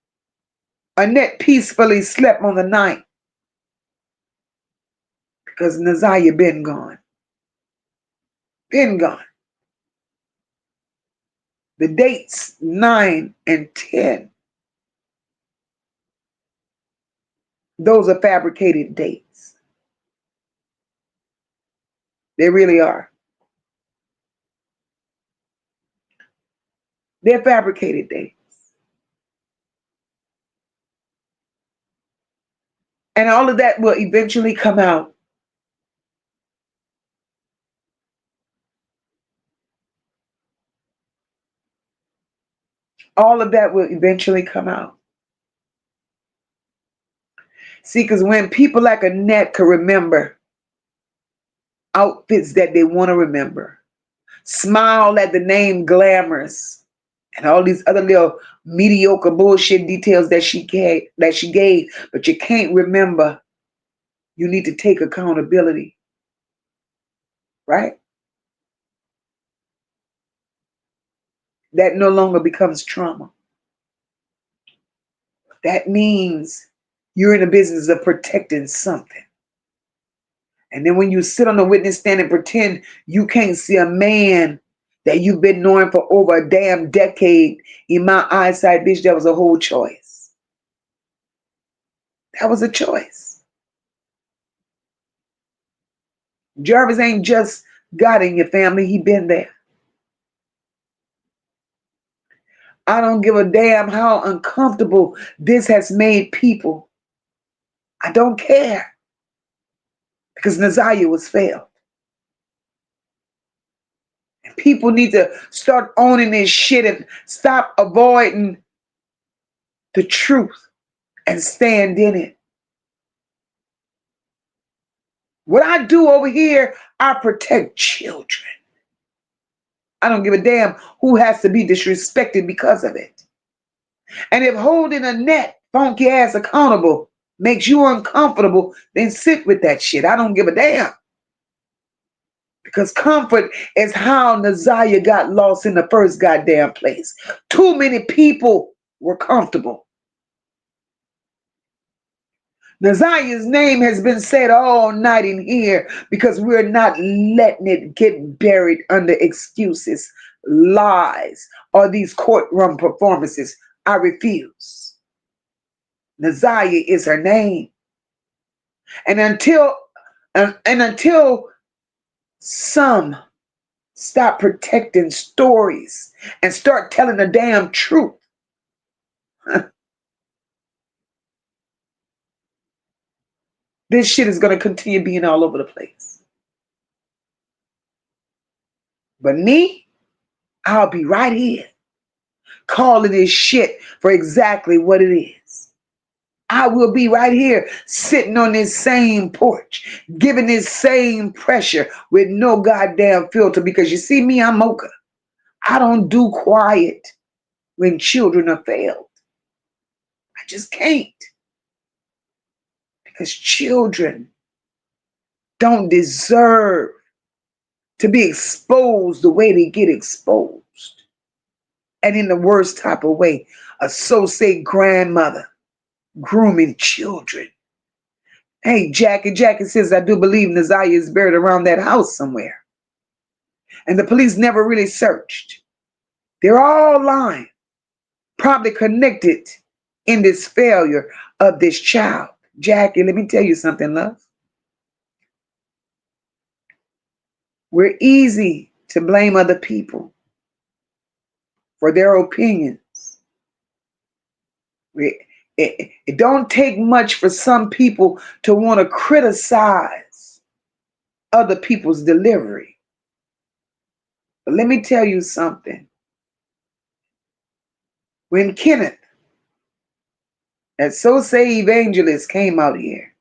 Annette peacefully slept on the night because Ziyah been gone. Been gone. The dates 9 and 10 Those are fabricated dates. They really are. They're fabricated dates. And all of that will eventually come out. All of that will eventually come out. See, because when people like Annette can remember outfits that they want to remember, smile at the name glamorous, and all these other little mediocre bullshit details that she gave, but you can't remember, you need to take accountability, right? That no longer becomes trauma. That means you're in the business of protecting something. And then when you sit on the witness stand and pretend you can't see a man that you've been knowing for over a damn decade, in my eyesight, bitch, that was a whole choice. That was a choice. Jarvis ain't just God in your family, he been there. I don't give a damn how uncomfortable this has made people. I don't care. Because Ziyah was failed. And people need to start owning this shit and stop avoiding the truth and stand in it. What I do over here, I protect children. I don't give a damn who has to be disrespected because of it. And if holding Annette funky ass accountable makes you uncomfortable, then sit with that shit. I don't give a damn. Because comfort is how Ziyah got lost in the first goddamn place. Too many people were comfortable. Ziyah's name has been said all night in here because we're not letting it get buried under excuses, lies, or these courtroom performances. I refuse. Ziyah is her name. And until some stop protecting stories and start telling the damn truth, this shit is going to continue being all over the place. But me, I'll be right here calling this shit for exactly what it is. I will be right here sitting on this same porch, giving this same pressure with no goddamn filter, because you see me, I'm Moca. I don't do quiet when children are failed. I just can't. Because children don't deserve to be exposed the way they get exposed. And in the worst type of way, a so-say grandmother grooming children. Hey, Jackie says, I do believe Ziyah is buried around that house somewhere. And the police never really searched. They're all lying, probably connected in this failure of this child. Jackie, let me tell you something, love. We're easy to blame other people for their opinions. It don't take much for some people to want to criticize other people's delivery. But let me tell you something. When Kenneth, that so-say evangelist, came out here,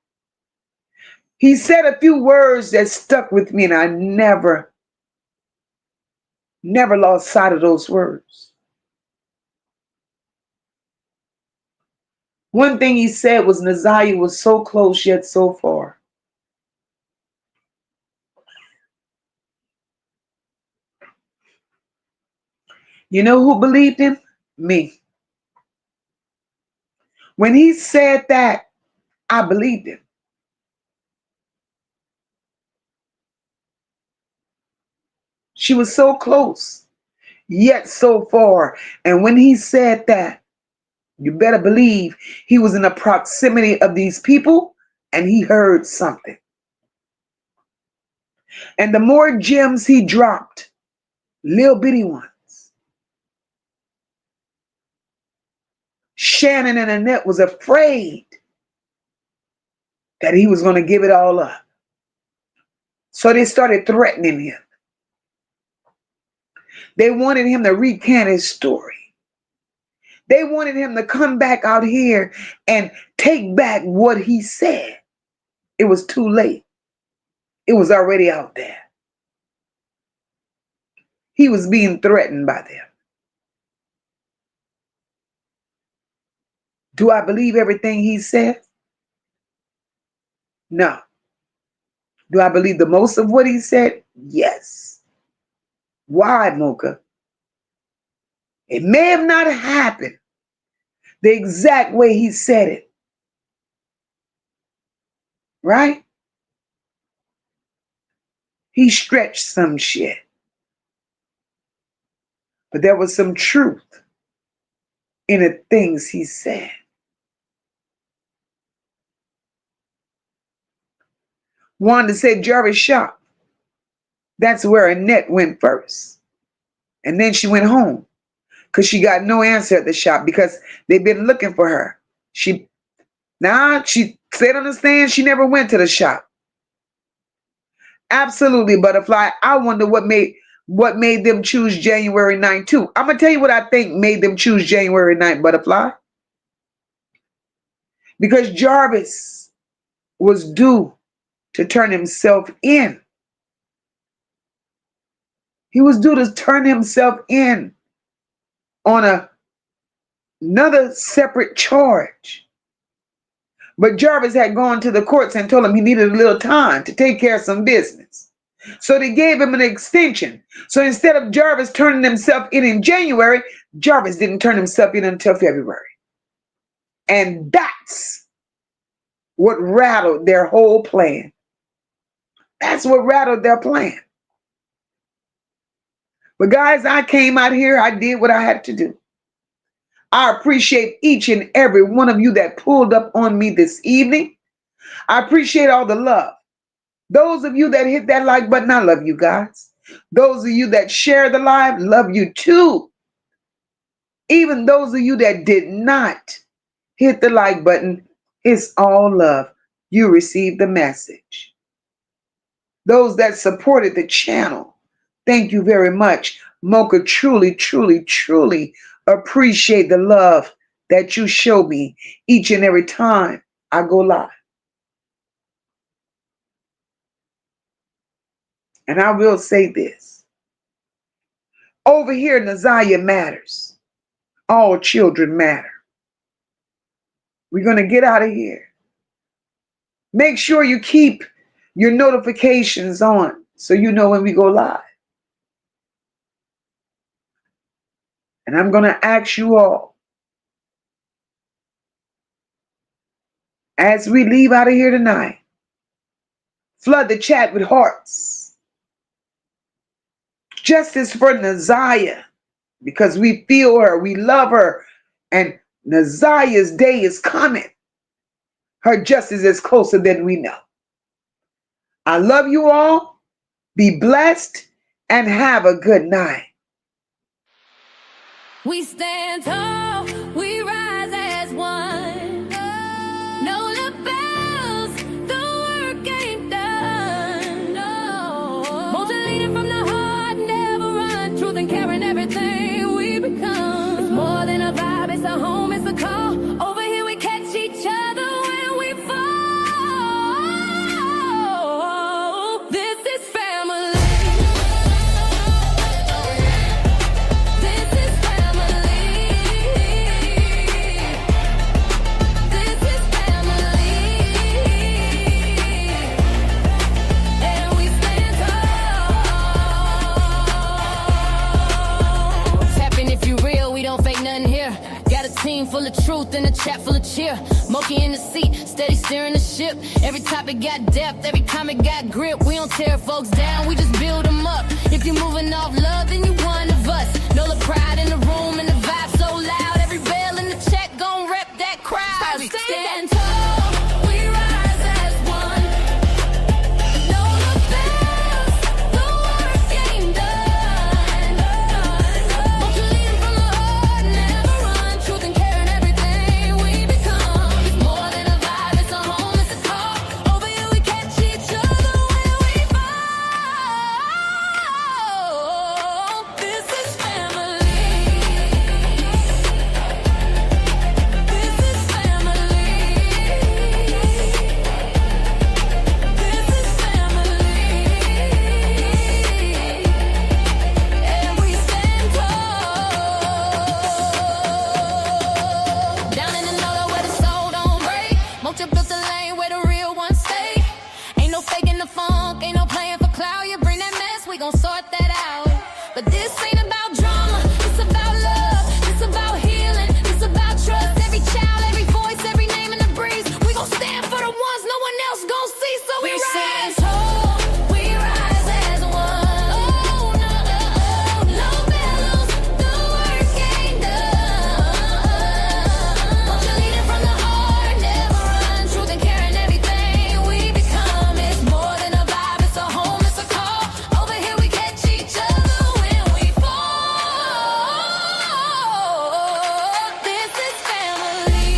he said a few words that stuck with me, and I never lost sight of those words. One thing he said was Ziyah was so close yet so far. You know who believed him? Me. When he said that, I believed him. She was so close, yet so far. And when he said that, You better believe he was in the proximity of these people and he heard something. And the more gems he dropped, little bitty ones, Shannon and Annette was afraid that he was going to give it all up. So they started threatening him. They wanted him to recant his story. They wanted him to come back out here and take back what he said. It was too late. It was already out there. He was being threatened by them. Do I believe everything he said? No. Do I believe the most of what he said? Yes. Why, Moca? It may have not happened the exact way he said it. Right? He stretched some shit. But there was some truth in the things he said. Wanda said Jarvis shop. That's where Annette went first. And then she went home because she got no answer at the shop because they've been looking for her. She said on the stand she never went to the shop. Absolutely, Butterfly. I wonder what made them choose January 9th too. I'm going to tell you what I think made them choose January 9th, Butterfly. Because Jarvis was due to turn himself in. He was due to turn himself in on another separate charge. But Jarvis had gone to the courts and told him he needed a little time to take care of some business. So they gave him an extension. So instead of Jarvis turning himself in January, Jarvis didn't turn himself in until February. And that's what rattled their whole plan. That's what rattled their plan. But guys, I came out here. I did what I had to do. I appreciate each and every one of you that pulled up on me this evening. I appreciate all the love. Those of you that hit that like button, I love you guys. Those of you that share the live, love you too. Even those of you that did not hit the like button, it's all love. You received the message. Those that supported the channel, thank you very much. Moca, truly, truly, truly appreciate the love that you show me each and every time I go live. And I will say this. Over here, Ziyah matters. All children matter. We're going to get out of here. Make sure you keep your notifications on so you know when we go live. And I'm going to ask you all, as we leave out of here tonight, flood the chat with hearts. Justice for Ziyah, because we feel her, we love her, and Ziyah's day is coming. Her justice is closer than we know. I love you all. Be blessed and have a good night. We stand tall, we rise as one. No lapels, the work ain't done. No. Motion leading from the heart, never run. Truth and caring, everything we become. It's more than a vibe, it's a home, it's a call. Over here we catch each other when we fall. This is family. Team full of truth and a chat full of cheer. Moca in the seat, steady steering the ship. Every topic got depth, every comment got grip. We don't tear folks down, we just build them up. If you're moving off love, then you one of us. Know the pride in the room and the vibe so loud. Every bell in the check gon' stand tall, we rise as one. Oh, no battles, the work ain't done. Won't you lead it from the heart, never run. Truth and care and everything we become. It's more than a vibe, it's a home, it's a call. Over here we catch each other when we fall. This is family.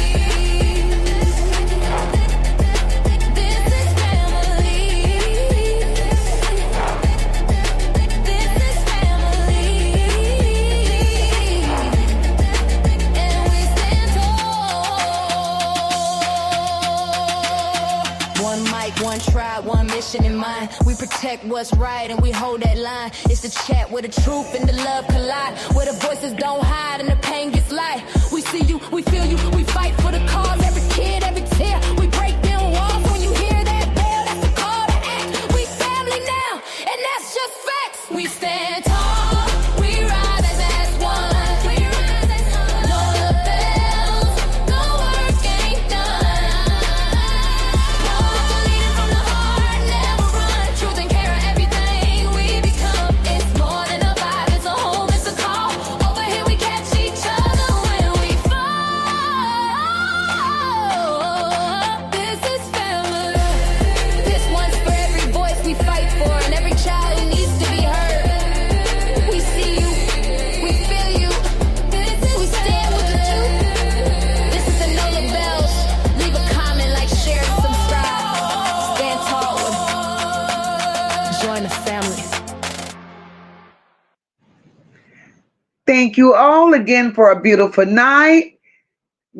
This is family. This is family. And we stand tall. One mic, one tribe, one mission in mind. We protect what's right and we hold that line. It's the chat where the truth and the love collide. Where the voices don't hide and the pain gets light. We see you, we feel you, we fight for the cause. Every kid, every tear, we break down walls. When you hear that bell, that's the call to act. We family now, and that's just facts. We stand tall, we rise as one. We rise as one. Know the bells, the work ain't done. Lead it from the heart, never run. Truth and care are everything we become. It's more than a vibe, it's a home, it's a call. Over here we catch each other when we fall. This is family. This one's for every voice we fight for and every child who needs to be heard. We see you, we feel you. We stand with the truth. This is the Know the Bells. Leave a comment, like, share, and subscribe. Stand tall and join the family. Thank you all again for a beautiful night.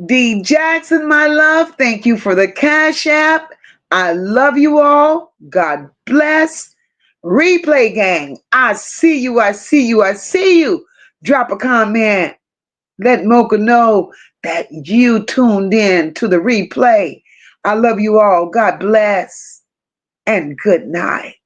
D. Jackson, my love, thank you for the Cash App. I love you all. God bless. Replay gang, I see you, I see you, I see you. Drop a comment. Let Mocha know that you tuned in to the replay. I love you all. God bless and good night.